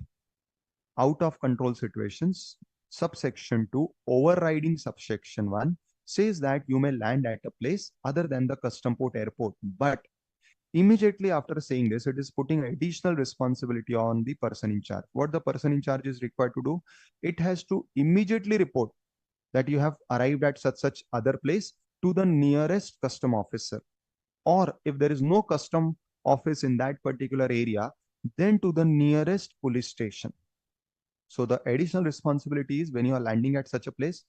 out of control situations, subsection 2 overriding subsection 1 says that you may land at a place other than the custom port airport. But immediately after saying this, it is putting additional responsibility on the person in charge. What the person in charge is required to do? It has to immediately report that you have arrived at such other place to the nearest custom officer. Or if there is no custom office in that particular area, then to the nearest police station. So the additional responsibility is when you are landing at such a place,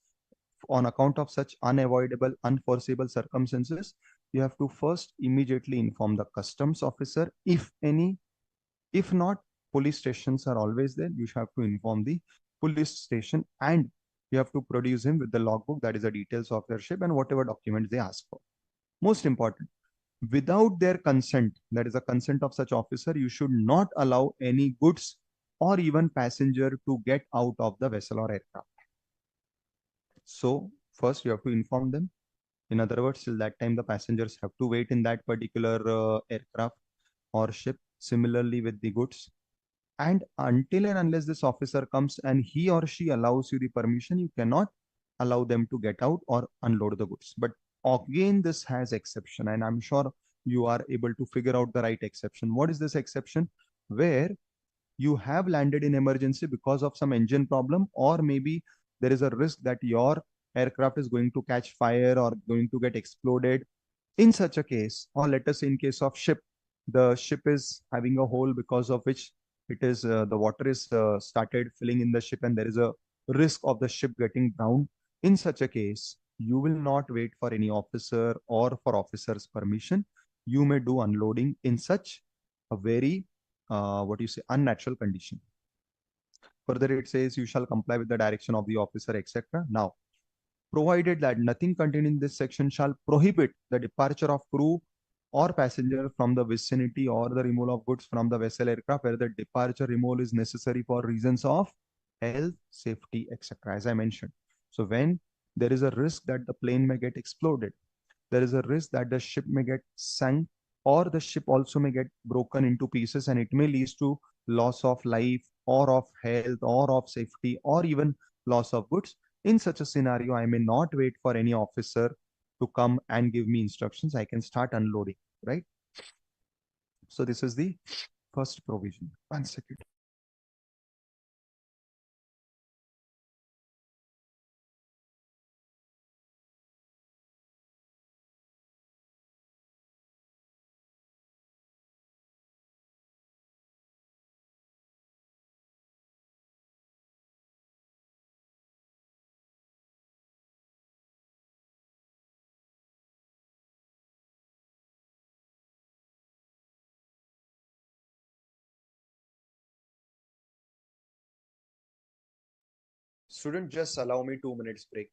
on account of such unavoidable, unforeseeable circumstances, you have to first immediately inform the customs officer, if any. If not, police stations are always there. You have to inform the police station, and you have to produce him with the logbook, that is the details of their ship and whatever documents they ask for. Most important, without their consent, that is the consent of such officer, you should not allow any goods or even passenger to get out of the vessel or aircraft. So first you have to inform them. In other words, till that time, the passengers have to wait in that particular aircraft or ship. Similarly with the goods. And until and unless this officer comes and he or she allows you the permission, you cannot allow them to get out or unload the goods. But again, this has exception, and I'm sure you are able to figure out the right exception. What is this exception? Where you have landed in emergency because of some engine problem, or maybe there is a risk that your aircraft is going to catch fire or going to get exploded. In such a case, or let us say in case of ship, the ship is having a hole because of which it is the water is started filling in the ship and there is a risk of the ship getting drowned. In such a case, you will not wait for any officer or for officer's permission. You may do unloading in such a very what you say unnatural condition. Further, it says you shall comply with the direction of the officer, etc. Now, provided that nothing contained in this section shall prohibit the departure of crew or passenger from the vicinity or the removal of goods from the vessel aircraft where the departure removal is necessary for reasons of health, safety, etc. As I mentioned. So when there is a risk that the plane may get exploded, there is a risk that the ship may get sunk or the ship also may get broken into pieces and it may lead to loss of life or of health or of safety or even loss of goods. In such a scenario, I may not wait for any officer to come and give me instructions. I can start unloading, right? So this is the first provision. One second. Student, just allow me 2 minutes break.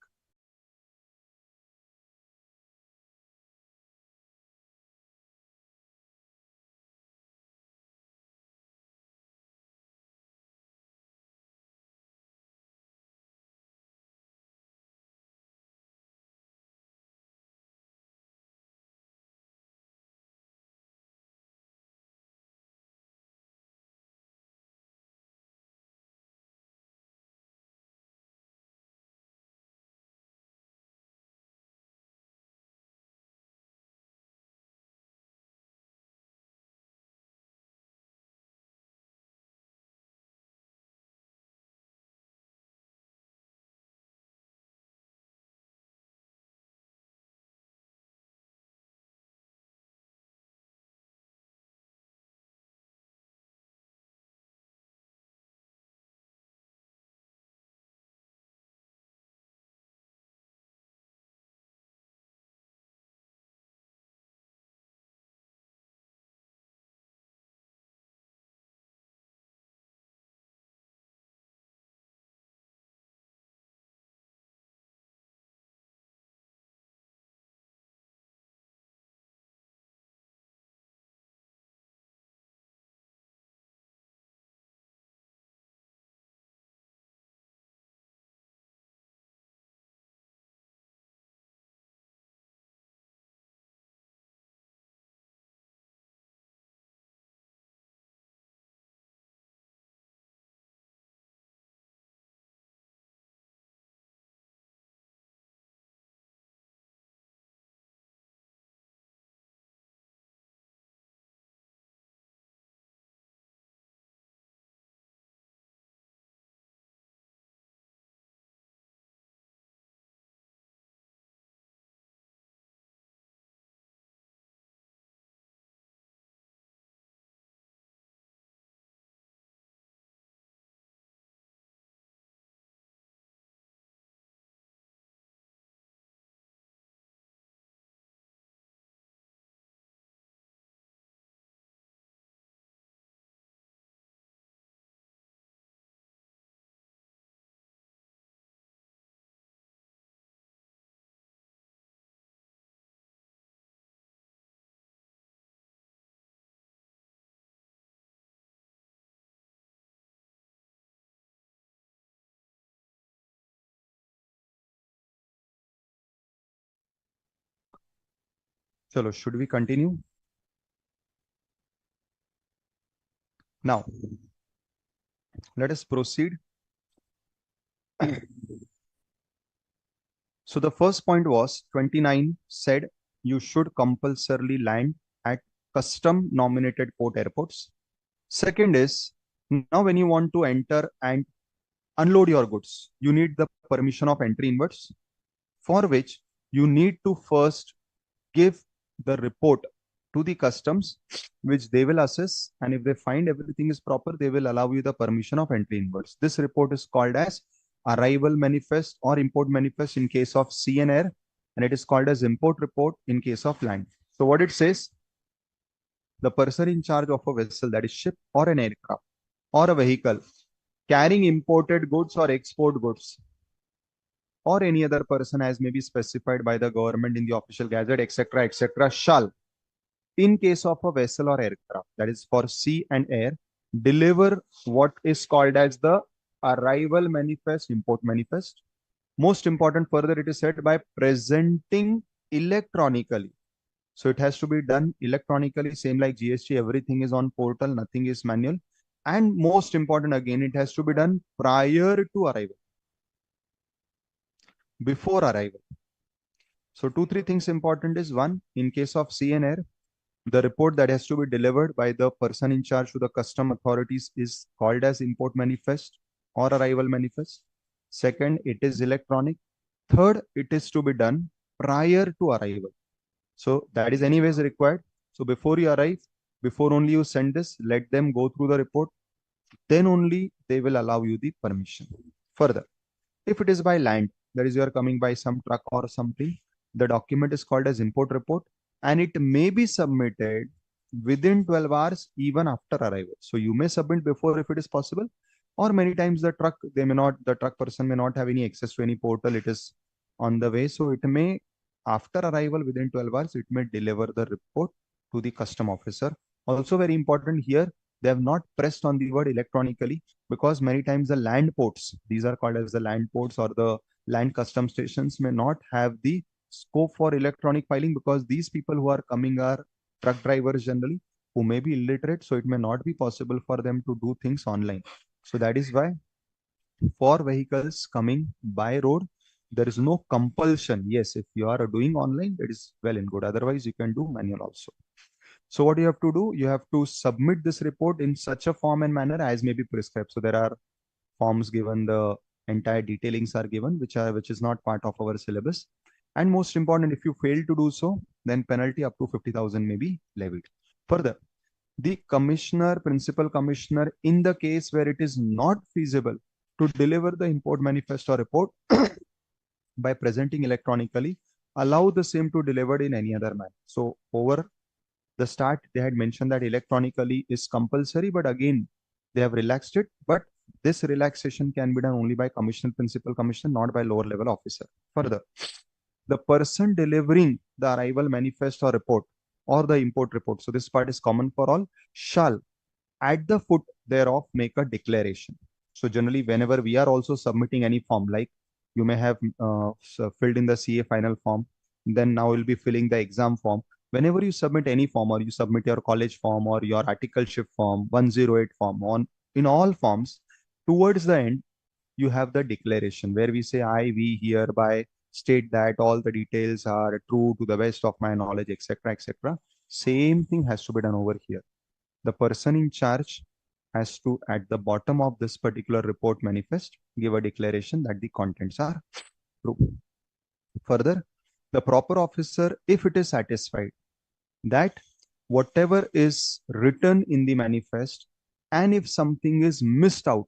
Chalo, should we continue? Now, let us proceed. So the first point was 29 said you should compulsorily land at custom nominated port airports. Second is, now when you want to enter and unload your goods, you need the permission of entry inwards, for which you need to first give the report to the customs, which they will assess. And if they find everything is proper, they will allow you the permission of entry inwards. This report is called as arrival manifest or import manifest in case of sea and air, and it is called as import report in case of land. So what it says, the person in charge of a vessel, that is ship or an aircraft or a vehicle carrying imported goods or export goods, or any other person as may be specified by the government in the official gazette, etc., shall, in case of a vessel or aircraft, that is for sea and air, deliver what is called as the arrival manifest, import manifest. Most important, further it is said, by presenting electronically. So it has to be done electronically, same like GST, everything is on portal, nothing is manual. And most important again, it has to be done prior to arrival, before arrival. So 2-3 things important is, one, in case of sea and air, the report that has to be delivered by the person in charge to the custom authorities is called as import manifest or arrival manifest. Second, it is electronic. Third, it is to be done prior to arrival. So that is anyways required. So before you arrive, before only you send this, let them go through the report. Then only they will allow you the permission. Further, if it is by land, that is you are coming by some truck or something, the document is called as import report, and it may be submitted within 12 hours even after arrival. So you may submit before if it is possible, or many times the truck person may not have any access to any portal, it is on the way. So it may, after arrival within 12 hours, it may deliver the report to the custom officer. Also very important here, they have not pressed on the word electronically, because many times the land ports, these are called as the land ports or the land custom stations, may not have the scope for electronic filing, because these people who are coming are truck drivers generally, who may be illiterate. So it may not be possible for them to do things online. So that is why for vehicles coming by road, there is no compulsion. Yes, if you are doing online, it is well and good. Otherwise, you can do manual also. So what you have to do, you have to submit this report in such a form and manner as may be prescribed. So there are forms given, the entire detailings are given, which is not part of our syllabus. And most important, if you fail to do so, then penalty up to 50,000 may be levied. Further, the commissioner, principal commissioner, in the case where it is not feasible to deliver the import manifest or report by presenting electronically, allow the same to delivered in any other manner. So over the start, they had mentioned that electronically is compulsory, but again, they have relaxed it. But this relaxation can be done only by commissioner, principal commissioner, not by lower level officer. Further, the person delivering the arrival manifest or report or the import report, so this part is common for all, shall at the foot thereof make a declaration. So generally, whenever we are also submitting any form, like you may have filled in the CA final form, then now you'll be filling the exam form. Whenever you submit any form, or you submit your college form or your articleship form, 108 form, in all forms, towards the end, you have the declaration where we say, we hereby state that all the details are true to the best of my knowledge, etc. Same thing has to be done over here. The person in charge has to, at the bottom of this particular report manifest, give a declaration that the contents are true. Further, the proper officer, if it is satisfied that whatever is written in the manifest, and if something is missed out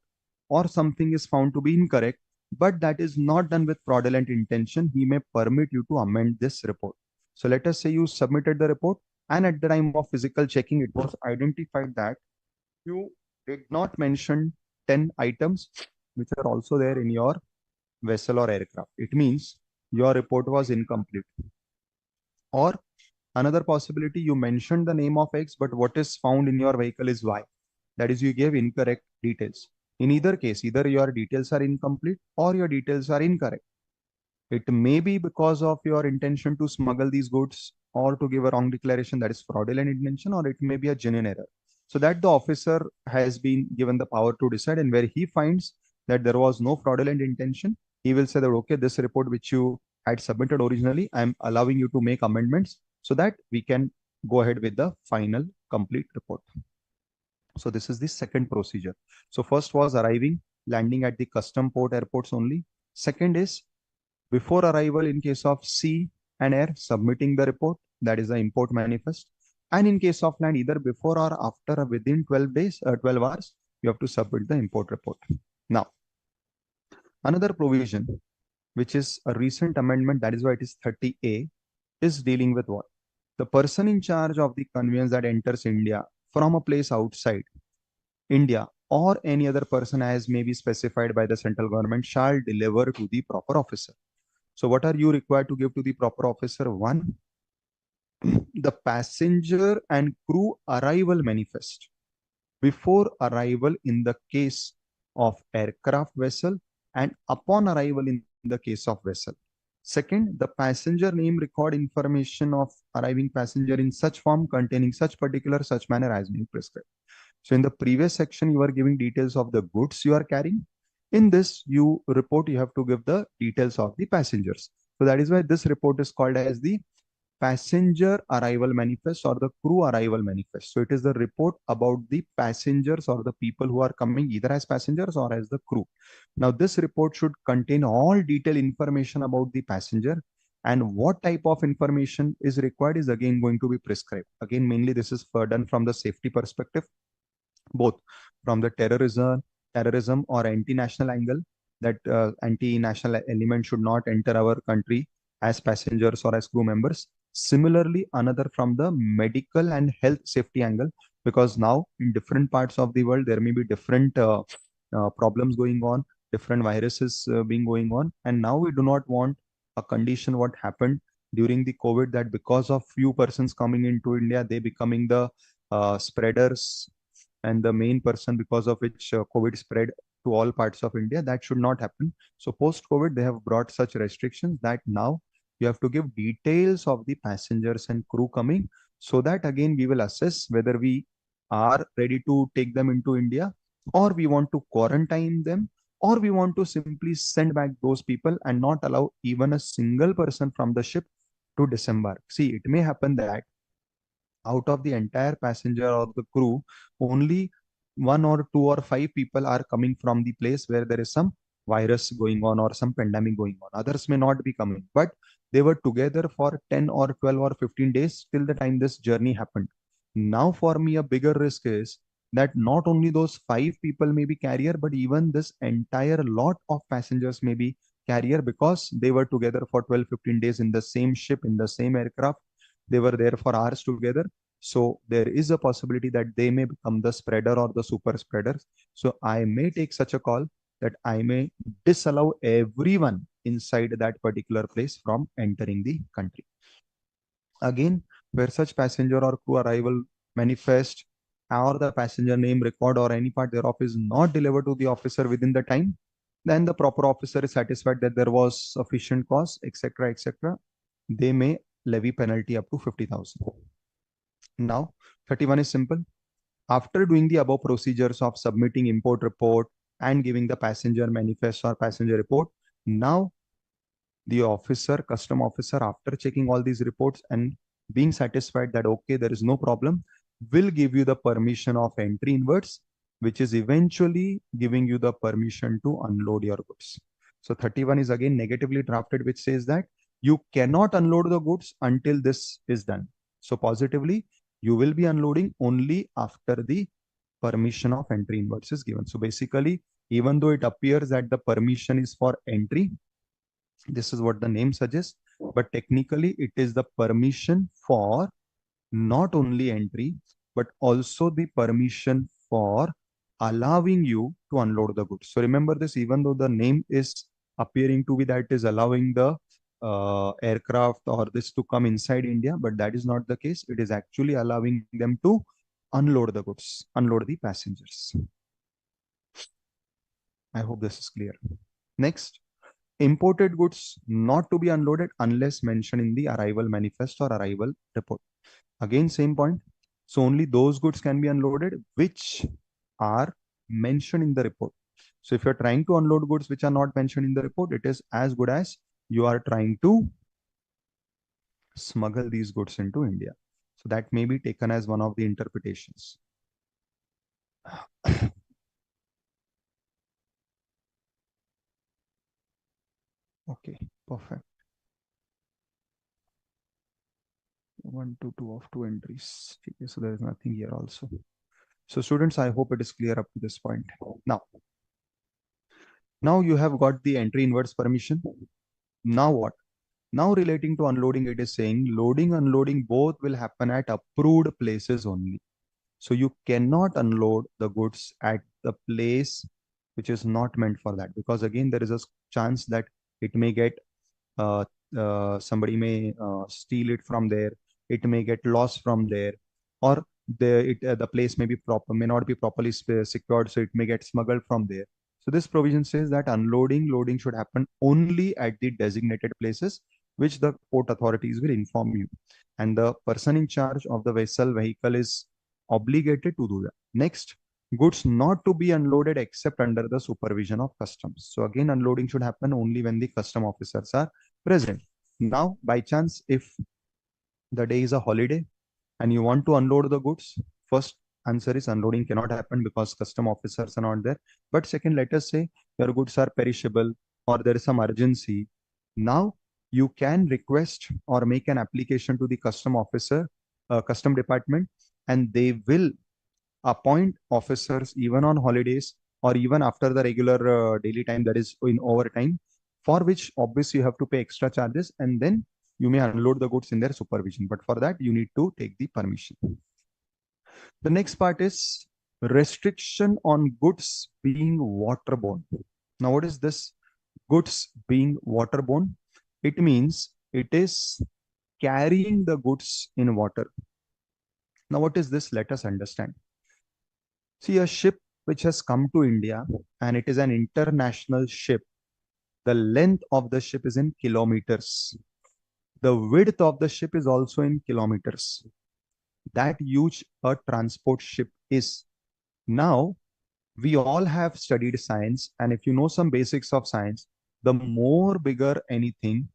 or something is found to be incorrect, but that is not done with fraudulent intention, he may permit you to amend this report. So let us say you submitted the report, and at the time of physical checking, it was identified that you did not mention 10 items which are also there in your vessel or aircraft. It means your report was incomplete. Or another possibility, you mentioned the name of X, but what is found in your vehicle is Y. That is, you gave incorrect details. In either case, either your details are incomplete or your details are incorrect. It may be because of your intention to smuggle these goods, or to give a wrong declaration, that is fraudulent intention, or it may be a genuine error. So that the officer has been given the power to decide, and where he finds that there was no fraudulent intention, he will say that, okay, this report which you had submitted originally, I'm allowing you to make amendments so that we can go ahead with the final complete report. So this is the second procedure. So first was arriving, landing at the custom port airports only. Second is before arrival in case of sea and air, submitting the report, that is the import manifest. And in case of land, either before or after or within 12 days, 12 hours, you have to submit the import report. Now, another provision, which is a recent amendment, that is why it is 30A, is dealing with what? The person in charge of the conveyance that enters India from a place outside India or any other person as may be specified by the central government shall deliver to the proper officer. So what are you required to give to the proper officer? One, the passenger and crew arrival manifest before arrival in the case of aircraft vessel and upon arrival in the case of vessel. Second, the passenger name record information of arriving passenger in such form containing such particular such manner as being prescribed. So in the previous section, you are giving details of the goods you are carrying. In this report, you have to give the details of the passengers. So that is why this report is called as the passenger arrival manifest or the crew arrival manifest. So it is the report about the passengers or the people who are coming either as passengers or as the crew. Now this report should contain all detailed information about the passenger, and what type of information is required is again going to be prescribed. Again, mainly this is done from the safety perspective, both from the terrorism or anti-national angle, that anti-national element should not enter our country as passengers or as crew members. Similarly, another from the medical and health safety angle, because now in different parts of the world, there may be different problems going on, different viruses being going on. And now we do not want a condition what happened during the COVID, that because of few persons coming into India, they becoming the spreaders and the main person because of which COVID spread to all parts of India. That should not happen. So post-COVID, they have brought such restrictions that now you have to give details of the passengers and crew coming, so that again we will assess whether we are ready to take them into India, or we want to quarantine them, or we want to simply send back those people and not allow even a single person from the ship to disembark. See, it may happen that out of the entire passenger or the crew, only one or two or five people are coming from the place where there is some virus going on or some pandemic going on. Others may not be coming, but they were together for 10 or 12 or 15 days till the time this journey happened. Now, for me, a bigger risk is that not only those five people may be carrier, but even this entire lot of passengers may be carrier, because they were together for 12-15 days in the same ship, in the same aircraft. They were there for hours together. So there is a possibility that they may become the spreader or the super spreaders. So I may take such a call that I may disallow everyone inside that particular place from entering the country. Again, where such passenger or crew arrival manifest or the passenger name record or any part thereof is not delivered to the officer within the time, then the proper officer is satisfied that there was sufficient cause, etc., etc. They may levy penalty up to 50,000. Now, 31 is simple. After doing the above procedures of submitting import report and giving the passenger manifest or passenger report, now the officer, custom officer, after checking all these reports and being satisfied that, okay, there is no problem, will give you the permission of entry inwards, which is eventually giving you the permission to unload your goods. So 31 is again negatively drafted, which says that you cannot unload the goods until this is done. So positively, you will be unloading only after the permission of entry inwards is given. So basically, even though it appears that the permission is for entry, this is what the name suggests, but technically it is the permission for not only entry, but also the permission for allowing you to unload the goods. So remember this, even though the name is appearing to be that it is allowing the aircraft or this to come inside India, but that is not the case. It is actually allowing them to unload the goods, unload the passengers. I hope this is clear. Next, Imported goods not to be unloaded unless mentioned in the arrival manifest or arrival report. Again, same point. So only those goods can be unloaded which are mentioned in the report. So if you're trying to unload goods which are not mentioned in the report, it is as good as you are trying to smuggle these goods into India. So that may be taken as one of the interpretations. Okay, perfect. 1 to 2 of 2 entries. Okay, so there is nothing here also. So students, I hope it is clear up to this point. Now you have got the entry inverse permission. Now what? Now relating to unloading, it is saying loading, unloading both will happen at approved places only. So you cannot unload the goods at the place which is not meant for that, because again, there is a chance that it may get uh, somebody may steal it from there. It may get lost from there, or the place may not be properly secured, so it may get smuggled from there. So this provision says that loading should happen only at the designated places, which the port authorities will inform you, and the person in charge of the vehicle is obligated to do that. Next, goods not to be unloaded except under the supervision of customs. So again, unloading should happen only when the custom officers are present. Now, by chance, if the day is a holiday and you want to unload the goods, first answer is unloading cannot happen because custom officers are not there. But second, let us say your goods are perishable or there is some urgency. Now you can request or make an application to the custom officer, custom department, and they will appoint officers even on holidays or even after the regular daily time, that is in overtime, for which obviously you have to pay extra charges, and then you may unload the goods in their supervision. But for that, you need to take the permission. The next part is restriction on goods being waterborne. Now, what is this goods being waterborne? It means it is carrying the goods in water. Now, what is this? Let us understand. See, a ship which has come to India and it is an international ship, the length of the ship is in kilometers. The width of the ship is also in kilometers. That huge a transport ship is. Now, we all have studied science, and if you know some basics of science, the more bigger anything,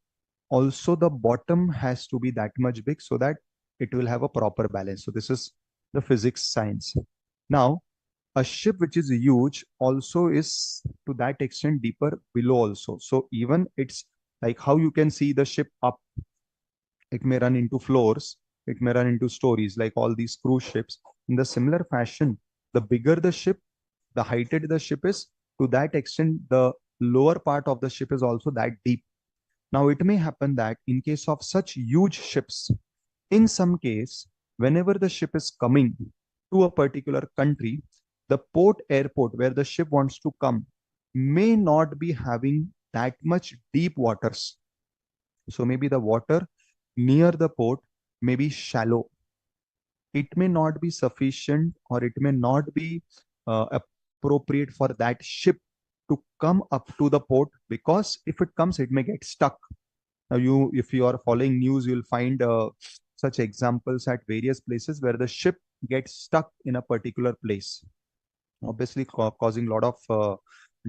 also the bottom has to be that much big so that it will have a proper balance. So this is the physics science. Now, a ship which is huge also is to that extent deeper below also. So even it's like how you can see the ship up, it may run into floors, it may run into stories like all these cruise ships. In the similar fashion, the bigger the ship, the heighted the ship is, to that extent, the lower part of the ship is also that deep. Now, it may happen that in case of such huge ships, in some case, whenever the ship is coming to a particular country, the airport where the ship wants to come may not be having that much deep waters. So maybe the water near the port may be shallow. It may not be sufficient or it may not be appropriate for that ship to come up to the port, because if it comes, it may get stuck. Now, if you are following news, you'll find such examples at various places where the ship gets stuck in a particular place, obviously causing a lot of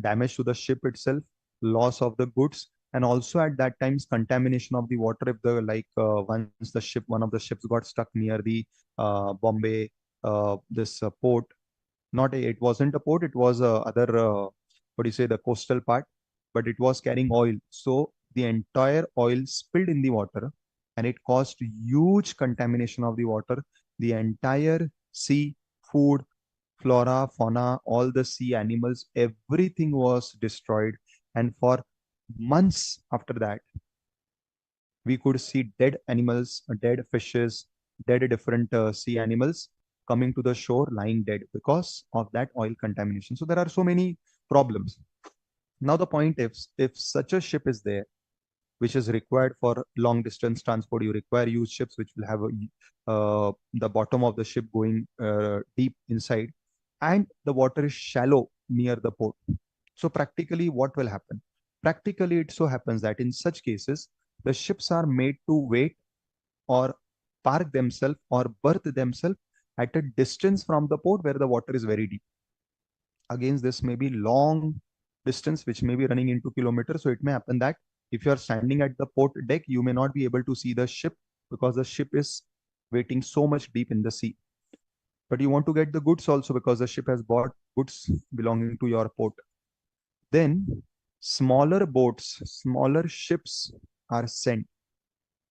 damage to the ship itself, loss of the goods, and also at that times contamination of the water. If the once one of the ships got stuck near the Bombay this port, it wasn't a port, it was other what do you say, the coastal part, but it was carrying oil. So the entire oil spilled in the water and it caused huge contamination of the water. The entire sea, food, flora, fauna, all the sea animals, everything was destroyed. And for months after that, we could see dead animals, dead fishes, dead different sea animals coming to the shore, lying dead because of that oil contamination. So there are so many problems. Now the point is, if such a ship is there, which is required for long distance transport, you require huge ships which will have the bottom of the ship going deep inside, and the water is shallow near the port. So practically what will happen? Practically, it so happens that in such cases, the ships are made to wait or park themselves or berth themselves at a distance from the port where the water is very deep. Against this may be long distance, which may be running into kilometers. So it may happen that if you are standing at the port deck, you may not be able to see the ship because the ship is waiting so much deep in the sea. But you want to get the goods also because the ship has bought goods belonging to your port. Then smaller boats, smaller ships are sent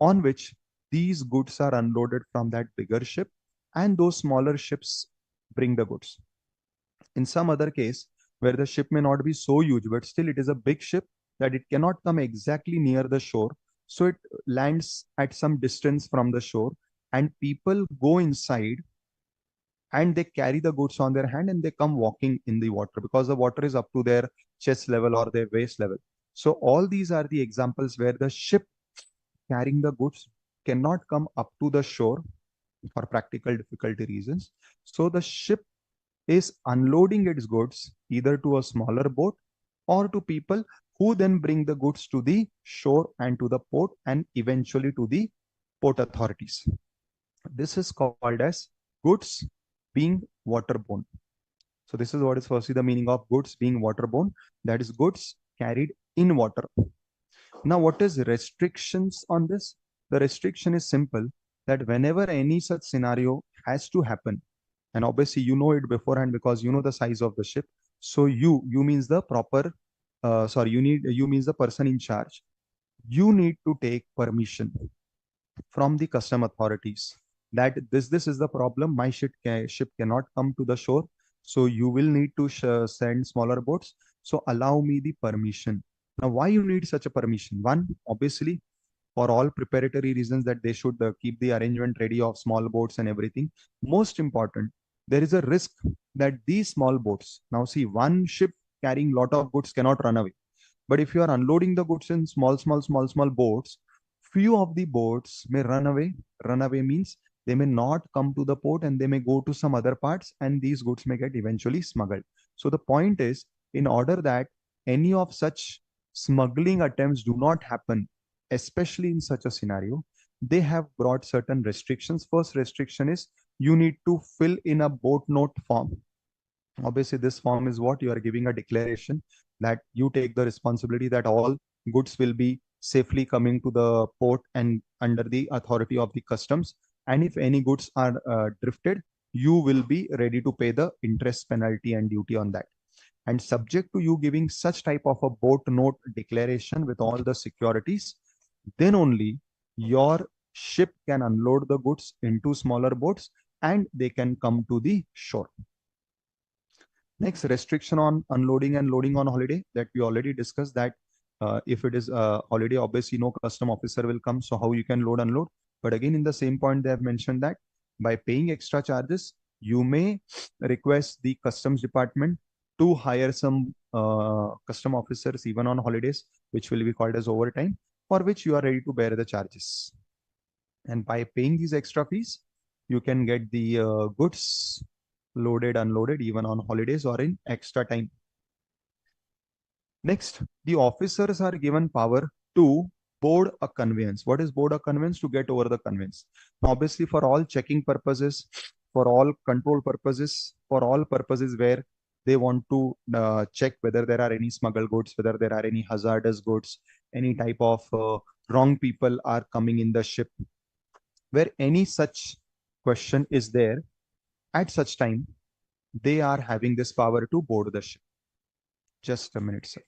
on which these goods are unloaded from that bigger ship, and those smaller ships bring the goods. In some other case, where the ship may not be so huge, but still it is a big ship that it cannot come exactly near the shore. So it lands at some distance from the shore, and people go inside and they carry the goods on their hand and they come walking in the water because the water is up to their chest level or their waist level. So all these are the examples where the ship carrying the goods cannot come up to the shore for practical difficulty reasons. So the ship is unloading its goods either to a smaller boat or to people who then bring the goods to the shore and to the port and eventually to the port authorities. This is called as goods being waterborne. So this is what is firstly the meaning of goods being waterborne. That is goods carried in water. Now, what is restrictions on this? The restriction is simple, that whenever any such scenario has to happen, and obviously you know it beforehand because you know the size of the ship. So you means the proper, you means the person in charge. You need to take permission from the custom authorities that this is the problem. My ship cannot come to the shore, so you will need to send smaller boats. So allow me the permission. Now, why you need such a permission? One, obviously, for all preparatory reasons that they should keep the arrangement ready of small boats and everything. Most important, there is a risk that these small boats, now see, one ship carrying lot of goods cannot run away. But if you are unloading the goods in small boats, few of the boats may run away. Run away means they may not come to the port and they may go to some other parts and these goods may get eventually smuggled. So the point is, in order that any of such smuggling attempts do not happen, especially in such a scenario, they have brought certain restrictions. First restriction is you need to fill in a boat note form. Obviously, this form is what you are giving a declaration that you take the responsibility that all goods will be safely coming to the port and under the authority of the customs. And if any goods are drifted, you will be ready to pay the interest, penalty, and duty on that. And subject to you giving such type of a boat note declaration with all the securities, then only your ship can unload the goods into smaller boats and they can come to the shore. Next, restriction on unloading and loading on holiday, that we already discussed, that if it is a holiday, obviously no custom officer will come. So how you can load, unload? But again, in the same point, they have mentioned that by paying extra charges, you may request the customs department to hire some custom officers even on holidays, which will be called as overtime, for which you are ready to bear the charges. And by paying these extra fees, you can get the goods loaded, unloaded, even on holidays or in extra time. Next, the officers are given power to board a conveyance. What is board a conveyance? To get over the conveyance. Now, obviously, for all checking purposes, for all control purposes, for all purposes where they want to check whether there are any smuggled goods, whether there are any hazardous goods, any type of wrong people are coming in the ship, where any such question is there, at such time, they are having this power to board the ship. Just a minute, sir.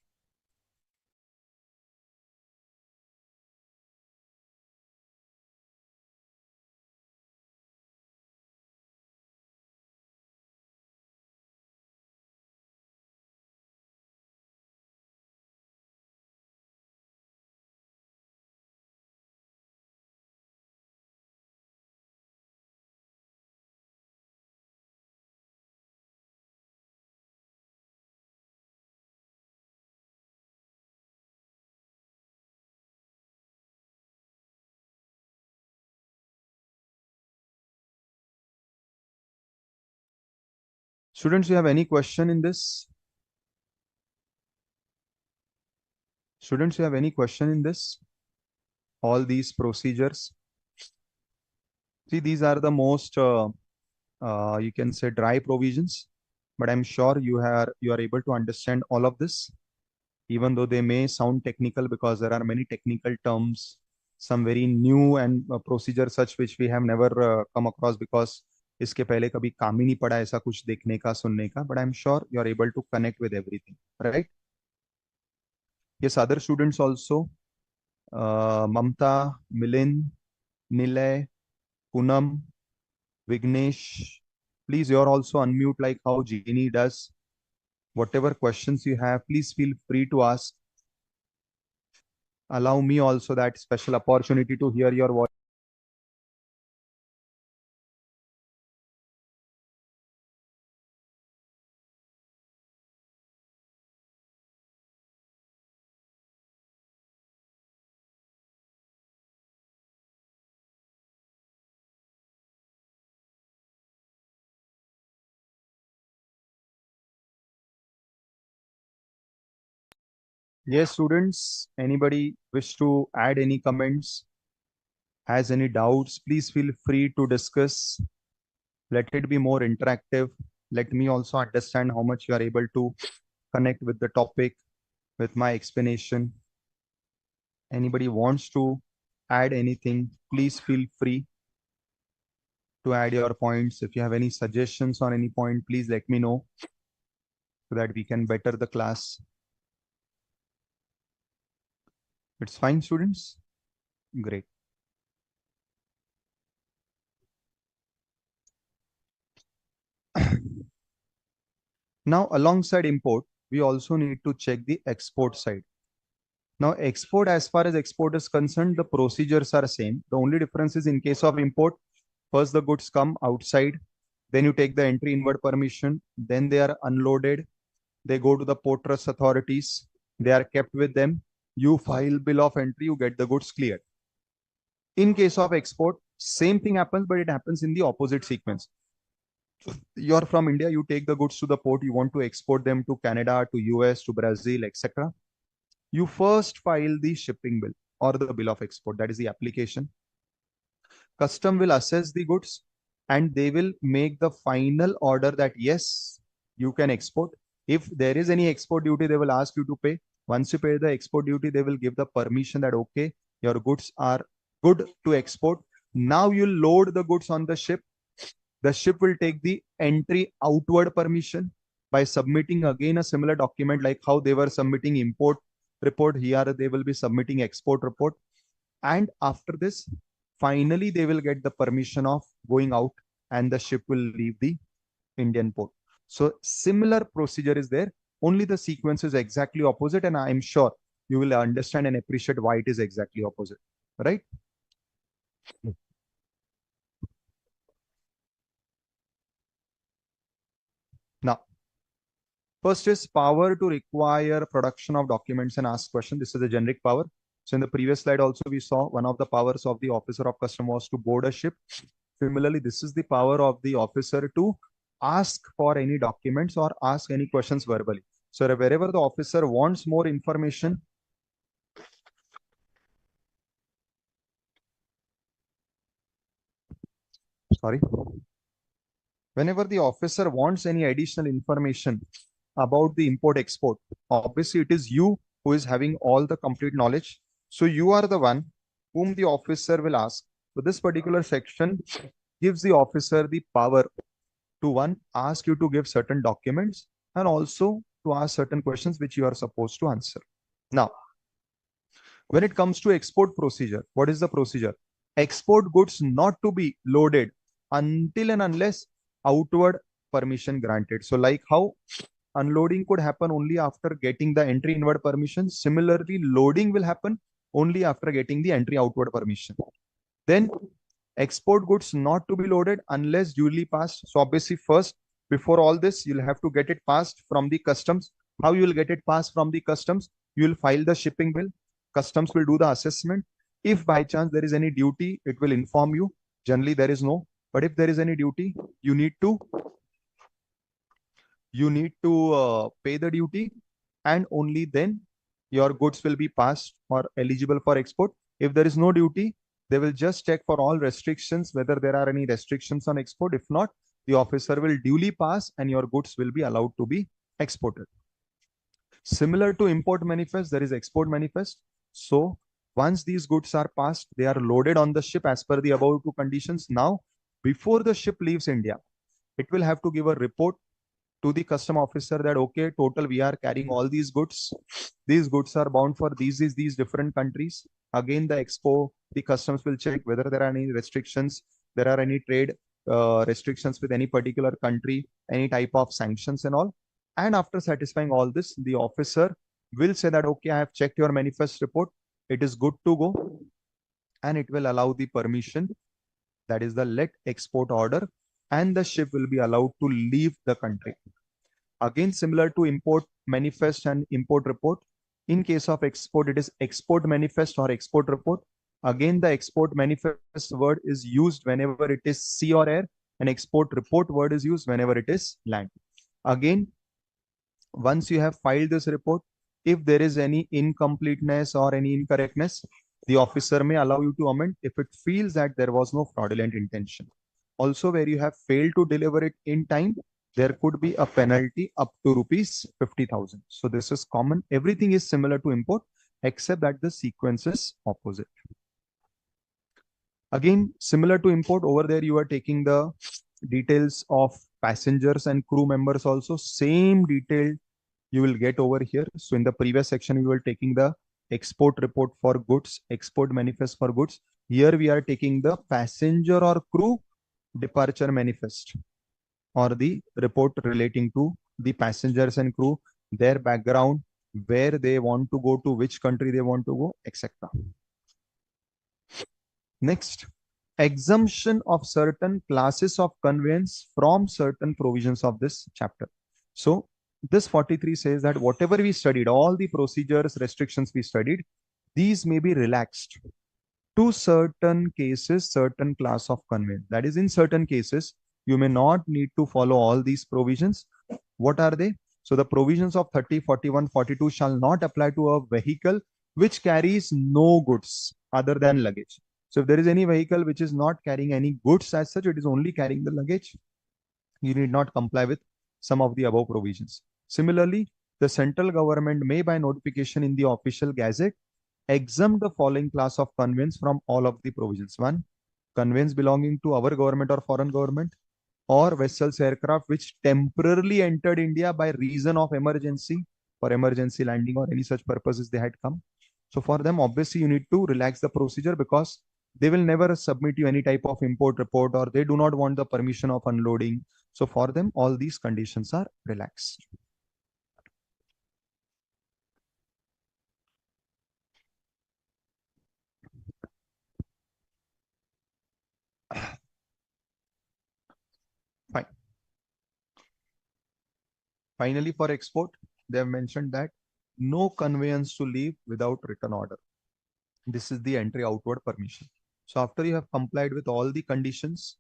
Students, you have any question in this? Students, you have any question in this? All these procedures. See, these are the most, you can say, dry provisions, but I'm sure you are able to understand all of this, even though they may sound technical because there are many technical terms, some very new and procedures such which we have never come across because इसके पहले कभी काम ही नहीं पड़ा ऐसा कुछ देखने का सुनने का, but I'm sure you are able to connect with everything, right? Yes, other students also, Mamta, Milind, Nilay, Punam, Vignesh, please you're also unmute like how Jeannie does. Whatever questions you have, please feel free to ask. Allow me also that special opportunity to hear your voice. Yes, students, anybody wish to add any comments, has any doubts, please feel free to discuss. Let it be more interactive. Let me also understand how much you are able to connect with the topic, with my explanation. Anybody wants to add anything, please feel free to add your points. If you have any suggestions on any point, please let me know so that we can better the class. It's fine, students? Great. Now, alongside import, we also need to check the export side. Now, export, as far as export is concerned, the procedures are same. The only difference is in case of import, first the goods come outside, then you take the entry inward permission, then they are unloaded, they go to the port trust authorities, they are kept with them, you file bill of entry, you get the goods cleared. In case of export, same thing happens, but it happens in the opposite sequence. You're from India, you take the goods to the port, you want to export them to Canada, to US, to Brazil, etc. You first file the shipping bill or the bill of export, that is the application. Custom will assess the goods and they will make the final order that yes, you can export. If there is any export duty, they will ask you to pay. Once you pay the export duty, they will give the permission that okay, your goods are good to export. Now you load the goods on the ship. The ship will take the entry outward permission by submitting again a similar document like how they were submitting import report. Here they will be submitting export report. And after this, finally, they will get the permission of going out and the ship will leave the Indian port. So similar procedure is there. Only the sequence is exactly opposite. And I'm sure you will understand and appreciate why it is exactly opposite, right? Now, first is power to require production of documents and ask questions. This is a generic power. So in the previous slide also we saw one of the powers of the officer of custom was to board a ship. Similarly, this is the power of the officer to ask for any documents or ask any questions verbally. So wherever the officer wants more information, sorry, whenever the officer wants any additional information about the import export, obviously it is you who is having all the complete knowledge. So you are the one whom the officer will ask. So this particular section gives the officer the power to one, ask you to give certain documents and also to ask certain questions which you are supposed to answer. Now, when it comes to export procedure, what is the procedure? Export goods not to be loaded until and unless outward permission granted. So like how unloading could happen only after getting the entry inward permission, similarly loading will happen only after getting the entry outward permission. Then export goods not to be loaded unless duly passed. So obviously first, before all this, you'll have to get it passed from the customs. How you will get it passed from the customs? You will file the shipping bill. Customs will do the assessment. If by chance there is any duty, it will inform you. Generally, there is no. But if there is any duty, you need to pay the duty, and only then your goods will be passed or eligible for export. If there is no duty, they will just check for all restrictions, whether there are any restrictions on export. If not, the officer will duly pass and your goods will be allowed to be exported. Similar to import manifest, there is export manifest. So once these goods are passed, they are loaded on the ship as per the above two conditions. Now, before the ship leaves India, it will have to give a report to the custom officer that, okay, total we are carrying all these goods. These goods are bound for these different countries. Again, the customs will check whether there are any restrictions, there are any trade restrictions with any particular country, any type of sanctions and all. And after satisfying all this, the officer will say that, okay, I have checked your manifest report. It is good to go. And it will allow the permission, that is the let export order, and the ship will be allowed to leave the country. Again, similar to import manifest and import report. In case of export, it is export manifest or export report. Again, the export manifest word is used whenever it is sea or air, and export report word is used whenever it is land. Again, once you have filed this report, if there is any incompleteness or any incorrectness, the officer may allow you to amend if it feels that there was no fraudulent intention. Also, where you have failed to deliver it in time, there could be a penalty up to rupees 50,000. So this is common. Everything is similar to import, except that the sequence is opposite. Again, similar to import, over there you are taking the details of passengers and crew members also. Same detail you will get over here. So in the previous section, we were taking the export report for goods, export manifest for goods. Here we are taking the passenger or crew departure manifest, or the report relating to the passengers and crew, their background, where they want to go to, which country they want to go, etc. Next, exemption of certain classes of conveyance from certain provisions of this chapter. So this 43 says that whatever we studied, all the procedures, restrictions we studied, these may be relaxed to certain cases, certain class of conveyance. That is, in certain cases, you may not need to follow all these provisions. What are they? So the provisions of 30, 41, 42 shall not apply to a vehicle which carries no goods other than luggage. So if there is any vehicle which is not carrying any goods as such, it is only carrying the luggage, you need not comply with some of the above provisions. Similarly, the central government may, by notification in the official gazette, exempt the following class of conveyance from all of the provisions. One, conveyance belonging to our government or foreign government, or vessels, aircraft which temporarily entered India by reason of emergency, for emergency landing or any such purposes they had come. So for them, obviously, you need to relax the procedure, because they will never submit you any type of import report, or they do not want the permission of unloading. So for them, all these conditions are relaxed. Fine. Finally, for export, they have mentioned that no conveyance to leave without written order. This is the entry outward permission. So after you have complied with all the conditions,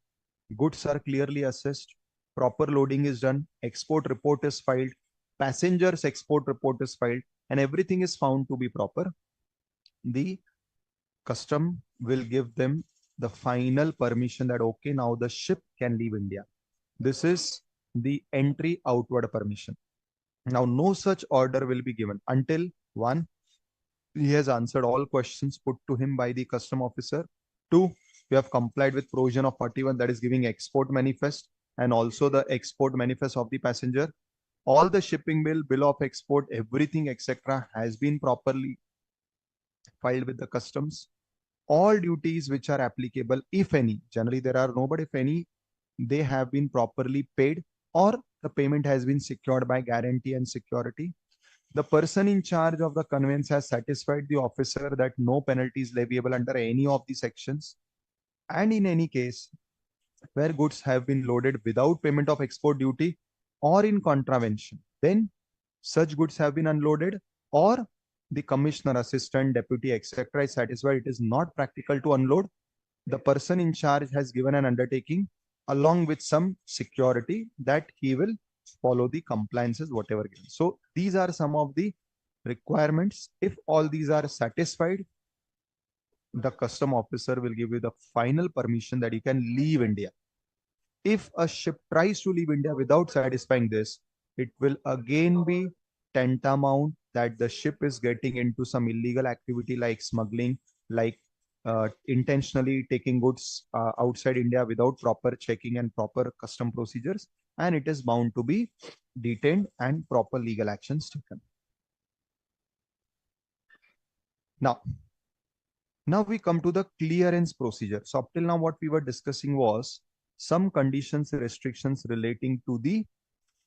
goods are clearly assessed, proper loading is done, export report is filed, passengers export report is filed, and everything is found to be proper, the custom will give them the final permission that, okay, now the ship can leave India. This is the entry outward permission. Now, no such order will be given until one, he has answered all questions put to him by the custom officer. Two, you have complied with provision of 41, that is giving export manifest, and also the export manifest of the passenger. All the shipping bill of export, everything, etc., has been properly filed with the customs. All duties which are applicable, if any, generally there are no, but if any, they have been properly paid, or the payment has been secured by guarantee and security. The person in charge of the conveyance has satisfied the officer that no penalty is leviable under any of the sections. And in any case where goods have been loaded without payment of export duty or in contravention, then such goods have been unloaded, or the commissioner, assistant, deputy, etc. is satisfied it is not practical to unload, the person in charge has given an undertaking along with some security that he will follow the compliances, whatever given. So these are some of the requirements. If all these are satisfied, the custom officer will give you the final permission that you can leave India. If a ship tries to leave India without satisfying this, it will again be tantamount that the ship is getting into some illegal activity like smuggling, like intentionally taking goods outside India without proper checking and proper custom procedures, and it is bound to be detained and proper legal actions taken. Now we come to the clearance procedure. So up till now, what we were discussing was some conditions, restrictions relating to the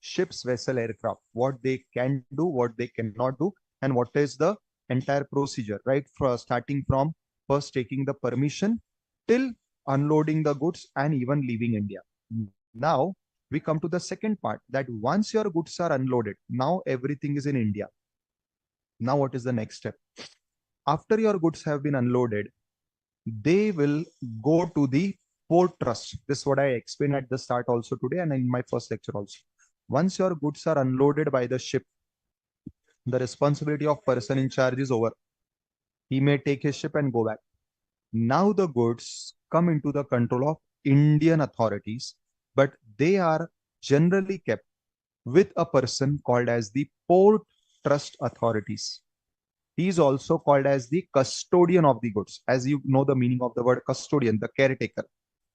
ship's vessel aircraft, what they can do, what they cannot do, and what is the entire procedure, right? Starting from first taking the permission till unloading the goods and even leaving India. Now we come to the second part, that once your goods are unloaded, now everything is in India. Now what is the next step? After your goods have been unloaded, they will go to the port trust. This is what I explained at the start also today and in my first lecture also. Once your goods are unloaded by the ship, the responsibility of person in charge is over. He may take his ship and go back. Now the goods come into the control of Indian authorities, but they are generally kept with a person called as the port trust authorities. He is also called as the custodian of the goods. As you know the meaning of the word custodian, the caretaker.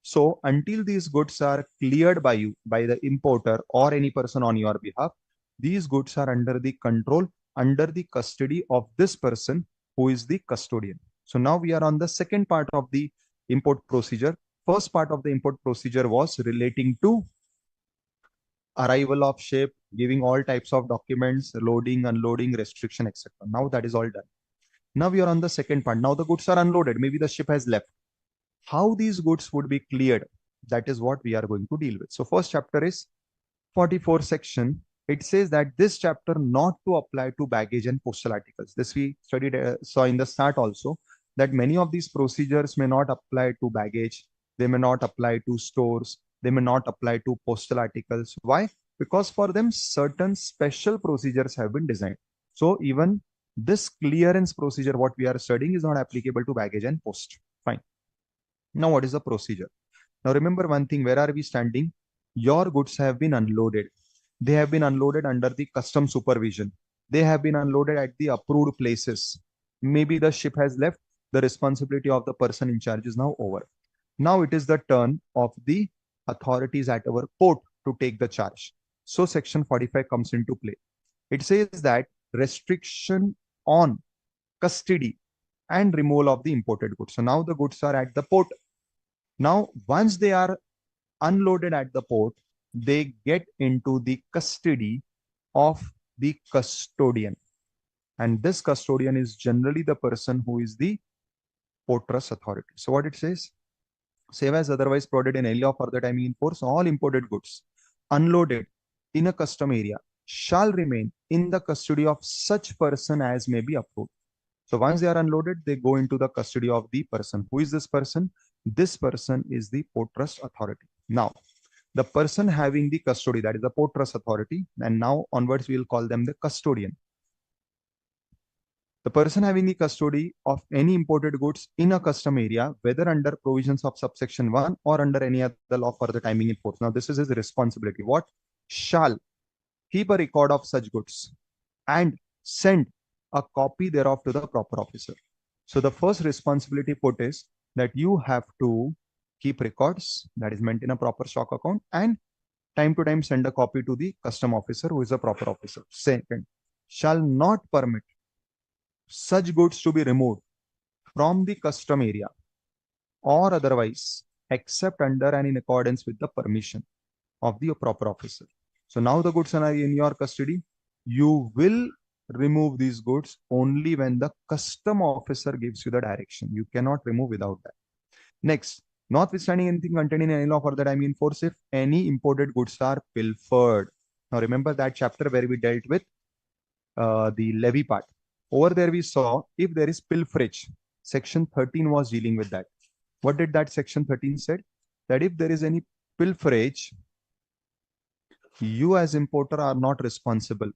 So until these goods are cleared by you, by the importer or any person on your behalf, these goods are under the control, under the custody of this person who is the custodian. So now we are on the second part of the import procedure. First part of the import procedure was relating to arrival of ship, giving all types of documents, loading, unloading, restriction, etc. Now that is all done. Now we are on the second part. Now the goods are unloaded. Maybe the ship has left. How these goods would be cleared, that is what we are going to deal with. So first chapter is 44 section. It says that this chapter not to apply to baggage and postal articles. This we studied, saw in the start also, that many of these procedures may not apply to baggage. They may not apply to stores. They may not apply to postal articles. Why? Because for them, certain special procedures have been designed. So even this clearance procedure, what we are studying, is not applicable to baggage and post. Fine. Now, what is the procedure? Now, remember one thing, where are we standing? Your goods have been unloaded. They have been unloaded under the custom supervision. They have been unloaded at the approved places. Maybe the ship has left. The responsibility of the person in charge is now over. Now it is the turn of the authorities at our port to take the charge. So section 45 comes into play. It says that restriction on custody and removal of the imported goods. So now the goods are at the port. Now, once they are unloaded at the port, they get into the custody of the custodian. And this custodian is generally the person who is the port trust authority. So what it says, save as otherwise provided in any law for the timing in force, all imported goods unloaded in a custom area shall remain in the custody of such person as may be approved. So once they are unloaded, they go into the custody of the person. Who is this person? This person is the port trust authority. Now, the person having the custody, that is the port trust authority, and now onwards we will call them the custodian. The person having the custody of any imported goods in a custom area, whether under provisions of subsection 1 or under any other law for the timing in force. Now, this is his responsibility. What? Shall keep a record of such goods and send a copy thereof to the proper officer. So the first responsibility put is that you have to keep records, that is maintain a proper stock account, and time to time send a copy to the custom officer who is a proper officer. Second, shall not permit such goods to be removed from the custom area or otherwise except under and in accordance with the permission of the proper officer. So now the goods are in your custody. You will remove these goods only when the custom officer gives you the direction. You cannot remove without that. Next, notwithstanding anything contained in any law for that I mean force, if any imported goods are pilfered. Now remember that chapter where we dealt with the levy part. Over there we saw if there is pilferage. Section 13 was dealing with that. What did that section 13 said? That if there is any pilferage, you as importer are not responsible.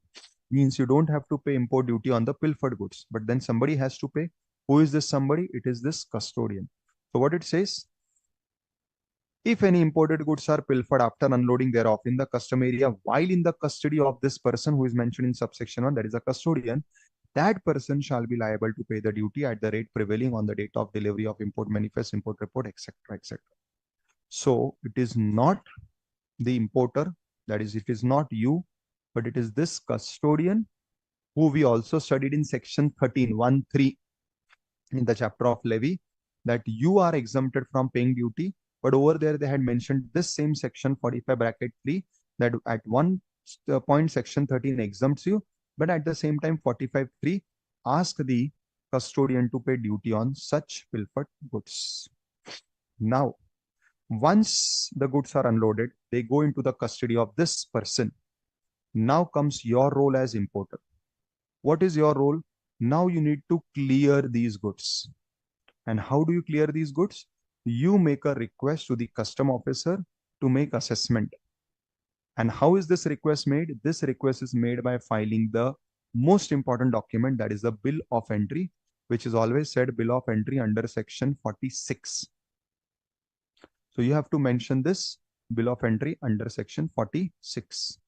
Means you don't have to pay import duty on the pilfered goods, but then somebody has to pay. Who is this somebody? It is this custodian. So what it says, if any imported goods are pilfered after unloading thereof in the custom area while in the custody of this person who is mentioned in subsection 1, that is a custodian, that person shall be liable to pay the duty at the rate prevailing on the date of delivery of import manifest, import report, etc., etc. So it is not the importer, that is, it is not you, but it is this custodian who we also studied in section 13(1)(3) in the chapter of levy, that you are exempted from paying duty. But over there, they had mentioned this same section 45(3) that at one point, section 13 exempts you, but at the same time, 45(3) ask the custodian to pay duty on such pilfered goods. Now, once the goods are unloaded, they go into the custody of this person. Now comes your role as importer. What is your role? Now you need to clear these goods. And how do you clear these goods? You make a request to the custom officer to make assessment. And how is this request made? This request is made by filing the most important document, that is the bill of entry, which is always said bill of entry under section 46. So you have to mention this bill of entry under section 46.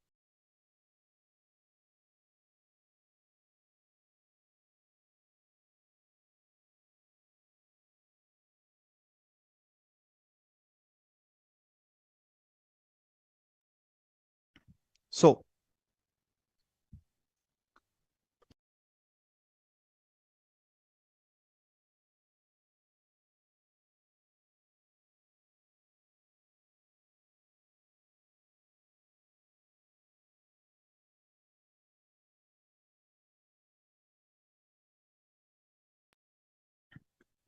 So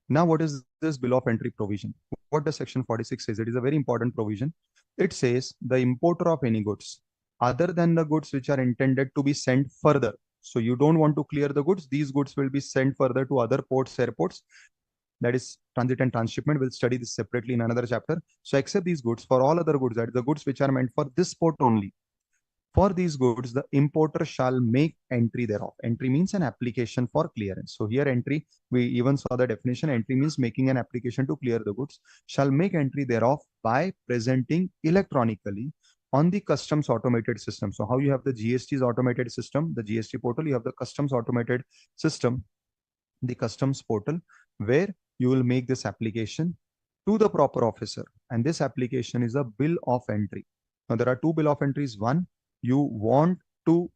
now, what is this bill of entry provision? What does section 46 says? It is a very important provision. It says the importer of any goods other than the goods which are intended to be sent further. So you don't want to clear the goods. These goods will be sent further to other ports, airports. That is transit and transshipment. We'll study this separately in another chapter. So except these goods, for all other goods, that is the goods which are meant for this port only. For these goods, the importer shall make entry thereof. Entry means an application for clearance. So here entry, we even saw the definition. Entry means making an application to clear the goods. Shall make entry thereof by presenting electronically on the customs automated system. So how you have the GST's automated system, the GST portal, you have the customs automated system, the customs portal, where you will make this application to the proper officer. And this application is a bill of entry. Now there are two bill of entries. One, you want to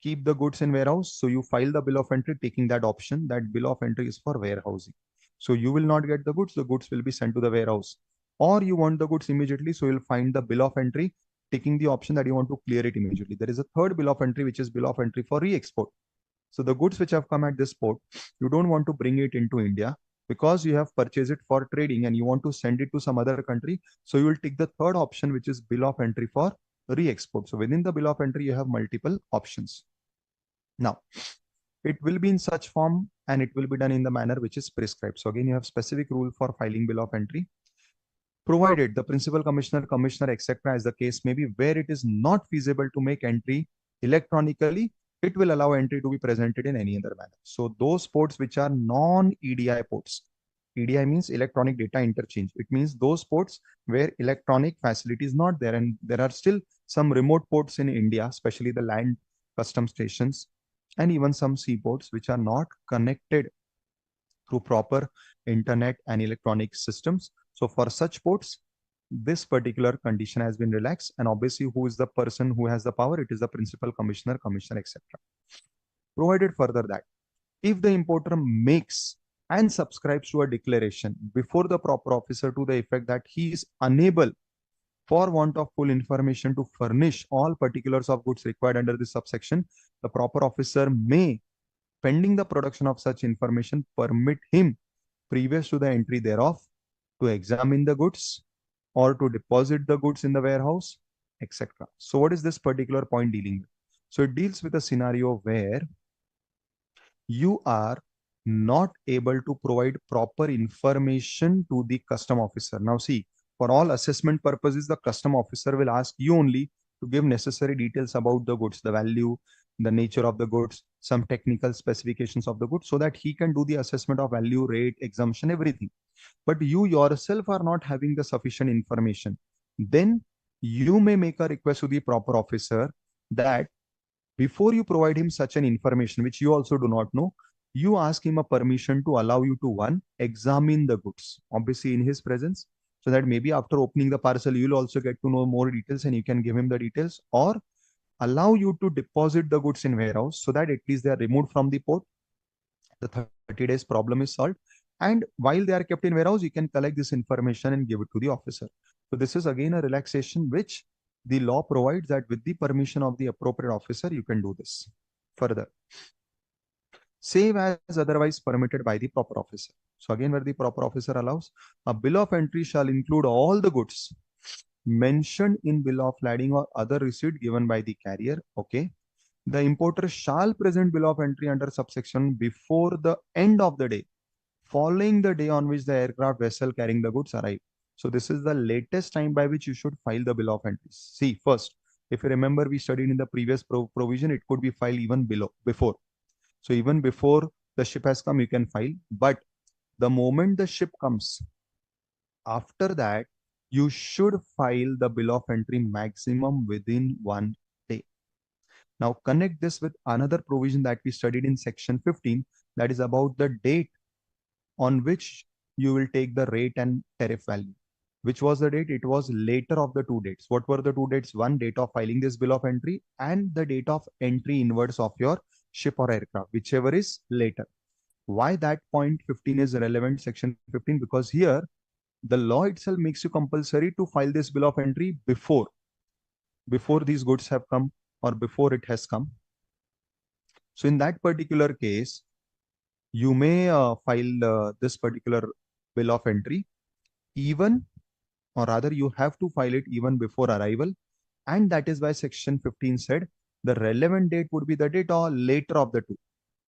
keep the goods in warehouse, so you file the bill of entry taking that option. That bill of entry is for warehousing. So you will not get the goods will be sent to the warehouse. Or you want the goods immediately, so you'll find the bill of entry taking the option that you want to clear it immediately. There is a third bill of entry, which is bill of entry for re-export. So the goods which have come at this port, you don't want to bring it into India because you have purchased it for trading and you want to send it to some other country. So you will take the third option, which is bill of entry for re-export. So within the bill of entry, you have multiple options. Now, it will be in such form and it will be done in the manner which is prescribed. So again, you have specific rule for filing bill of entry. Provided the principal commissioner, etc., as the case may be, where it is not feasible to make entry electronically, it will allow entry to be presented in any other manner. So those ports which are non-EDI ports, EDI means electronic data interchange. It means those ports where electronic facility is not there, and there are still some remote ports in India, especially the land custom stations, and even some seaports which are not connected through proper internet and electronic systems. So for such ports, this particular condition has been relaxed, and obviously who is the person who has the power? It is the principal commissioner, etc. Provided further that if the importer makes and subscribes to a declaration before the proper officer to the effect that he is unable for want of full information to furnish all particulars of goods required under this subsection, the proper officer may, pending the production of such information, permit him, previous to the entry thereof, to examine the goods or to deposit the goods in the warehouse, etc. So what is this particular point dealing with? So it deals with a scenario where you are not able to provide proper information to the custom officer. Now see, for all assessment purposes, the custom officer will ask you only to give necessary details about the goods, the value, the nature of the goods, some technical specifications of the goods, so that he can do the assessment of value, rate, exemption, everything. But you yourself are not having the sufficient information. Then you may make a request to the proper officer that before you provide him such an information, which you also do not know, you ask him a permission to allow you to, one, examine the goods, obviously in his presence, so that maybe after opening the parcel, you'll also get to know more details and you can give him the details, or allow you to deposit the goods in warehouse so that at least they are removed from the port. The 30 days problem is solved. And while they are kept in warehouse, you can collect this information and give it to the officer. So this is again a relaxation which the law provides, that with the permission of the appropriate officer, you can do this. Further, save as otherwise permitted by the proper officer. So again, where the proper officer allows, a bill of entry shall include all the goods mentioned in bill of lading or other receipt given by the carrier. Okay. The importer shall present bill of entry under subsection before the end of the day following the day on which the aircraft vessel carrying the goods arrive. So this is the latest time by which you should file the bill of entries. See, first, if you remember, we studied in the previous provision, it could be filed even before. So even before the ship has come, you can file. But the moment the ship comes, after that, you should file the bill of entry maximum within 1 day. Now connect this with another provision that we studied in section 15, that is about the date on which you will take the rate and tariff value. Which was the date? It was later of the two dates. What were the two dates? One, date of filing this bill of entry, and the date of entry inwards of your ship or aircraft, whichever is later. Why that point 15 is relevant, section 15? Because here the law itself makes you compulsory to file this bill of entry before these goods have come or before it has come. So in that particular case, you may file this particular bill of entry even, or rather you have to file it even before arrival. And that is why section 15 said the relevant date would be the date or later of the two.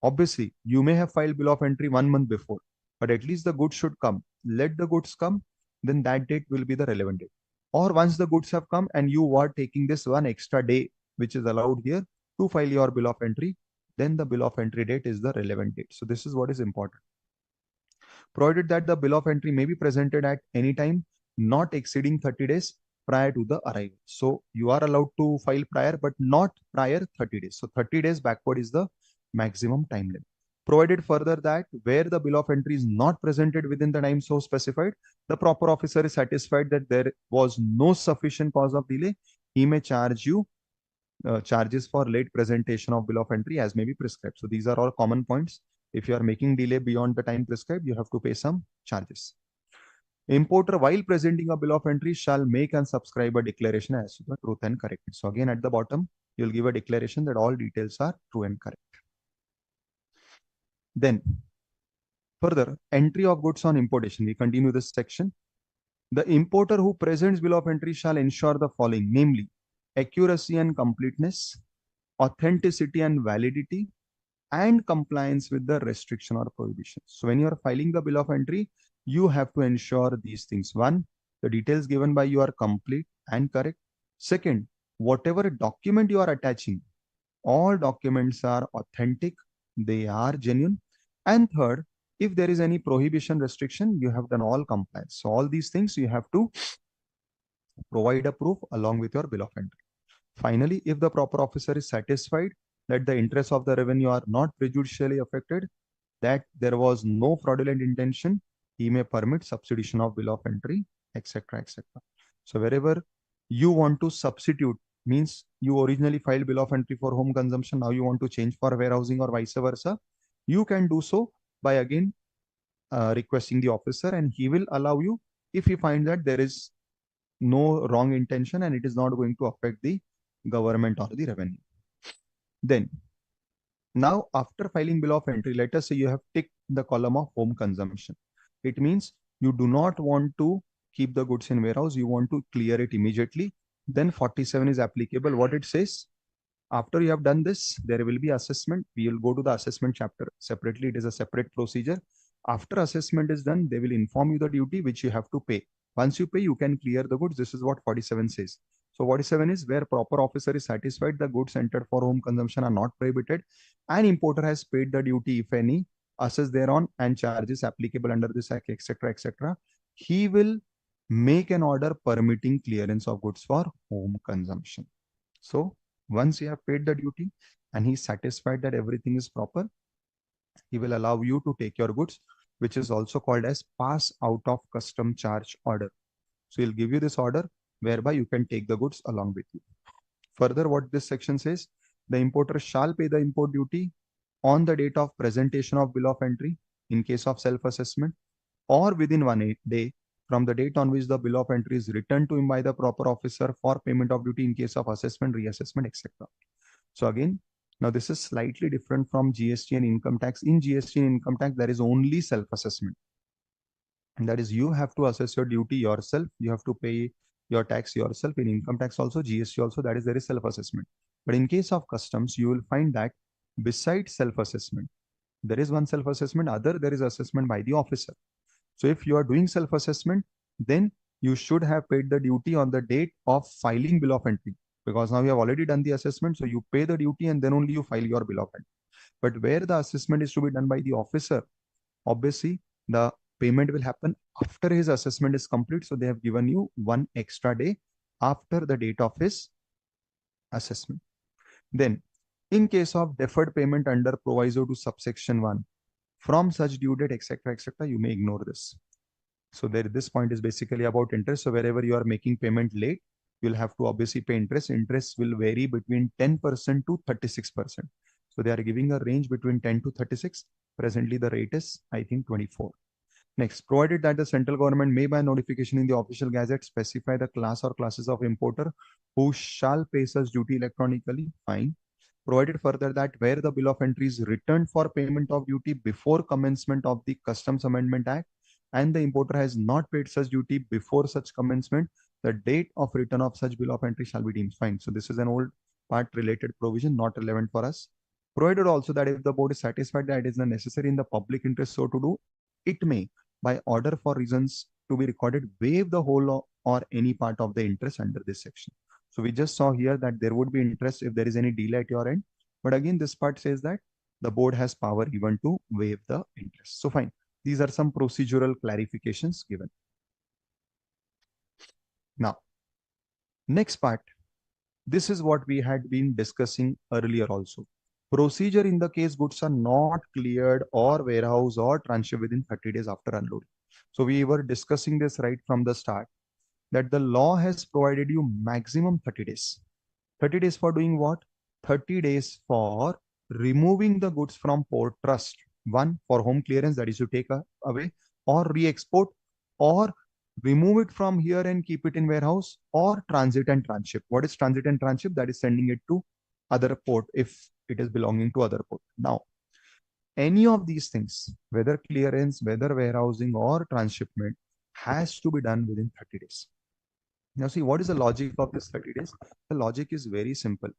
Obviously, you may have filed bill of entry 1 month before, but at least the goods should come. Let the goods come, then that date will be the relevant date. Or once the goods have come and you are taking this one extra day, which is allowed here, to file your bill of entry, then the bill of entry date is the relevant date. So this is what is important. Provided that the bill of entry may be presented at any time not exceeding 30 days prior to the arrival. So you are allowed to file prior, but not prior 30 days. So 30 days backward is the maximum time limit. Provided further that where the bill of entry is not presented within the time so specified, the proper officer is satisfied that there was no sufficient cause of delay, he may charge you charges for late presentation of bill of entry as may be prescribed. So these are all common points. If you are making delay beyond the time prescribed, you have to pay some charges. Importer, while presenting a bill of entry, shall make and subscribe a declaration as to the truth and correctness. So again, at the bottom, you'll give a declaration that all details are true and correct. Then, further, entry of goods on importation. We continue this section. The importer who presents bill of entry shall ensure the following, namely, accuracy and completeness, authenticity and validity, and compliance with the restriction or prohibition. So when you are filing the bill of entry, you have to ensure these things. One, the details given by you are complete and correct. Second, whatever document you are attaching, all documents are authentic, they are genuine. And third, if there is any prohibition restriction, you have done all compliance. So all these things you have to provide a proof along with your bill of entry. Finally, if the proper officer is satisfied that the interests of the revenue are not prejudicially affected, that there was no fraudulent intention, he may permit substitution of bill of entry, etc., etc. So wherever you want to substitute, means you originally filed bill of entry for home consumption, now you want to change for warehousing or vice versa, you can do so by again requesting the officer, and he will allow you if he finds that there is no wrong intention and it is not going to affect the government or the revenue. Then, now after filing bill of entry, let us say you have ticked the column of home consumption. It means you do not want to keep the goods in warehouse, you want to clear it immediately. Then 47 is applicable. What it says, after you have done this, there will be assessment. We will go to the assessment chapter separately. It is a separate procedure. After assessment is done, they will inform you the duty which you have to pay. Once you pay, you can clear the goods. This is what 47 says. So 47 is where proper officer is satisfied the goods entered for home consumption are not prohibited and importer has paid the duty, if any, assessed thereon and charges applicable under this act, etc., etc. He will make an order permitting clearance of goods for home consumption. So once you have paid the duty and he's satisfied that everything is proper, he will allow you to take your goods, which is also called as pass out of custom charge order. So he'll give you this order whereby you can take the goods along with you. Further, what this section says, the importer shall pay the import duty on the date of presentation of bill of entry in case of self-assessment or within 1 day from the date on which the bill of entry is returned to him by the proper officer for payment of duty in case of assessment, reassessment, etc. So again, now this is slightly different from GST and income tax. In GST and income tax, there is only self-assessment. And that is you have to assess your duty yourself. You have to pay your tax yourself. In income tax also, GST also, that is there is self-assessment. But in case of customs, you will find that besides self-assessment, there is one self-assessment, other there is assessment by the officer. So if you are doing self-assessment, then you should have paid the duty on the date of filing bill of entry, because now you have already done the assessment. So you pay the duty and then only you file your bill of entry. But where the assessment is to be done by the officer, obviously the payment will happen after his assessment is complete. So they have given you one extra day after the date of his assessment. Then in case of deferred payment under proviso to subsection 1, from such due date, etc., etc., you may ignore this. So there, this point is basically about interest. So wherever you are making payment late, you'll have to obviously pay interest. Interest will vary between 10% to 36%. So they are giving a range between 10 to 36. Presently, the rate is, I think, 24. Next, provided that the central government may by notification in the official gazette specify the class or classes of importer who shall pay such duty electronically, fine. Provided further that where the bill of entry is returned for payment of duty before commencement of the Customs Amendment Act and the importer has not paid such duty before such commencement, the date of return of such bill of entry shall be deemed fine. So this is an old part related provision, not relevant for us. Provided also that if the board is satisfied that it is necessary in the public interest so to do, it may, by order for reasons to be recorded, waive the whole or any part of the interest under this section. So we just saw here that there would be interest if there is any delay at your end. But again, this part says that the board has power even to waive the interest. So fine. These are some procedural clarifications given. Now, next part. This is what we had been discussing earlier also. Procedure in the case goods are not cleared or warehouse or transhipped within 30 days after unloading. So we were discussing this right from the start, that the law has provided you maximum 30 days. 30 days for doing what? 30 days for removing the goods from port trust. One, for home clearance, that is to take away, or re-export, or remove it from here and keep it in warehouse, or transit and transship. What is transit and transship? That is sending it to other port if it is belonging to other port. Now, any of these things, whether clearance, whether warehousing or transshipment, has to be done within 30 days. Now see, what is the logic of this 30 days? The logic is very simple.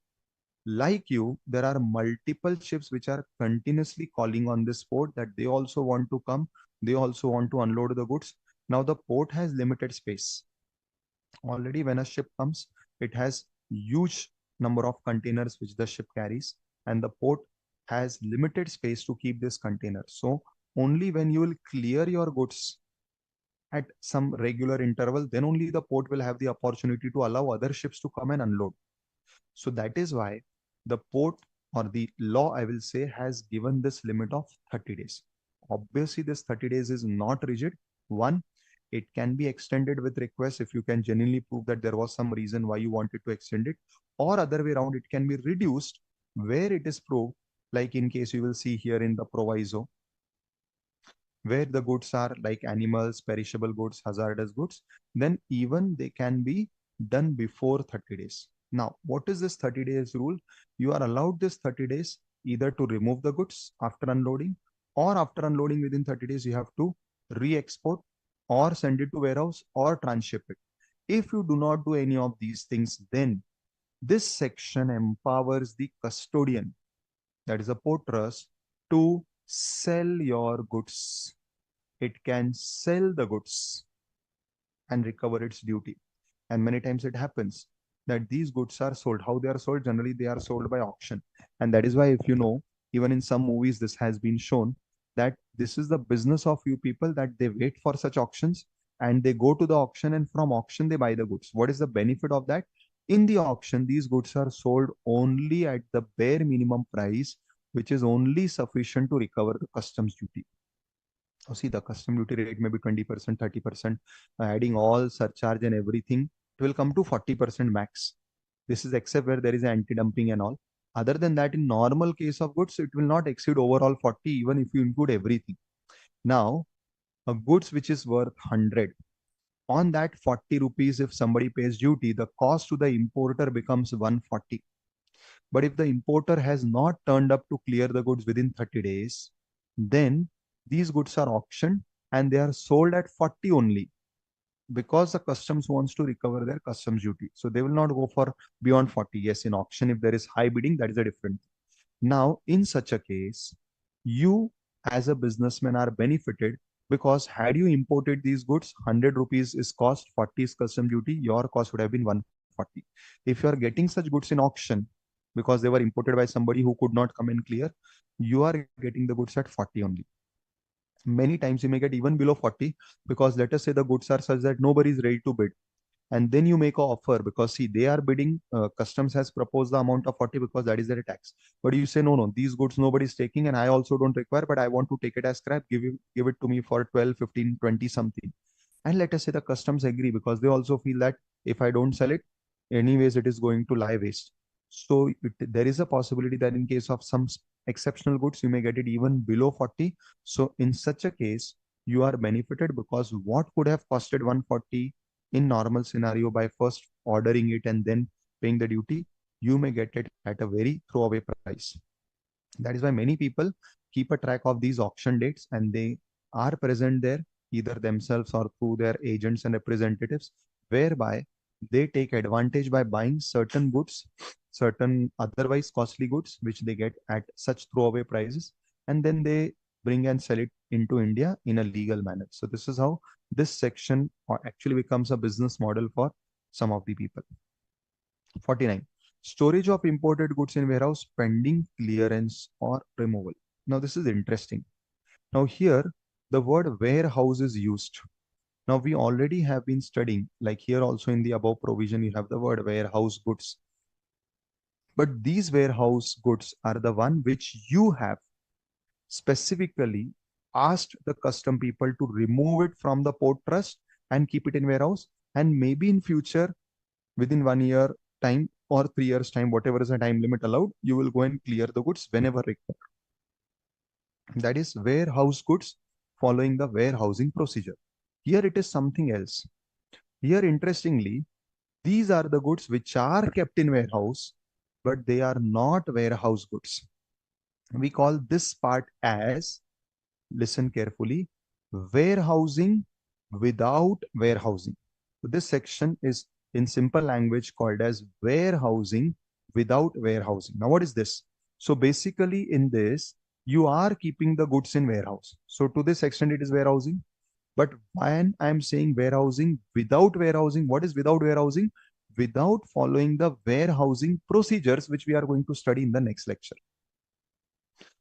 Like you, there are multiple ships which are continuously calling on this port that they also want to come. They also want to unload the goods. Now the port has limited space. Already when a ship comes, it has huge number of containers which the ship carries, and the port has limited space to keep this container. So only when you will clear your goods at some regular interval, then only the port will have the opportunity to allow other ships to come and unload. So that is why the port or the law, I will say, has given this limit of 30 days. Obviously, this 30 days is not rigid. One, it can be extended with request if you can genuinely prove that there was some reason why you wanted to extend it, or other way around, it can be reduced where it is proved, like in case you will see here in the proviso, where the goods are like animals, perishable goods, hazardous goods, then even they can be done before 30 days. Now, what is this 30 days rule? You are allowed this 30 days either to remove the goods after unloading, or after unloading within 30 days, you have to re-export or send it to warehouse or transship it. If you do not do any of these things, then this section empowers the custodian, that is a port trust, to sell your goods. It can sell the goods and recover its duty. And many times it happens. that these goods are sold. How they are sold? Generally, they are sold by auction. And that is why, if you know, even in some movies, this has been shown that this is the business of few people, that they wait for such auctions and they go to the auction, and from auction, they buy the goods. What is the benefit of that? In the auction, these goods are sold only at the bare minimum price, which is only sufficient to recover the customs duty. Oh, see, the custom duty rate may be 20%, 30%, adding all surcharge and everything, it will come to 40% max. This is except where there is anti-dumping and all. Other than that, in normal case of goods, it will not exceed overall 40, even if you include everything. Now, a goods which is worth 100, on that 40 rupees, if somebody pays duty, the cost to the importer becomes 140. But if the importer has not turned up to clear the goods within 30 days, then these goods are auctioned and they are sold at 40 only, because the customs wants to recover their customs duty. So they will not go for beyond 40. Yes, in auction, if there is high bidding, that is a different thing. Now, in such a case, you as a businessman are benefited, because had you imported these goods, 100 rupees is cost, 40 is custom duty, your cost would have been 140. If you are getting such goods in auction, because they were imported by somebody who could not come and clear, you are getting the goods at 40 only. Many times you may get even below 40, because let us say the goods are such that nobody is ready to bid, and then you make an offer, because see, they are bidding, customs has proposed the amount of 40 because that is their tax, but you say no, no, these goods nobody is taking and I also don't require, but I want to take it as scrap, give it to me for 12, 15, 20 something. And let us say the customs agree, because they also feel that if I don't sell it, anyways it is going to lie waste. So there is a possibility that in case of some exceptional goods, you may get it even below 40. So in such a case, you are benefited, because what could have costed 140 in normal scenario by first ordering it and then paying the duty, you may get it at a very throwaway price. That is why many people keep a track of these auction dates, and they are present there either themselves or through their agents and representatives, whereby they take advantage by buying certain goods, certain otherwise costly goods, which they get at such throwaway prices, and then they bring and sell it into India in a legal manner. So this is how this section actually becomes a business model for some of the people. 49. Storage of imported goods in warehouse pending clearance or removal. Now this is interesting. Now here the word warehouse is used. Now we already have been studying, like here also in the above provision, you have the word warehouse goods. But these warehouse goods are the one which you have specifically asked the custom people to remove it from the port trust and keep it in warehouse. And maybe in future, within 1 year time or 3 years time, whatever is the time limit allowed, you will go and clear the goods whenever required. That is warehouse goods following the warehousing procedure. Here it is something else. Here, interestingly, these are the goods which are kept in warehouse, but they are not warehouse goods. We call this part as, listen carefully, warehousing without warehousing. So this section is in simple language called as warehousing without warehousing. Now, what is this? So basically in this, you are keeping the goods in warehouse. So to this extent, it is warehousing. But when I'm saying warehousing without warehousing, what is without warehousing? Without following the warehousing procedures, which we are going to study in the next lecture.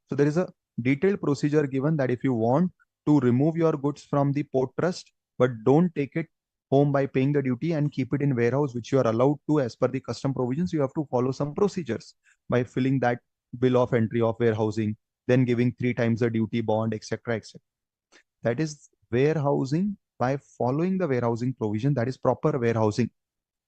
So there is a detailed procedure given that if you want to remove your goods from the port trust, but don't take it home by paying the duty and keep it in warehouse, which you are allowed to as per the custom provisions, you have to follow some procedures by filling that bill of entry of warehousing, then giving 3 times the duty bond, etc., etc. That is warehousing by following the warehousing provision, that is proper warehousing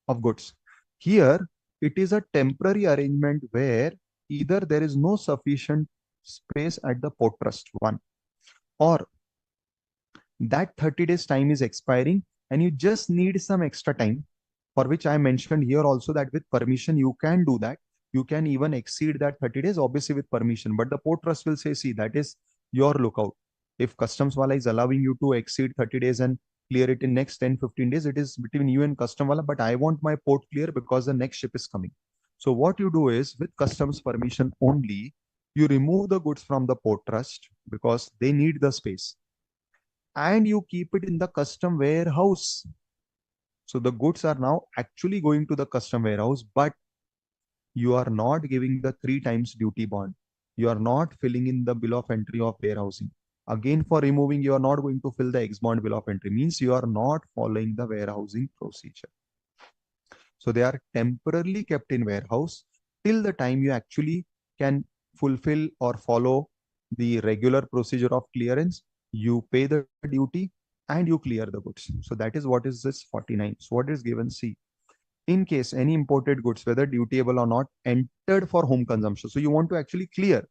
of goods. Here, it is a temporary arrangement where either there is no sufficient space at the port trust, one, or that 30 days time is expiring and you just need some extra time, for which I mentioned here also that with permission you can do that. You can even exceed that 30 days, obviously with permission, but the port trust will say, see, that is your lookout. If customs wala is allowing you to exceed 30 days and clear it in next 10-15 days, it is between you and custom wala, but I want my port clear because the next ship is coming. So what you do is, with customs permission only, you remove the goods from the port trust because they need the space, and you keep it in the custom warehouse. So the goods are now actually going to the custom warehouse, but you are not giving the 3 times duty bond. You are not filling in the bill of entry of warehousing. Again, for removing, you are not going to fill the X bond bill of entry. Means you are not following the warehousing procedure. So they are temporarily kept in warehouse till the time you actually can fulfill or follow the regular procedure of clearance. You pay the duty and you clear the goods. So that is what is this 49. So what is given? C. In case any imported goods, whether dutiable or not, entered for home consumption. So you want to actually clear.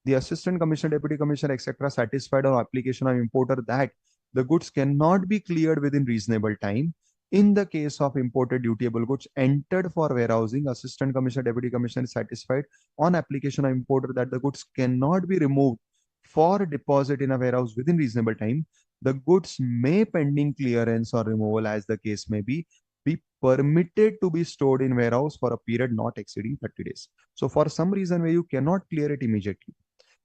The assistant commissioner, deputy commissioner, etc. satisfied on application of importer that the goods cannot be cleared within reasonable time. In the case of imported dutiable goods entered for warehousing, assistant commissioner, deputy commissioner is satisfied on application of importer that the goods cannot be removed for deposit in a warehouse within reasonable time. The goods may, pending clearance or removal as the case may be permitted to be stored in warehouse for a period not exceeding 30 days. So for some reason where you cannot clear it immediately,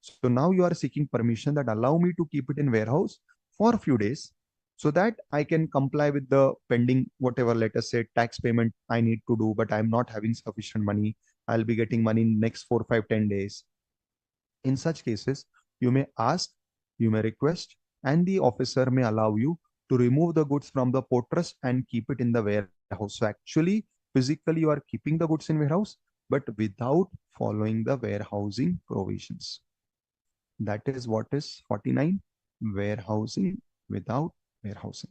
so now you are seeking permission that allow me to keep it in warehouse for a few days so that I can comply with the pending whatever, let us say, tax payment I need to do, but I'm not having sufficient money. I'll be getting money in next 4, 5, 10 days. In such cases, you may ask, you may request, and the officer may allow you to remove the goods from the portress and keep it in the warehouse. So actually, physically, you are keeping the goods in warehouse, but without following the warehousing provisions. That is what is 49, warehousing without warehousing.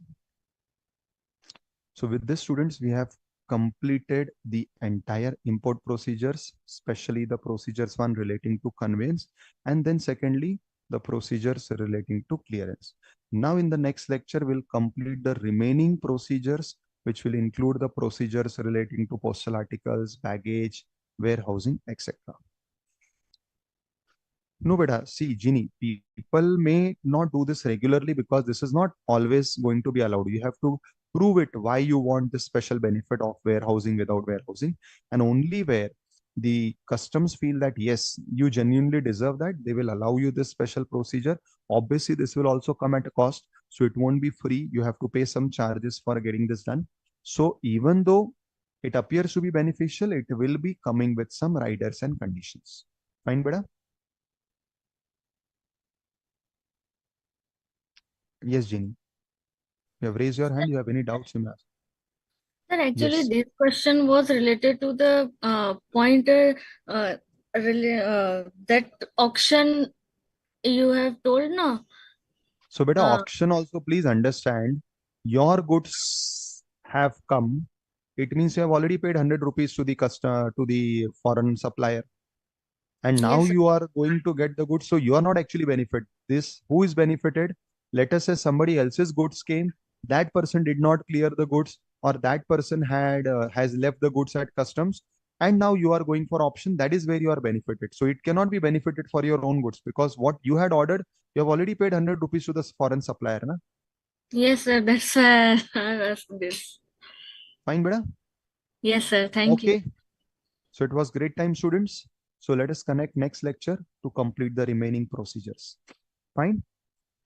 So with this, students, we have completed the entire import procedures, especially the procedures one relating to conveyance, and then secondly, the procedures relating to clearance. Now in the next lecture, we'll complete the remaining procedures, which will include the procedures relating to postal articles, baggage, warehousing, etc. No, beta. See, Ginny, people may not do this regularly because this is not always going to be allowed. You have to prove it why you want this special benefit of warehousing without warehousing. And only where the customs feel that, yes, you genuinely deserve that, they will allow you this special procedure. Obviously, this will also come at a cost. So it won't be free. You have to pay some charges for getting this done. So even though it appears to be beneficial, it will be coming with some riders and conditions. Fine, beta? Yes, Jenny. You have raised your hand. You have any doubts, you may ask. Sir, actually, Yes. this question was related to the pointer that auction you have told, no? So, beta, Uh, auction also, please understand, your goods have come. It means you have already paid 100 rupees to the customer, to the foreign supplier. And now yes, sir. you are going to get the goods. So you are not actually benefit. This, who is benefited? Let us say somebody else's goods came. That person did not clear the goods, or that person has left the goods at customs. And now you are going for option. That is where you are benefited. So it cannot be benefited for your own goods because what you had ordered, you have already paid 100 rupees to the foreign supplier. Na? Yes, sir. That's why I asked this. Fine, beta? Yes, sir. Thank you. Okay. So it was great time, students. So let us connect next lecture to complete the remaining procedures. Fine.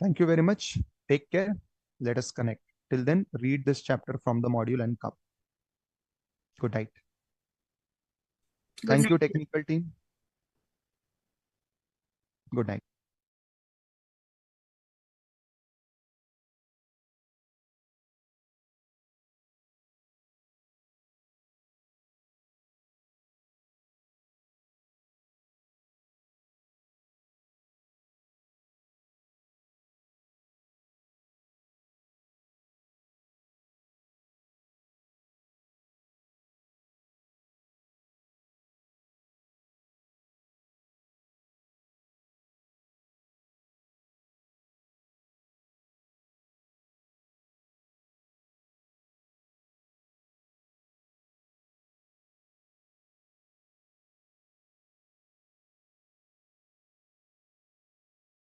Thank you very much. Take care. Let us connect. Till then, read this chapter from the module and come. Good night. Good Thank night. you, technical team. Good night.